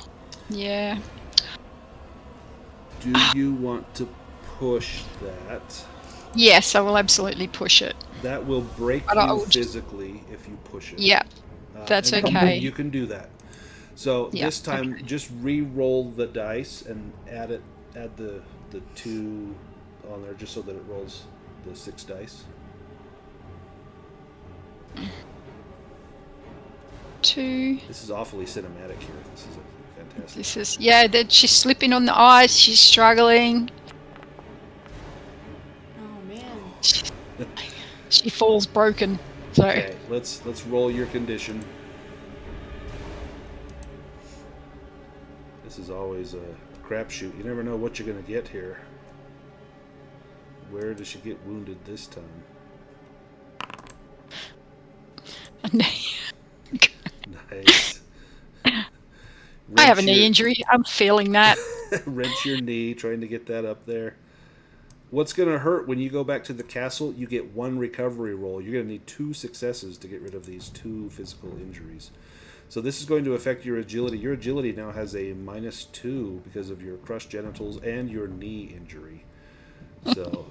Yeah. Do you want to push that? Yes, I will absolutely push it. That will break But I you will just- physically if you push it. Yeah. That's and okay. You can do that. So Yeah, this time, just re-roll the dice and add the 2 on there, just so that it rolls the 6 dice. 2. This is awfully cinematic here. This is fantastic. This is she's slipping on the ice. She's struggling. Oh, man. She falls broken. So Okay, let's roll your condition. This is always a crapshoot. You never know what you're going to get here. Where does she get wounded this time? Nice. I have a knee injury. I'm feeling that. Wrench your knee, trying to get that up there. What's going to hurt when you go back to the castle? You get 1 recovery roll. You're going to need 2 successes to get rid of these 2 physical injuries. So this is going to affect your agility. Your agility now has a -2 because of your crushed genitals and your knee injury. So,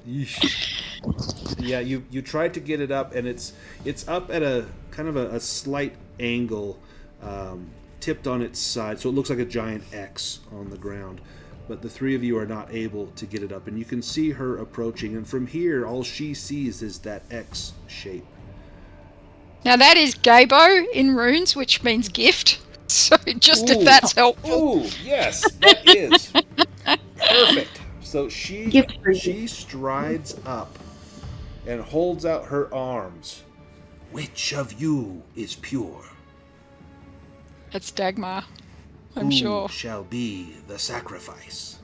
yeah, you tried to get it up, and it's up at a kind of a slight angle, tipped on its side, so it looks like a giant X on the ground. But the 3 of you are not able to get it up, and you can see her approaching, and from here, all she sees is that X shape. Now that is Gabo in runes, which means gift. So just if that's helpful. Ooh, yes, that is perfect. So she strides up and holds out her arms. Which of you is pure? It's Dagmar, I'm Who sure. shall be the sacrifice?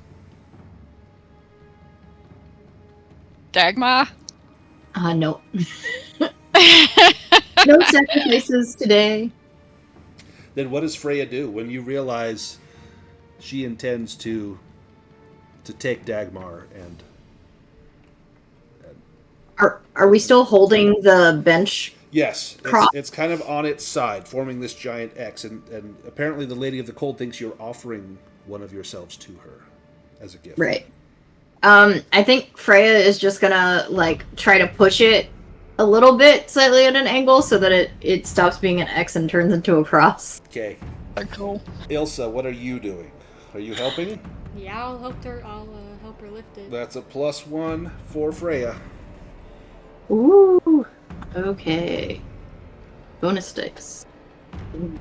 Dagmar? No. No sacrifices today. Then what does Freya do when you realize she intends to take Dagmar and Are we still holding the bench? yes, Cross. it's kind of on its side, forming this giant X, and apparently the Lady of the Cold thinks you're offering one of yourselves to her as a gift. Right. I think Freya is just gonna try to push it a little bit slightly at an angle so that it stops being an X and turns into a cross. Okay. So cool. Ilsa, what are you doing? Are you helping? Yeah, I'll help her. I'll help her lift it. That's a +1 for Freya. Ooh. Okay. Bonus sticks. Ooh.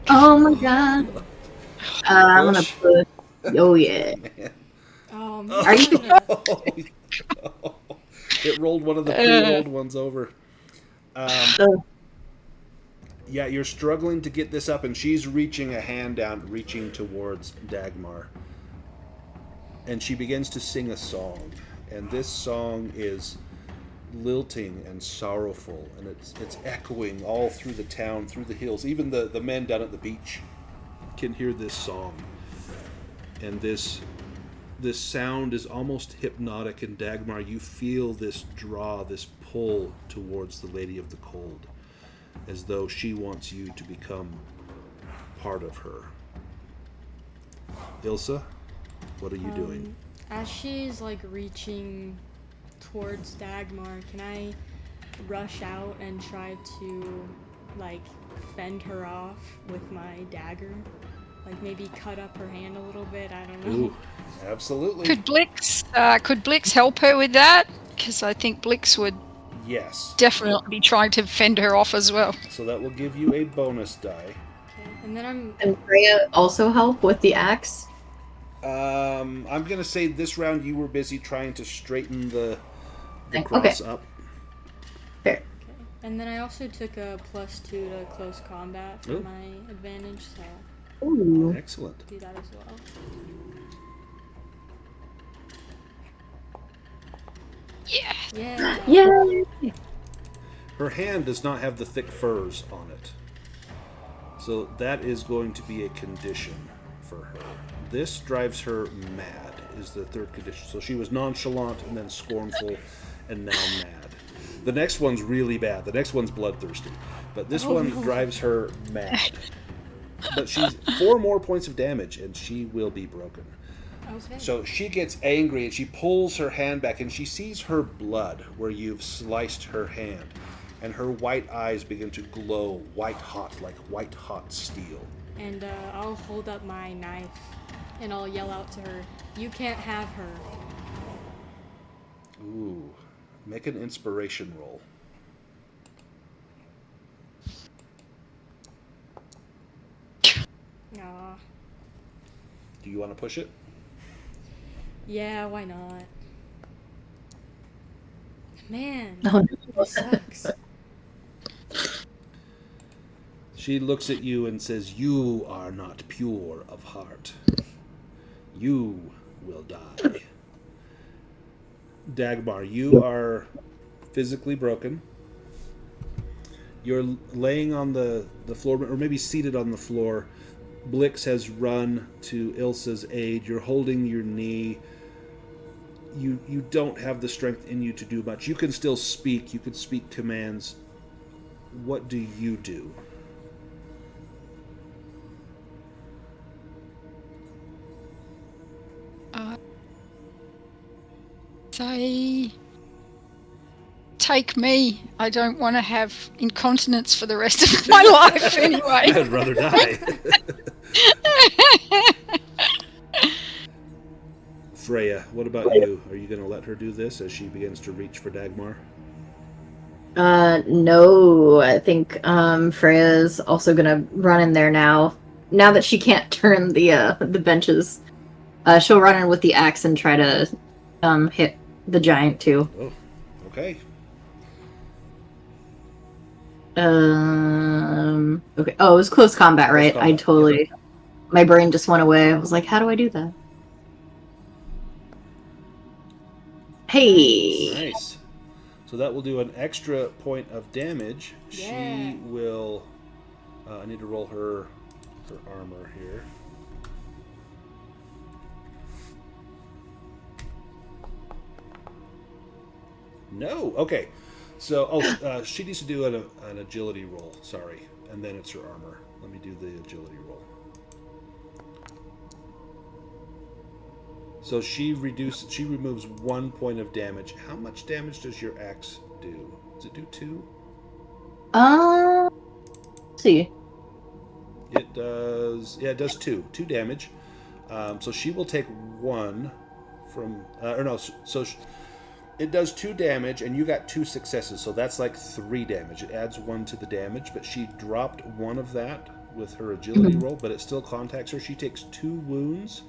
Oh my god. I'm gonna put. Oh yeah. Oh man. Are you? It rolled one of the pre-rolled ones over. Yeah, you're struggling to get this up, and she's reaching a hand down, reaching towards Dagmar. And she begins to sing a song. And this song is lilting and sorrowful, and it's echoing all through the town, through the hills. Even the men down at the beach can hear this song. And this sound is almost hypnotic, and Dagmar, you feel this draw, this pull towards the Lady of the Cold, as though she wants you to become part of her. Ilsa, what are you doing? As she's like reaching towards Dagmar, can I rush out and try to like fend her off with my dagger? Like maybe cut up her hand a little bit, I don't know. Ooh, absolutely. Could Blix help her with that? Because I think Blix would Yes. definitely be trying to fend her off as well. So that will give you a bonus die. Okay, and then And Freya also help with the axe? I'm going to say this round you were busy trying to straighten the Okay. cross up. Fair. okay. And then I also took a +2 to close combat for Ooh. my advantage, so Ooh. Excellent. do that as well. Yeah. Yeah. Yay! Her hand does not have the thick furs on it. So that is going to be a condition for her. This drives her mad, is the third condition. So she was nonchalant and then scornful and now mad. The next one's really bad. The next one's bloodthirsty. But this one drives her mad. But she's 4 more points of damage and she will be broken. Okay. So she gets angry and she pulls her hand back and she sees her blood where you've sliced her hand. And her white eyes begin to glow white hot, like white hot steel. And I'll hold up my knife and I'll yell out to her, "You can't have her." Ooh. Make an inspiration roll. Aw. Do you want to push it? Yeah, why not? Man, Oh, this sucks. She looks at you and says, "You are not pure of heart. You will die." Dagmar, you are physically broken. You're laying on the floor, or maybe seated on the floor. Blix has run to Ilsa's aid. You're holding your knee. You don't have the strength in you to do much. You can still speak. You can speak commands. What do you do? Say, take me. I don't want to have incontinence for the rest of my life anyway. I'd rather die. Freya, what about you? Are you going to let her do this as she begins to reach for Dagmar? No, I think Freya's also gonna run in there now. Now that she can't turn the benches, she'll run in with the axe and try to hit the giant too. Oh, okay. Okay. Oh, it was close combat, right? combat, I totally. My brain just went away. I was like, how do I do that? Hey. Nice. So that will do an extra point of damage. Yeah. She will... I need to roll her armor here. No. Okay. So, she needs to do an agility roll. Sorry, and then it's her armor. Let me do the agility roll. So she removes 1 point of damage. How much damage does your axe do? Does it do 2? Let's see. It does. Yeah, it does 2. 2 damage. So she will take 1 from. Or no. So it does 2 damage, and you got 2 successes. So that's like 3 damage. It adds 1 to the damage, but she dropped 1 of that with her agility roll, but it still contacts her. She takes 2 wounds.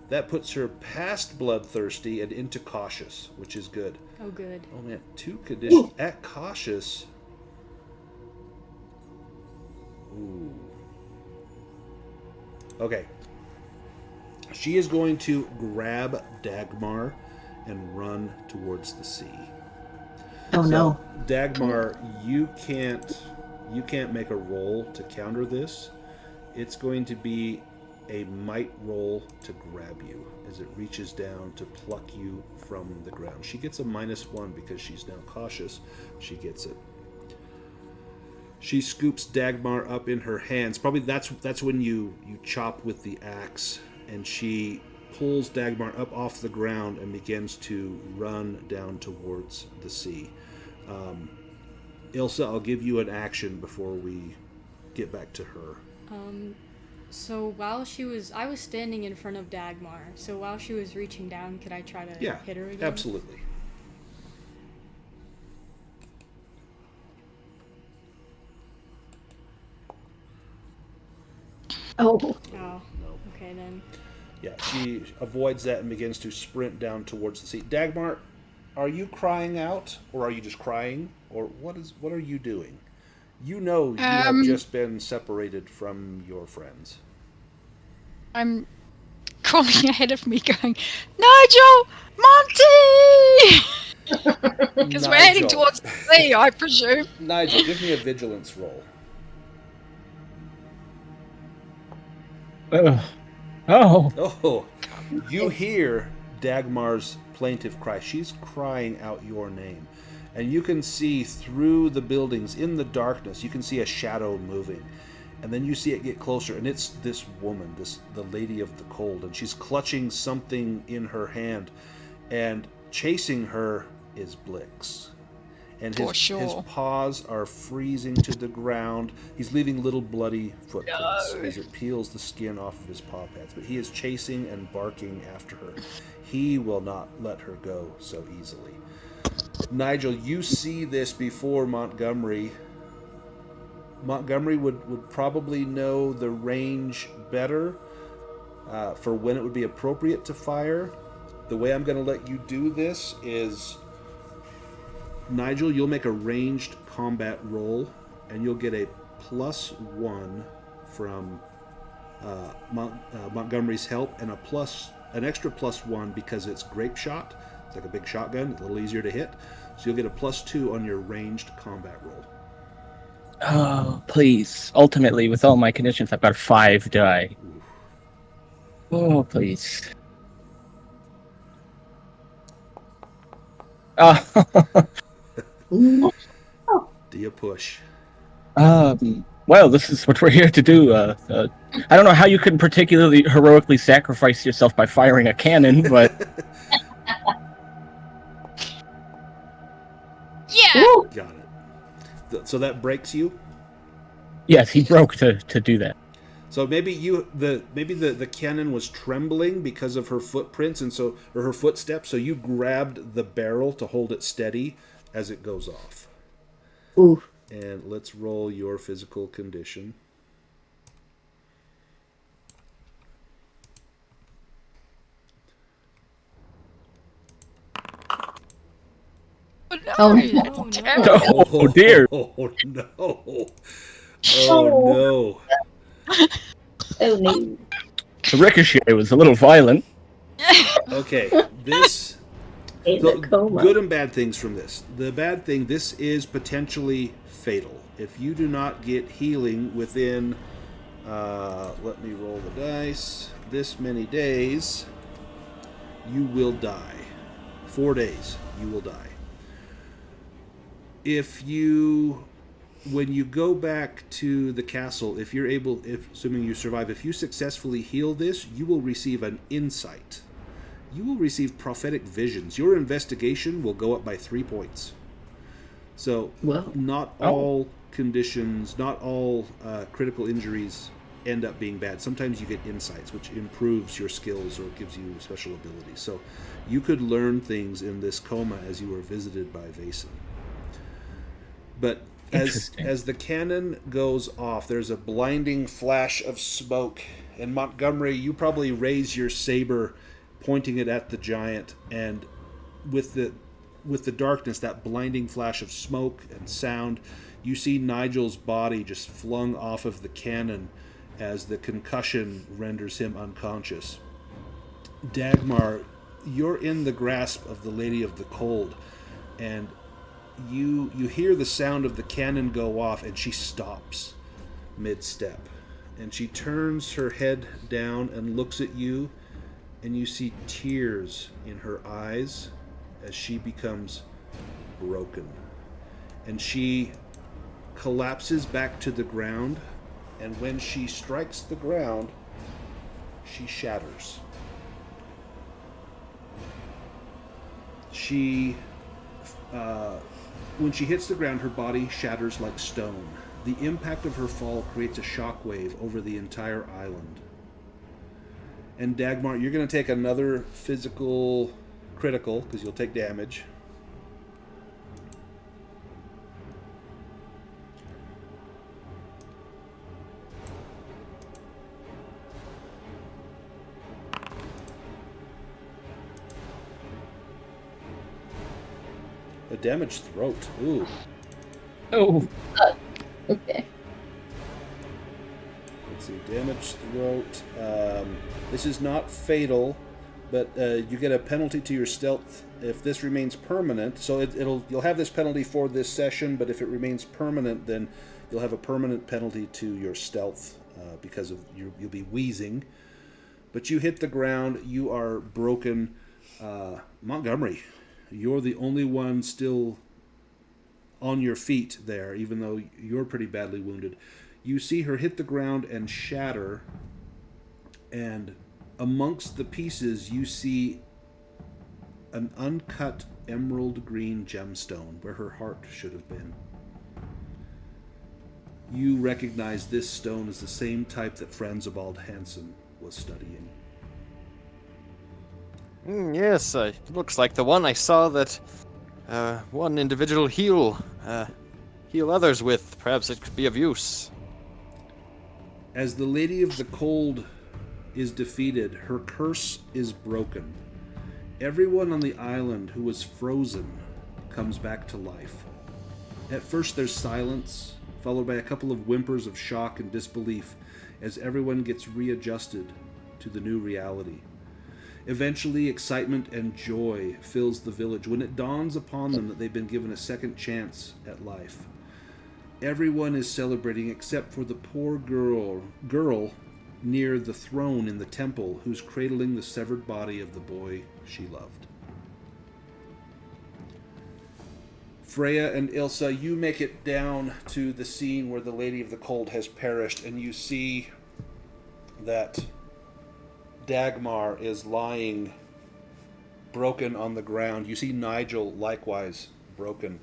That puts her past bloodthirsty and into cautious, which is good. Oh, good. Oh man, 2 conditions at cautious. Ooh. Okay. She is going to grab Dagmar and run towards the sea. Oh no. Dagmar, you can't make a roll to counter this. It's going to be a might roll to grab you as it reaches down to pluck you from the ground. She gets a -1 because she's now cautious. She gets it. She scoops Dagmar up in her hands. Probably that's when you chop with the axe, and she pulls Dagmar up off the ground and begins to run down towards the sea. Ilsa, I'll give you an action before we get back to her. So while I was standing in front of Dagmar. So while she was reaching down, could I try to hit her again? Absolutely. Oh. Oh. No. Okay then. Yeah, she avoids that and begins to sprint down towards the sea. Dagmar, are you crying out, or are you just crying, or what are you doing? You know you have just been separated from your friends. I'm calling ahead of me, going, Nigel, Monty, because we're heading towards the sea, I presume. Nigel, give me a vigilance roll. Oh, you hear Dagmar's plaintive cry. She's crying out your name. And you can see through the buildings, in the darkness, you can see a shadow moving. And then you see it get closer, and it's this woman, the Lady of the Cold, and she's clutching something in her hand. And chasing her is Blix. And his paws are freezing to the ground. He's leaving little bloody footprints as it peels the skin off of his paw pads. But he is chasing and barking after her. He will not let her go so easily. Nigel, you see this before Montgomery. Montgomery would probably know the range better for when it would be appropriate to fire. The way I'm going to let you do this is, Nigel, you'll make a ranged combat roll, and you'll get a +1 from Montgomery's help, and an extra +1 because it's grape shot. It's like a big shotgun, a little easier to hit. So you'll get a +2 on your ranged combat roll. Oh, please. Ultimately, with all my conditions, I've got 5 die. Oh, please. Do you push? Well, this is what we're here to do. I don't know how you can particularly heroically sacrifice yourself by firing a cannon, but... Yeah! Got it. So that breaks you? Yes, he broke to do that. So maybe the cannon was trembling because of her footprints or her footsteps, so you grabbed the barrel to hold it steady as it goes off. Ooh. And let's roll your physical condition. Oh, no. Oh, dear. Oh, no. Oh, no. Oh, no. The ricochet was a little violent. Okay, this... So, good and bad things from this. The bad thing, this is potentially fatal. If you do not get healing within, let me roll the dice, this many days, you will die. 4 days, you will die. When you go back to the castle, assuming you survive, if you successfully heal this, you will receive an insight. You will receive prophetic visions. Your investigation will go up by 3 points. So, not all conditions, not all critical injuries end up being bad. Sometimes you get insights, which improves your skills or gives you special abilities. So, you could learn things in this coma as you were visited by Vaesen. But as the cannon goes off, there's a blinding flash of smoke. And Montgomery, you probably raise your saber, pointing it at the giant, and with the darkness, that blinding flash of smoke and sound, you see Nigel's body just flung off of the cannon as the concussion renders him unconscious. Dagmar, you're in the grasp of the Lady of the Cold, and you hear the sound of the cannon go off, and she stops mid-step. And she turns her head down and looks at you, and you see tears in her eyes as she becomes broken. And she collapses back to the ground, and when she strikes the ground, she shatters. When she hits the ground, her body shatters like stone. The impact of her fall creates a shockwave over the entire island. And Dagmar, you're going to take another physical critical, because you'll take damage. A damaged throat. Ooh. Oh. Okay. Let's see. Damaged throat. This is not fatal, but you get a penalty to your stealth if this remains permanent. So you'll have this penalty for this session, but if it remains permanent, then you'll have a permanent penalty to your stealth because of you'll be wheezing. But you hit the ground. You are broken. Montgomery, you're the only one still on your feet there, even though you're pretty badly wounded. You see her hit the ground and shatter, and amongst the pieces you see an uncut emerald green gemstone where her heart should have been. You recognize this stone as the same type that Franzabald Hansen was studying. Yes, it looks like the one I saw that one individual heal others with. Perhaps it could be of use. As the Lady of the Cold is defeated, her curse is broken. Everyone on the island who was frozen comes back to life. At first there's silence, followed by a couple of whimpers of shock and disbelief as everyone gets readjusted to the new reality. Eventually, excitement and joy fills the village when it dawns upon them that they've been given a second chance at life. Everyone is celebrating except for the poor girl near the throne in the temple who's cradling the severed body of the boy she loved. Freya and Ilsa, you make it down to the scene where the Lady of the Cold has perished, and you see that Dagmar is lying broken on the ground. You see Nigel likewise broken.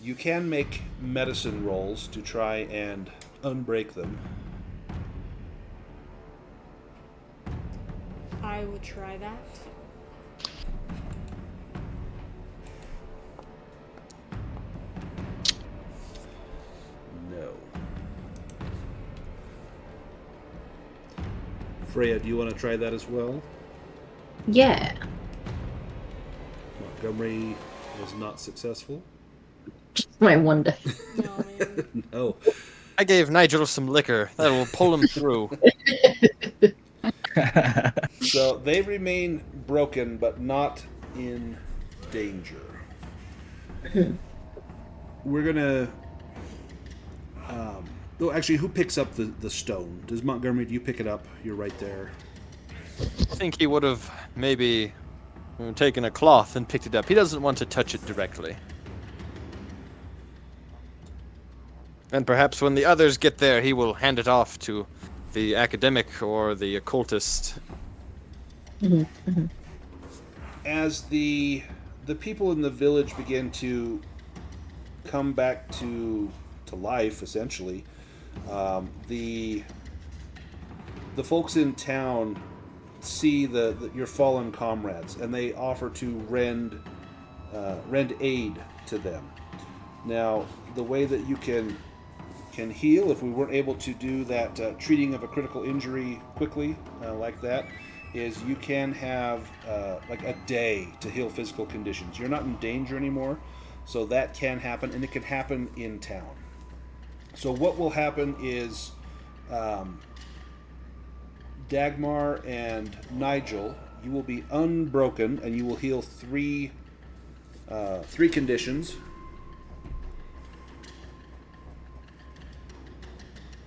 You can make medicine rolls to try and unbreak them. I will try that. No. Freya, do you want to try that as well? Yeah. Montgomery was not successful. My one day. No, man. No. I gave Nigel some liquor. That will pull him through. So they remain broken, but not in danger. We're gonna. Oh, actually, who picks up the stone? Does Montgomery? Do you pick it up? You're right there. I think he would have maybe taken a cloth and picked it up. He doesn't want to touch it directly. And perhaps when the others get there, he will hand it off to the academic or the occultist. As the people in the village begin to come back to life, essentially, the folks in town see your fallen comrades, and they offer to rend aid to them. Now, the way that you can heal, if we weren't able to do that treating of a critical injury quickly like that, is you can have like a day to heal physical conditions. You're not in danger anymore, so that can happen, and it can happen in town. So what will happen is Dagmar and Nigel, you will be unbroken, and you will heal three conditions.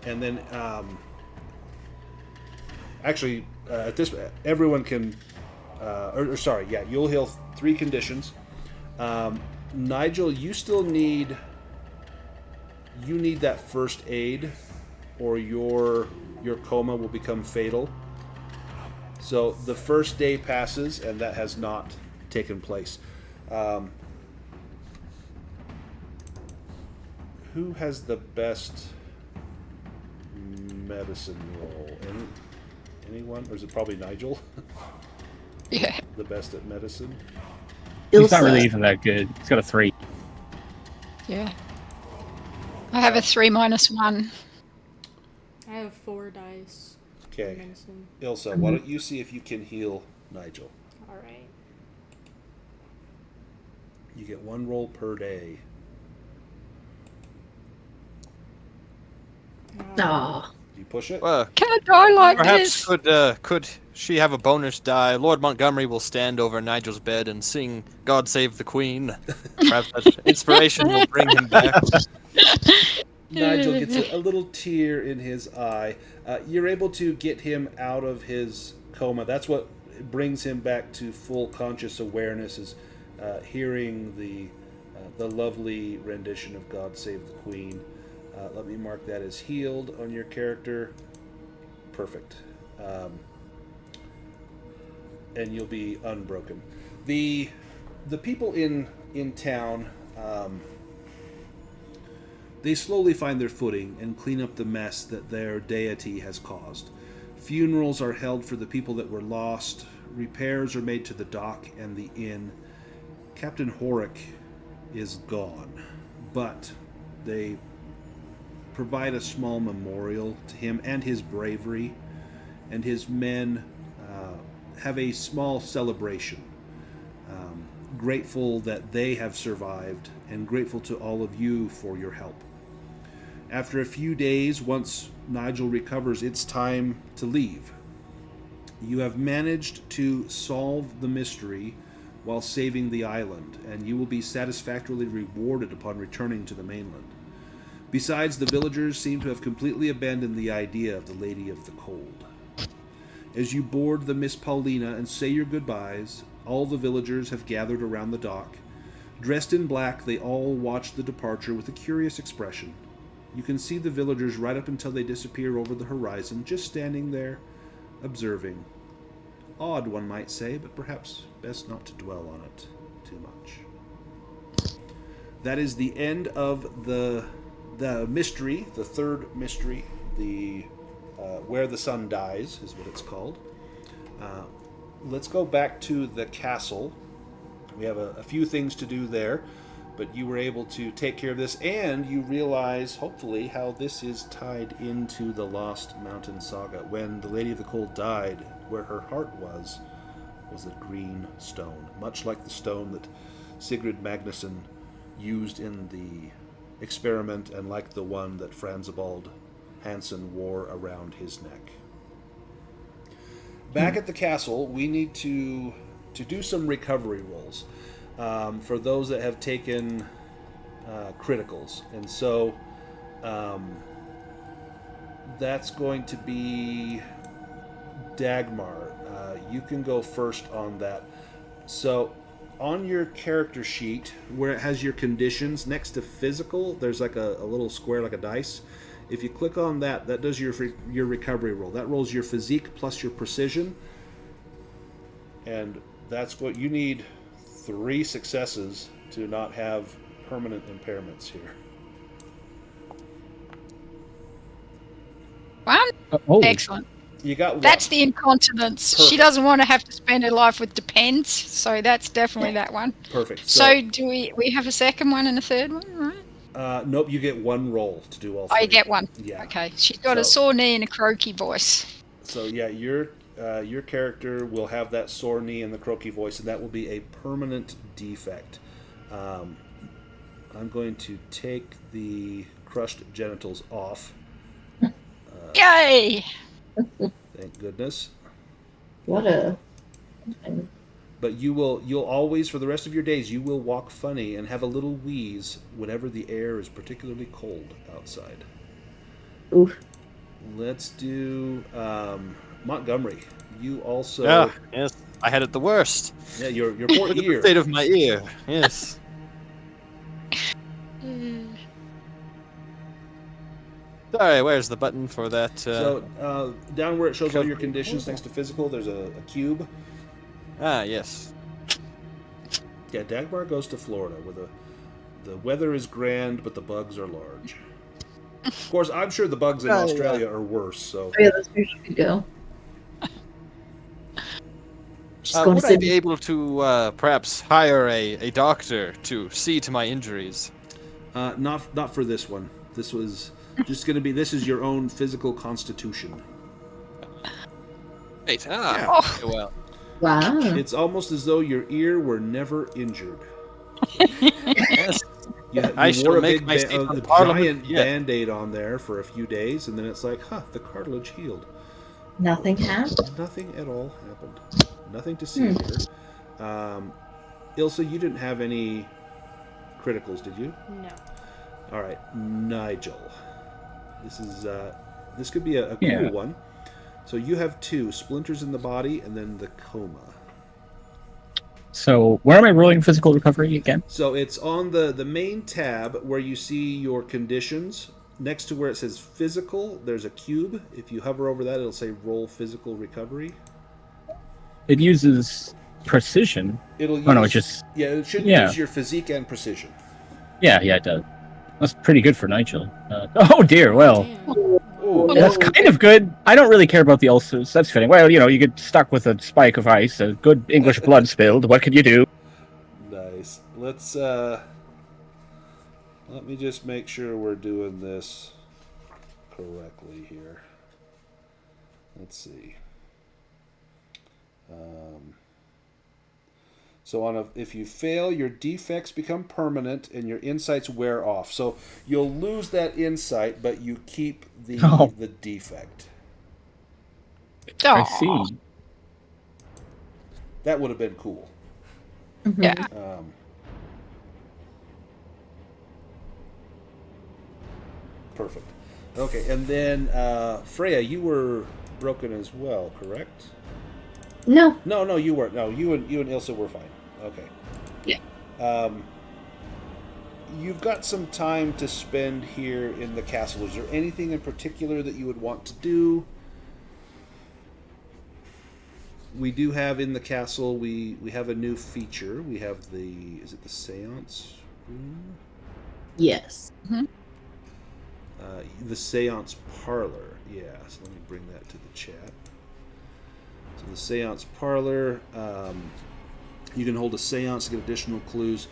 and then actually at this everyone can you'll heal 3 conditions. Nigel, you still need that first aid, or your coma will become fatal. So the first day passes, and that has not taken place. Who has the best medicine roll? Anyone? Or is it probably Nigel? Yeah. The best at medicine? He's not really even that good. He's got a 3. Yeah. I have a 3 minus 1. I have 4 dice. Okay. Medicine. Ilsa, why don't you see if you can heal Nigel? All right. You get 1 roll per day. Oh. You push it? Well, Can I die like perhaps this? could she have a bonus die? Lord Montgomery will stand over Nigel's bed and sing "God Save the Queen." Perhaps that inspiration will bring him back. Nigel gets a little tear in his eye. You're able to get him out of his coma. That's what brings him back to full conscious awareness, is hearing the lovely rendition of "God Save the Queen." Let me mark that as healed on your character. Perfect. And you'll be unbroken. The people in town, they slowly find their footing and clean up the mess that their deity has caused. Funerals are held for the people that were lost. Repairs are made to the dock and the inn. Captain Horick is gone, but they provide a small memorial to him and his bravery, and his men have a small celebration, grateful that they have survived and grateful to all of you for your help. After a few days, once Nigel recovers, it's time to leave. You have managed to solve the mystery while saving the island, and you will be satisfactorily rewarded upon returning to the mainland. Besides, the villagers seem to have completely abandoned the idea of the Lady of the Cold. As you board the Miss Paulina and say your goodbyes, all the villagers have gathered around the dock. Dressed in black, they all watch the departure with a curious expression. You can see the villagers right up until they disappear over the horizon, just standing there, observing. Odd, one might say, but perhaps best not to dwell on it too much. That is the end of the mystery, the third mystery, the Where the Sun Dies is what it's called. Let's go back to the castle. We have a few things to do there, but you were able to take care of this, and you realize, hopefully, how this is tied into the Lost Mountain Saga. When the Lady of the Cold died, where her heart was a green stone, much like the stone that Sigrid Magnusson used in the experiment, and like the one that Franzibald Hansen wore around his neck. Back at the castle, we need to do some recovery rolls for those that have taken criticals, and so that's going to be Dagmar. You can go first on that. So on your character sheet, where it has your conditions, next to physical, there's like a little square, like a dice. If you click on that, that does your recovery roll. That rolls your physique plus your precision. And that's what you need, 3 successes to not have permanent impairments here. 1? Oh, Excellent. You got 1. That's the incontinence. Perfect. She doesn't want to have to spend her life with depends, so that's definitely that one. Perfect. So do we have a second one and a third one, right? Nope, you get 1 roll to do all 3. Oh, you get 1. Yeah. Okay. She's got a sore knee and a croaky voice. So yeah, your character will have that sore knee and the croaky voice, and that will be a permanent defect. I'm going to take the crushed genitals off. Yay! Thank goodness. What a... But you'll always, for the rest of your days, you will walk funny and have a little wheeze whenever the air is particularly cold outside. Oof. Let's do Montgomery. You also. Yeah, yes. I had it the worst. Yeah, your poor Look at the ear. state of my ear. Yes. Sorry, where's the button for that? So down where it shows all your conditions next to physical, there's a cube. Ah, yes. Yeah, Dagmar goes to Florida, where the weather is grand, but the bugs are large. Of course, I'm sure the bugs in Australia are worse. So Oh, yeah, that's where she could go. She's going Would to I be Sydney. able to perhaps hire a doctor to see to my injuries? not for this one. This was just going to be. This is your own physical constitution. Wait, Yeah. okay, well. Wow. It's almost as though your ear were never injured. Yes. You I wore shall a make big, my statement a Parliament giant yet. Band-Aid on there for a few days, and then it's like, the cartilage healed. Nothing happened. Nothing at all happened. Nothing to see here. Ilsa, you didn't have any criticals, did you? No. All right, Nigel. This could be a cool Yeah. one. So you have 2 splinters in the body, and then the coma. So where am I rolling physical recovery again? So it's on the main tab where you see your conditions. Next to where it says physical, there's a cube. If you hover over that, it'll say roll physical recovery. It uses precision. It'll use, Oh no, it just it should yeah. use your physique and precision. yeah, it does. That's pretty good for Nigel. Oh dear, well, Damn. Oh, that's kind of good. I don't really care about the ulcers. That's fitting. Well, you get stuck with a spike of ice, a good English blood spilled. What can you do? nice. Let's let me just make sure we're doing this correctly here. Let's see. So if you fail, your defects become permanent and your insights wear off. So you'll lose that insight, but you keep the defect. I Aw. see. That would have been cool. Yeah. Perfect. Okay, and then Freya, you were broken as well, correct? No. No, you weren't. No, you and Ilsa were fine. Okay. Yeah. You've got some time to spend here in the castle. Is there anything in particular that you would want to do? We do have in the castle, we have a new feature. We have is it the seance room? Yes. The seance parlor. Yeah, so let me bring that to the chat. So the seance parlor, you can hold a seance to get additional clues.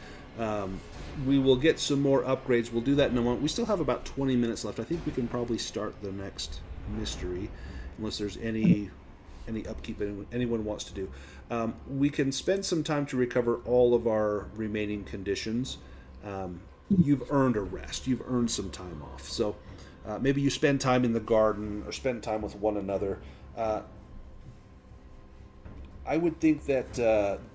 We will get some more upgrades. We'll do that in a moment. We still have about 20 minutes left. I think we can probably start the next mystery, unless there's any upkeep anyone wants to do. We can spend some time to recover all of our remaining conditions. You've earned a rest. You've earned some time off. So maybe you spend time in the garden or spend time with one another. I would think that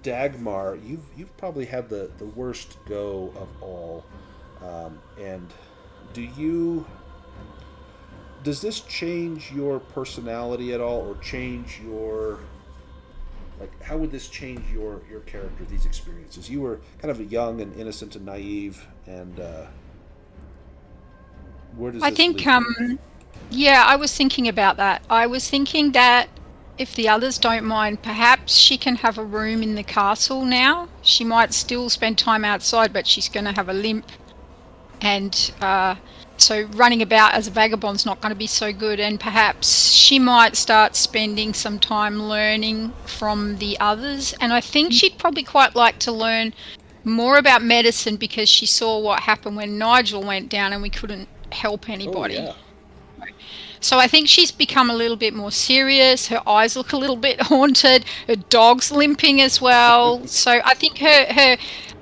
Dagmar, you've probably had the worst go of all. And does this change your personality at all, or change your, how would this change your character, these experiences? You were kind of young and innocent and naive, and where does I this think, lead you? yeah, I was thinking about that. I was thinking that if the others don't mind, perhaps she can have a room in the castle now. She might still spend time outside, but she's going to have a limp. And so running about as a vagabond's not going to be so good. And perhaps she might start spending some time learning from the others. And I think she'd probably quite like to learn more about medicine, because she saw what happened when Nigel went down and we couldn't help anybody. Oh, yeah. So I think she's become a little bit more serious. Her eyes look a little bit haunted. Her dog's limping as well. So I think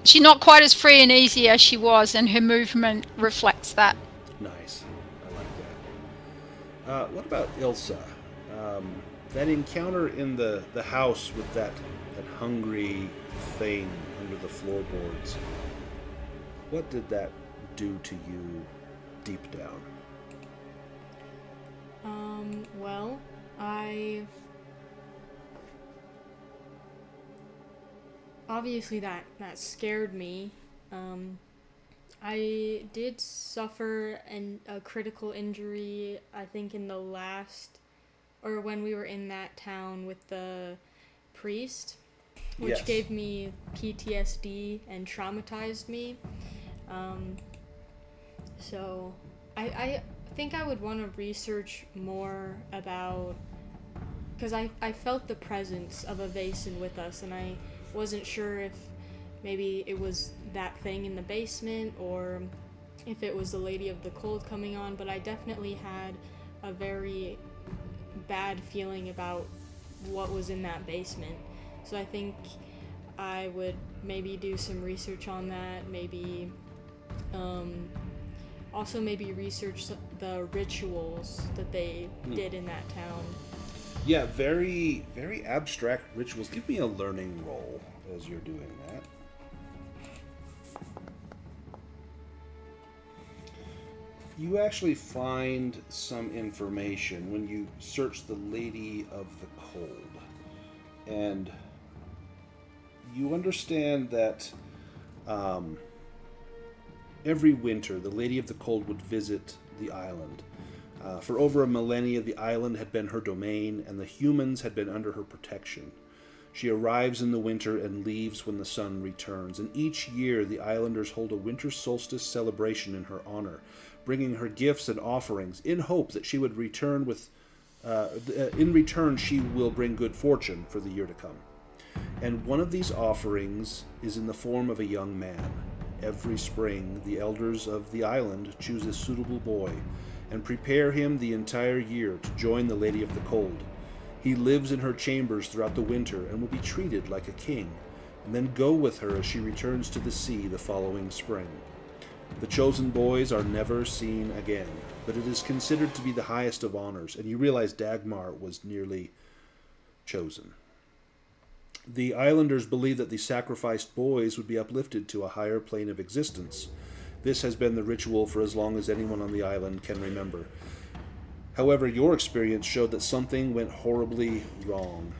she's not quite as free and easy as she was, and her movement reflects that. Nice. I like that. What about Ilsa? That encounter in the house with that hungry thing under the floorboards. What did that do to you deep down? Well, obviously that scared me. I did suffer a critical injury, I think, in the last, or when we were in that town with the priest, which Yes. gave me PTSD and traumatized me. So I think I would want to research more about, because I felt the presence of a Vaesen with us, and I wasn't sure if maybe it was that thing in the basement or if it was the Lady of the Cold coming on, but I definitely had a very bad feeling about what was in that basement. So I think I would maybe do some research on that, maybe also maybe research the rituals that they did in that town. Yeah, very, very abstract rituals. Give me a learning roll as you're doing that. You actually find some information when you search the Lady of the Cold. And you understand that every winter the Lady of the Cold would visit the island. For over a millennia, the island had been her domain, and the humans had been under her protection. She arrives in the winter and leaves when the sun returns, and each year the islanders hold a winter solstice celebration in her honor, bringing her gifts and offerings in hope that she would return with. In return, she will bring good fortune for the year to come. And one of these offerings is in the form of a young man. Every spring, the elders of the island choose a suitable boy and prepare him the entire year to join the Lady of the Cold. He lives in her chambers throughout the winter and will be treated like a king, and then go with her as she returns to the sea the following spring. The chosen boys are never seen again, but it is considered to be the highest of honors, and you realize Dagmar was nearly chosen. The islanders believe that the sacrificed boys would be uplifted to a higher plane of existence. This has been the ritual for as long as anyone on the island can remember. However, your experience showed that something went horribly wrong.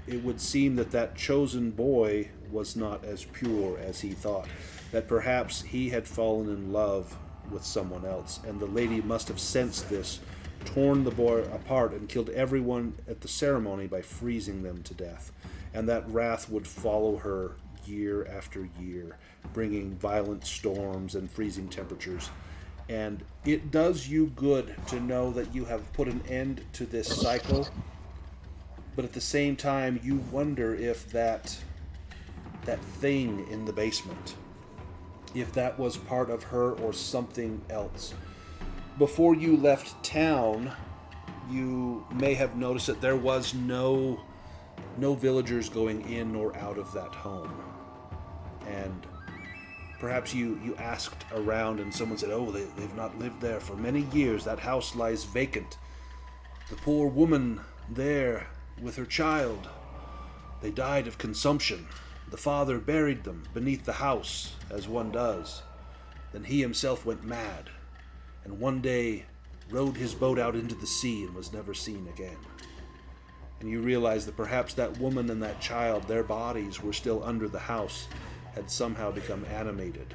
It would seem that that chosen boy was not as pure as he thought, that perhaps he had fallen in love with someone else, and the lady must have sensed this, torn the boy apart, and killed everyone at the ceremony by freezing them to death. And that wrath would follow her year after year, bringing violent storms and freezing temperatures. And it does you good to know that you have put an end to this cycle, but at the same time you wonder if that thing in the basement, if that was part of her or something else. Before you left town, you may have noticed that there was no villagers going in or out of that home. And perhaps you asked around and someone said, oh, they've not lived there for many years. That house lies vacant. The poor woman there with her child, they died of consumption. The father buried them beneath the house, as one does. Then he himself went mad, and one day rowed his boat out into the sea and was never seen again. And you realize that perhaps that woman and that child, their bodies were still under the house, had somehow become animated.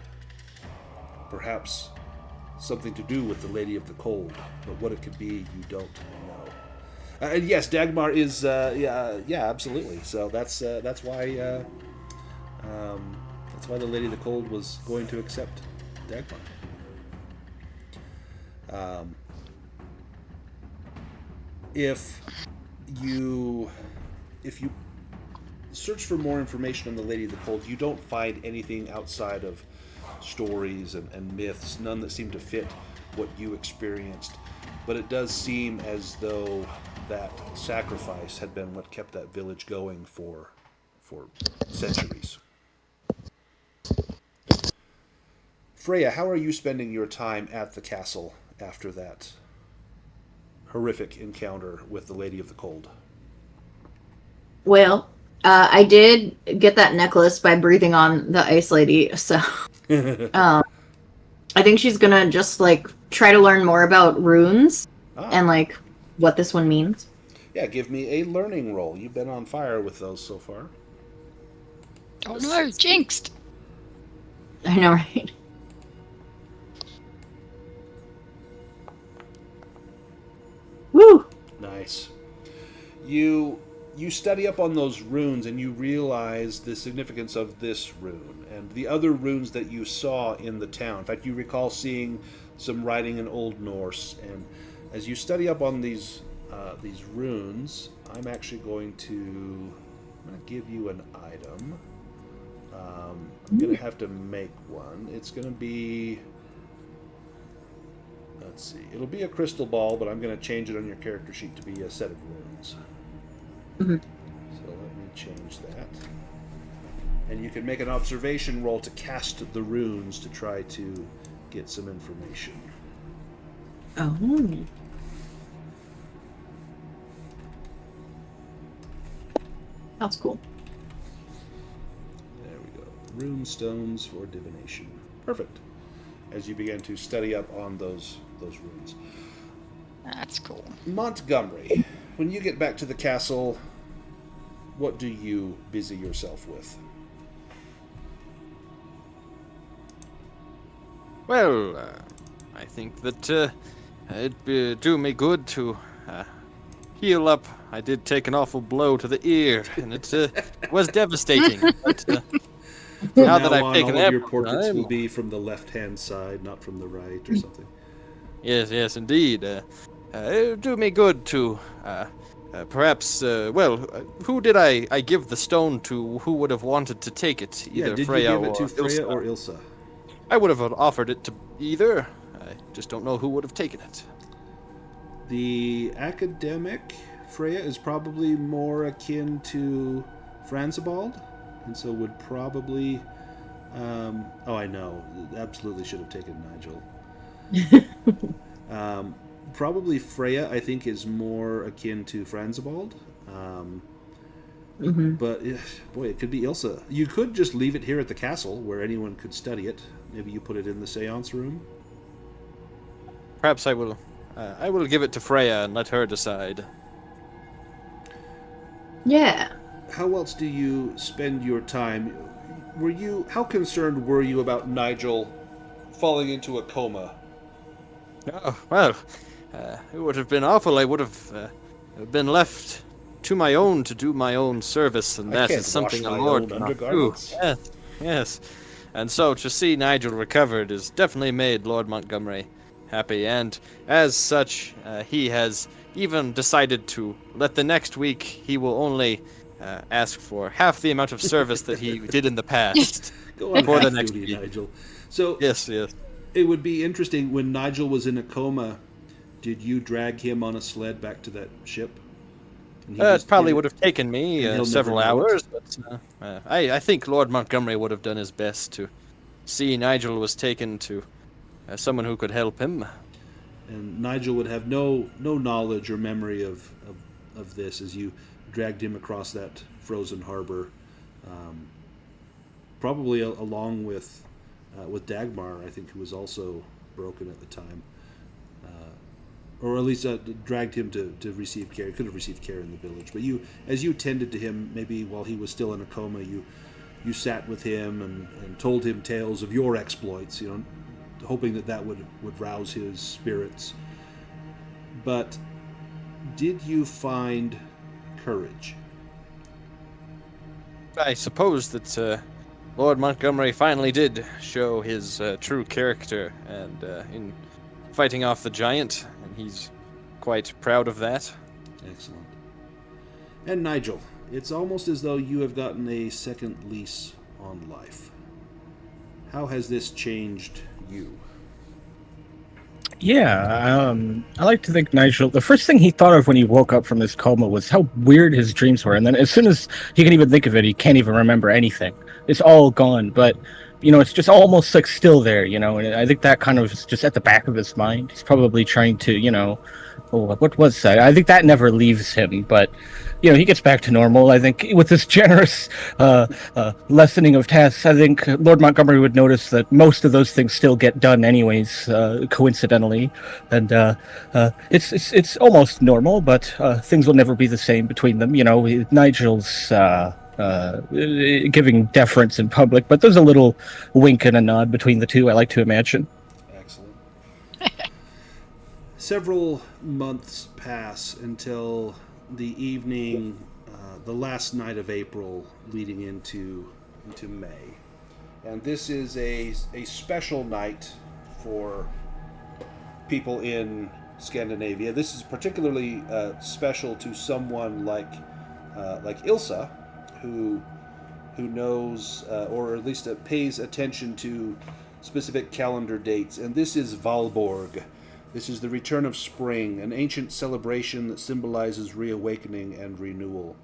Perhaps something to do with the Lady of the Cold, but what it could be, you don't know. And yes, Dagmar is, yeah, absolutely. So that's why the Lady of the Cold was going to accept Dagmar. If you search for more information on the Lady of the Cold, you don't find anything outside of stories and myths, none that seem to fit what you experienced. But it does seem as though that sacrifice had been what kept that village going for centuries. Freya, how are you spending your time at the castle after that horrific encounter with the Lady of the Cold? Well, I did get that necklace by breathing on the ice lady, so I think she's gonna just try to learn more about runes and like what this one means. Yeah, give me a learning roll. You've been on fire with those so far. Oh no, jinxed. I know, right? Woo! Nice. You study up on those runes and you realize the significance of this rune and the other runes that you saw in the town. In fact, you recall seeing some writing in Old Norse. And as you study up on these runes, I'm actually going to give you an item. I'm going to have to make one. It's going to be... Let's see. It'll be a crystal ball, but I'm going to change it on your character sheet to be a set of runes. Mm-hmm. So let me change that. And you can make an observation roll to cast the runes to try to get some information. Oh. That's cool. There we go. Rune stones for divination. Perfect. As you begin to study up on those runes. That's cool. Montgomery, when you get back to the castle, what do you busy yourself with? Well, I think that it'd do me good to heal up. I did take an awful blow to the ear, and it was devastating. But now that I've taken all that, of your portraits will be from the left-hand side, not from the right, or something. Yes, indeed. It'd do me good to perhaps. Who did I give the stone to? Who would have wanted to take it? Either Did Freya you give it to Freya Ilsa. or Ilsa? I would have offered it to either. I just don't know who would have taken it. The academic Freya is probably more akin to Franzibald, and so would probably... I know. Absolutely should have taken Nigel. Probably Freya, I think, is more akin to Franzibald. But, boy, it could be Ilsa. You could just leave it here at the castle, where anyone could study it. Maybe you put it in the seance room. Perhaps I will give it to Freya and let her decide. Yeah. How else do you spend your time? How concerned were you about Nigel falling into a coma? Oh, well, it would have been awful. I would have been left to my own to do my own service, and that is something a lord cannot do. Yes. And so to see Nigel recovered has definitely made Lord Montgomery happy, and as such, he has even decided to let the next week he will only ask for half the amount of service that he did in the past. Go on for the half next duty, week. Nigel. So Yes. it would be interesting, when Nigel was in a coma, did you drag him on a sled back to that ship? It probably would have taken me he'll several never know hours, but I think Lord Montgomery would have done his best to see Nigel was taken to someone who could help him. And Nigel would have no knowledge or memory of this as you dragged him across that frozen harbor, probably along with Dagmar, I think, who was also broken at the time, or at least dragged him to receive care. He could have received care in the village, but as you tended to him, maybe while he was still in a coma, you sat with him and told him tales of your exploits, hoping that would rouse his spirits. But did you find courage? I suppose that Lord Montgomery finally did show his true character, and in fighting off the giant, and he's quite proud of that. Excellent. And Nigel, it's almost as though you have gotten a second lease on life. How has this changed you? Yeah, I like to think Nigel, the first thing he thought of when he woke up from his coma was how weird his dreams were. And then as soon as he can even think of it, he can't even remember anything. It's all gone. But it's just almost like still there, and I think that kind of is just at the back of his mind. He's probably trying to, oh, what was that? I think that never leaves him, but he gets back to normal. I think with this generous lessening of tasks, I think Lord Montgomery would notice that most of those things still get done anyways, coincidentally, and it's almost normal, but things will never be the same between them. Nigel's giving deference in public, but there's a little wink and a nod between the two, I like to imagine. Excellent. Several months pass until the evening, the last night of April, leading into May, and this is a special night for people in Scandinavia. This is particularly special to someone like Ilsa, who knows, or at least pays attention to specific calendar dates, and this is Valborg. This is the return of spring, an ancient celebration that symbolizes reawakening and renewal.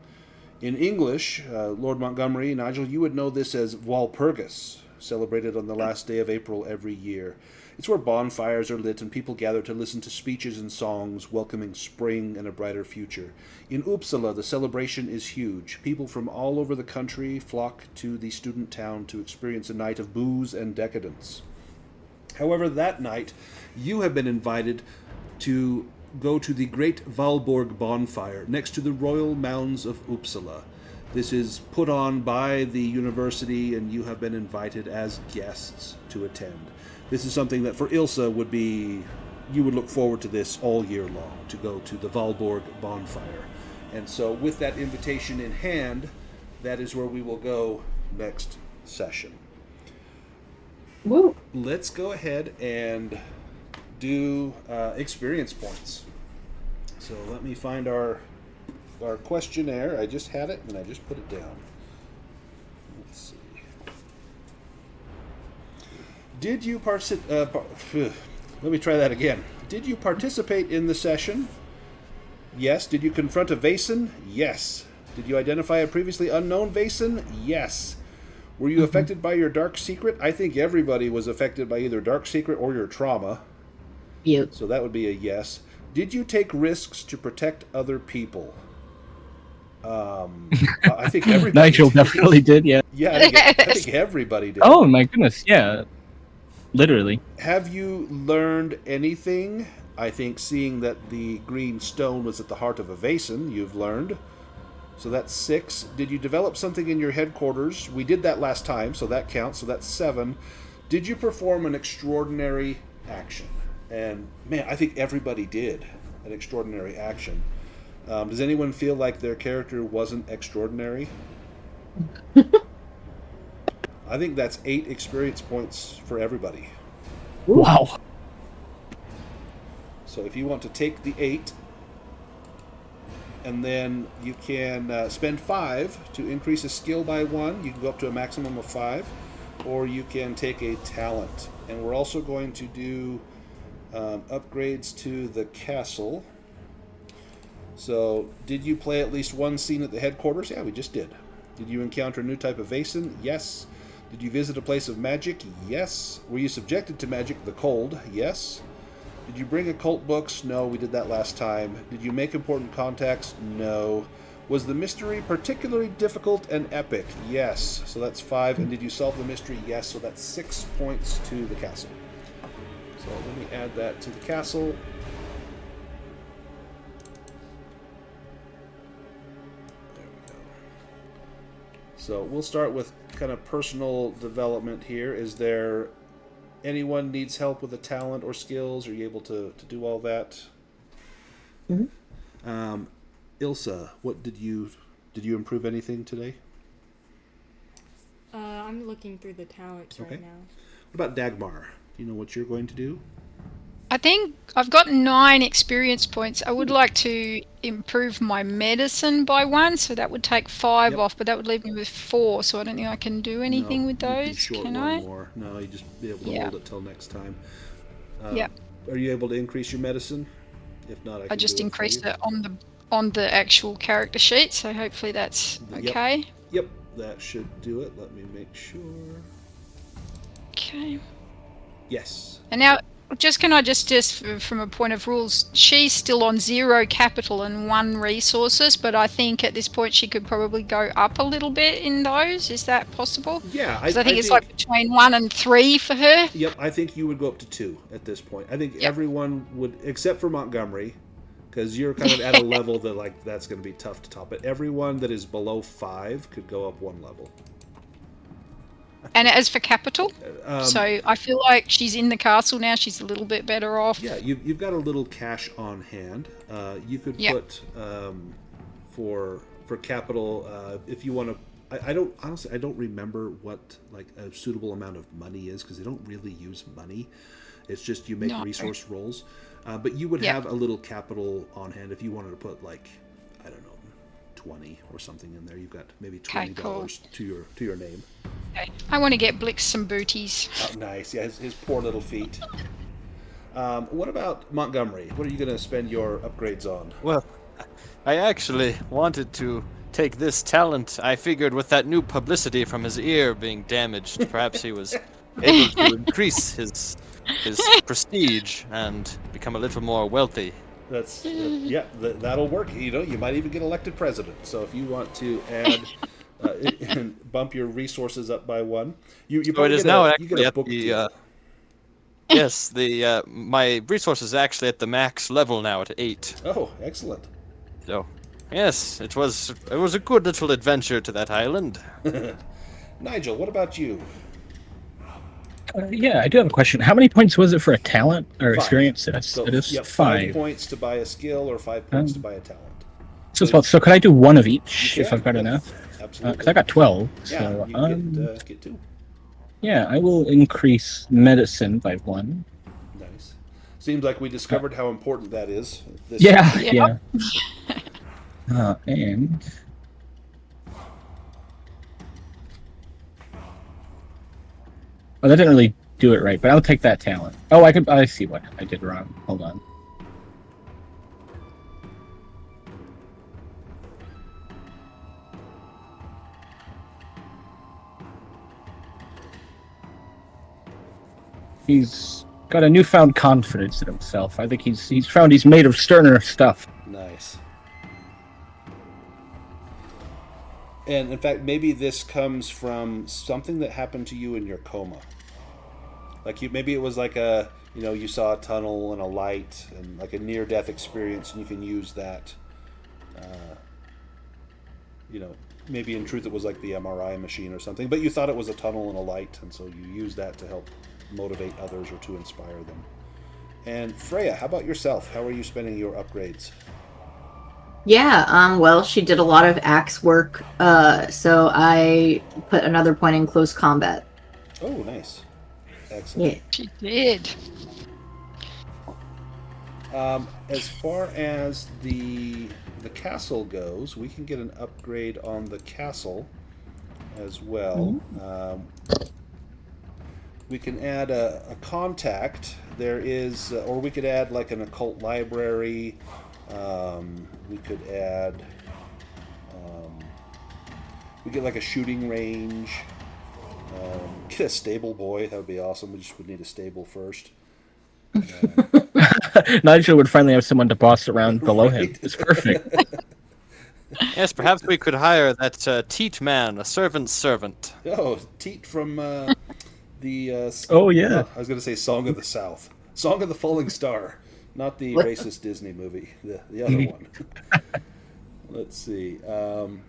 In English, Lord Montgomery, Nigel, you would know this as Walpurgis, celebrated on the last day of April every year. It's where bonfires are lit and people gather to listen to speeches and songs welcoming spring and a brighter future. In Uppsala, the celebration is huge. People from all over the country flock to the student town to experience a night of booze and decadence. However, that night, you have been invited to go to the Great Valborg bonfire next to the royal mounds of Uppsala. This is put on by the university, and you have been invited as guests to attend. This is something that for Ilsa you would look forward to this all year long, to go to the Valborg bonfire. And so with that invitation in hand, that is where we will go next session. Woo. Let's go ahead and do experience points. So let me find our questionnaire. I just had it and I just put it down. Let's see. Did you let me try that again. Did you participate in the session? Yes. Did you confront a Vaesen? Yes. Did you identify a previously unknown Vaesen? Yes. Were you affected by your dark secret? I think everybody was affected by either dark secret or your trauma. Yep. So that would be a yes. Did you take risks to protect other people? I think everybody Nigel did. definitely did, yeah. Yeah, I think everybody did. Oh my goodness, yeah. Literally. Have you learned anything? I think seeing that the green stone was at the heart of a Vaesen, you've learned. So that's 6. Did you develop something in your headquarters? We did that last time, so that counts. So that's 7. Did you perform an extraordinary action? And man, I think everybody did an extraordinary action. Does anyone feel like their character wasn't extraordinary? I think that's 8 experience points for everybody. Wow. So if you want to take the 8, and then you can spend 5 to increase a skill by 1. You can go up to a maximum of 5, or you can take a talent. And we're also going to do upgrades to the castle. So, did you play at least one scene at the headquarters? Yeah, we just did. Did you encounter a new type of Vaesen? Yes. Did you visit a place of magic? Yes. Were you subjected to magic, the cold? Yes. Did you bring occult books? No, we did that last time. Did you make important contacts? No. Was the mystery particularly difficult and epic? Yes. So that's 5. And did you solve the mystery? Yes. So that's 6 points to the castle. So let me add that to the castle. There we go. So we'll start with kind of personal development here. Is there anyone needs help with a talent or skills? Are you able to do all that? Mm-hmm. Ilsa, what did you improve anything today? I'm looking through the talents Okay. right now. What about Dagmar? Do you know what you're going to do? I think I've got 9 experience points. I would like to improve my medicine by 1, so that would take 5 Yep. off, but that would leave me with 4, so I don't think I can do anything No, with you'd be those, short can one I? more. No, you just be able to Yeah. hold it till next time. Yep. Are you able to increase your medicine? If not, I I can just do it for increased you. it on the actual character sheet, so hopefully that's Yep. okay. Yep, that should do it. Let me make sure. Okay. Yes. And now, can I just from a point of rules, she's still on 0 capital and 1 resources, but I think at this point she could probably go up a little bit in those. Is that possible? Yeah, Because I think it's like between 1 and 3 for her. Yep, I think you would go up to 2 at this point. I think everyone would, except for Montgomery, because you're kind of at a level that like that's going to be tough to top. But everyone that is below 5 could go up 1 level. And as for capital, so I feel like she's in the castle now. She's a little bit better off. Yeah, you've got a little cash on hand. You could put for capital if you want to. I don't remember what like a suitable amount of money is because they don't really use money. It's just you make resource rolls. But you would have a little capital on hand if you wanted to put like, I don't know, 20 or something in there. You've got maybe $20 to your name. Okay. I want to get Blix some booties. Oh, nice. Yeah, his poor little feet. What about Montgomery? What are you going to spend your upgrades on? Well, I actually wanted to take this talent. I figured with that new publicity from his ear being damaged, perhaps he was able to increase his prestige and become a little more wealthy. That's that'll work. You know, you might even get elected president. So if you want to add and bump your resources up by 1, you probably get a book deal. Yes, my resources are actually at the max level now at 8. Oh, excellent. So, yes, it was a good little adventure to that island. Nigel, what about you? Yeah, I do have a question. How many points was it for a talent or 5. experience? It is 5. 5 points to buy a skill or 5 points to buy a talent. So could I do 1 of each if I've got enough? Absolutely. Because I got 12. Yeah, so, you get 2. Yeah, I will increase medicine by 1. Nice. Seems like we discovered how important that is. Yeah. And... Oh, that didn't really do it right, but I'll take that talent. Oh, I see what I did wrong. Hold on. He's got a newfound confidence in himself. I think he's found he's made of sterner stuff. Nice. And in fact, maybe this comes from something that happened to you in your coma. Like maybe it was like you saw a tunnel and a light and like a near-death experience, and you can use that. Maybe in truth it was like the MRI machine or something, but you thought it was a tunnel and a light, and so you use that to help motivate others or to inspire them. And Freya, how about yourself? How are you spending your upgrades? Yeah, well, she did a lot of axe work, so I put another point in close combat. Oh, nice. Excellent. Yeah. She did. As far as the castle goes, we can get an upgrade on the castle as well. We can add a contact. There is, or we could add like an occult library. We could add, we get like a shooting range. Get a stable boy. That would be awesome. We just would need a stable first. Nigel would finally have someone to boss around below him. It's perfect. Yes, perhaps we could hire that Teat man, a servant's servant. Oh, Teat from the... Oh, yeah. I was going to say Song of the South. Song of the Falling Star. Not the racist Disney movie. The other one. Let's see. So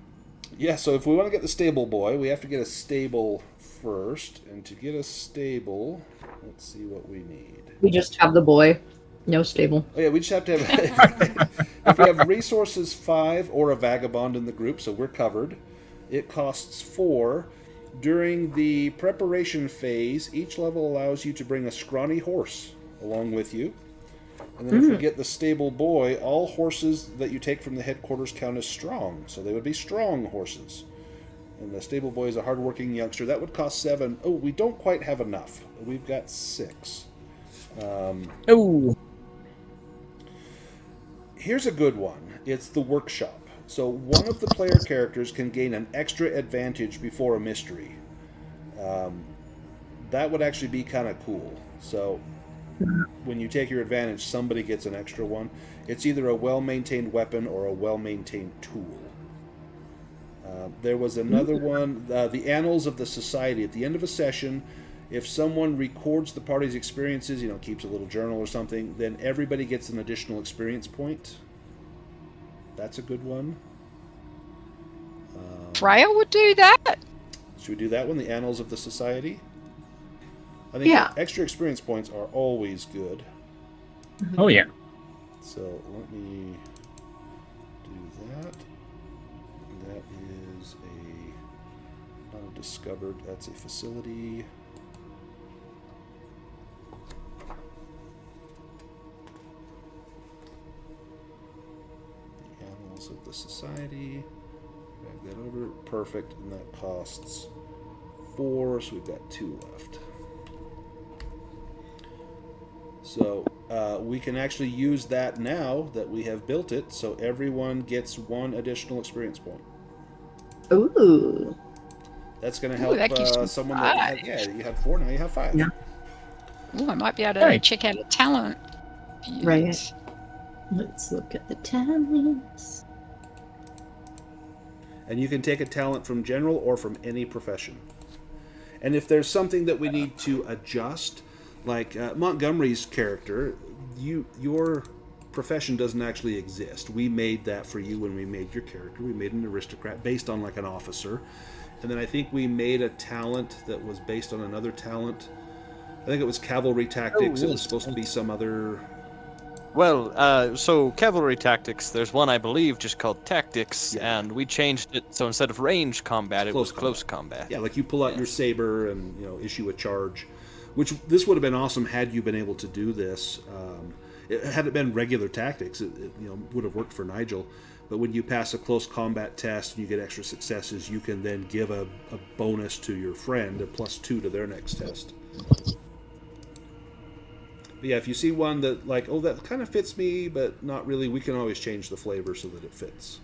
if we want to get the stable boy, we have to get a stable first. And to get a stable, let's see what we need. We just have the boy. No stable. Oh yeah, we just have to have... if we have resources 5 or a vagabond in the group, so we're covered. It costs 4. During the preparation phase, each level allows you to bring a scrawny horse along with you. And then if we get the stable boy, all horses that you take from the headquarters count as strong. So they would be strong horses. And the stable boy is a hardworking youngster. That would cost 7. Oh, we don't quite have enough. We've got 6. Here's a good one. It's the workshop. So one of the player characters can gain an extra advantage before a mystery. that would actually be kind of cool. So when you take your advantage, somebody gets an extra one. It's either a well-maintained weapon or a well-maintained tool. There was another one, the Annals of the Society. At the end of a session, if someone records the party's experiences, keeps a little journal or something, then everybody gets an additional experience point. That's a good one. Freya would do that. Should we do that one, the Annals of the Society? I think extra experience points are always good. Oh, yeah. So let me do that. That is not a discovered, that's a facility. The Annals of the Society. Drag that over. Perfect. And that costs 4, so we've got 2 left. So we can actually use that now that we have built it, so everyone gets 1 additional experience point. Ooh. That's going to help someone that you had 4, now you have 5. Yeah. Ooh, I might be able to check out a talent. Right. Yes. Let's look at the talents. And you can take a talent from general or from any profession. And if there's something that we need to adjust, like Montgomery's character, your profession doesn't actually exist. We made that for you when we made your character. We made an aristocrat based on like an officer. And then I think we made a talent that was based on another talent. I think it was cavalry tactics. It was supposed to be some other... Well, so cavalry tactics, there's one I believe just called tactics, Yeah. and we changed it so instead of range combat, it was close combat. Yeah, like you pull out your saber and issue a charge, which this would have been awesome had you been able to do this. Had it been regular tactics, it would have worked for Nigel. But when you pass a close combat test and you get extra successes, you can then give a bonus to your friend, a +2 to their next test. But yeah, if you see one that like, oh, that kind of fits me, but not really, we can always change the flavor so that it fits.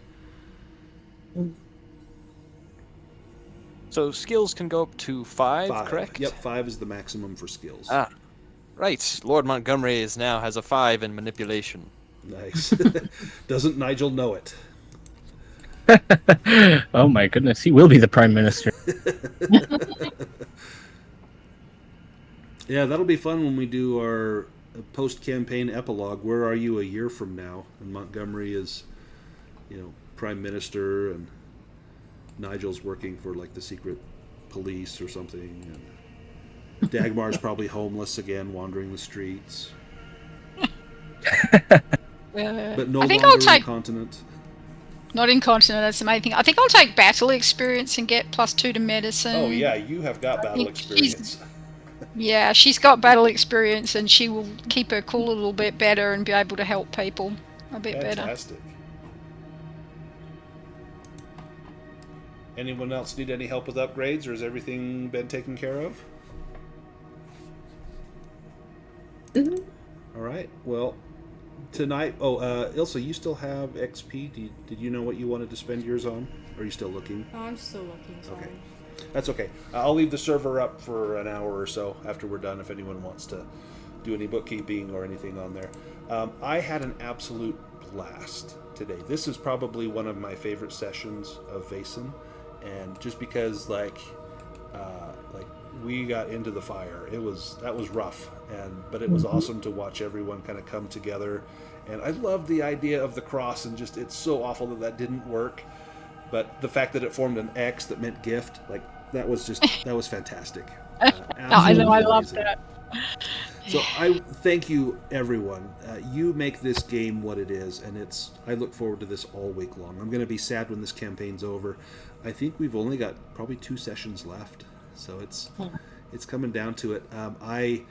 So skills can go up to 5, correct? Yep, 5 is the maximum for skills. Ah, right. Lord Montgomery now has a 5 in manipulation. Nice. Doesn't Nigel know it? Oh my goodness, he will be the Prime Minister. Yeah, that'll be fun when we do our post-campaign epilogue. Where are you a year from now? And Montgomery is, Prime Minister, and Nigel's working for like the secret police or something. And Dagmar's probably homeless again, wandering the streets. But no longer incontinent. Not incontinent, that's the main thing. I think I'll take battle experience and get +2 to medicine. Oh yeah, you have got battle experience. Yeah, she's got battle experience, and she will keep her cool a little bit better and be able to help people a bit better. Fantastic. Anyone else need any help with upgrades, or has everything been taken care of? Mm-hmm. All right. Well, tonight. Oh, Ilsa, you still have XP. Did you know what you wanted to spend yours on? Or are you still looking? Oh, I'm still looking, sorry. Okay. That's okay. I'll leave the server up for an hour or so after we're done if anyone wants to do any bookkeeping or anything on there. I had an absolute blast today. This is probably one of my favorite sessions of Vaesen, and just because we got into the fire, that was rough, but it was awesome to watch everyone kind of come together. And I love the idea of the cross, and just it's so awful that didn't work. But the fact that it formed an X that meant gift, that was fantastic. I know, I love that. So I thank you, everyone. You make this game what it is, and I look forward to this all week long. I'm going to be sad when this campaign's over. I think we've only got probably 2 sessions left, so it's coming down to it. I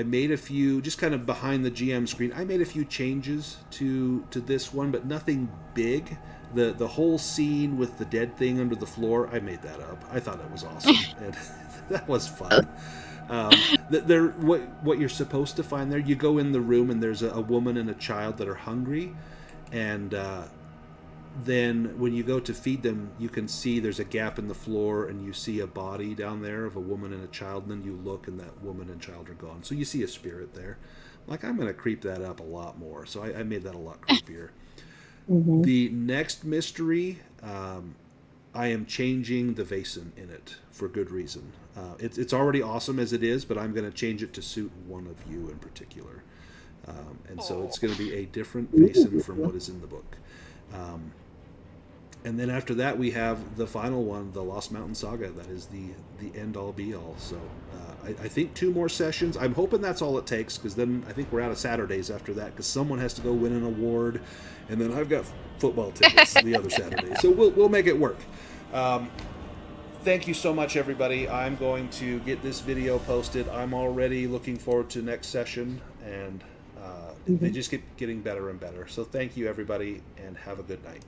made a few, just kind of behind the GM screen, I made a few changes to this one, but nothing big. The whole scene with the dead thing under the floor, I made that up. I thought it was awesome, and that was fun. What you're supposed to find there, you go in the room and there's a woman and a child that are hungry, and then when you go to feed them, you can see there's a gap in the floor, and you see a body down there of a woman and a child, and then you look, and that woman and child are gone. So you see a spirit there. Like, I'm going to creep that up a lot more, so I made that a lot creepier. The next mystery, I am changing the Vaesen in it for good reason. It's already awesome as it is, but I'm going to change it to suit one of you in particular. And so it's going to be a different Vaesen from what is in the book. And then after that, we have the final one, the Lost Mountain Saga. That is the end-all, be-all. So I think 2 more sessions. I'm hoping that's all it takes, because then I think we're out of Saturdays after that, because someone has to go win an award, and then I've got football tickets the other Saturday. So we'll make it work. Thank you so much, everybody. I'm going to get this video posted. I'm already looking forward to next session, and they just keep getting better and better. So thank you, everybody, and have a good night.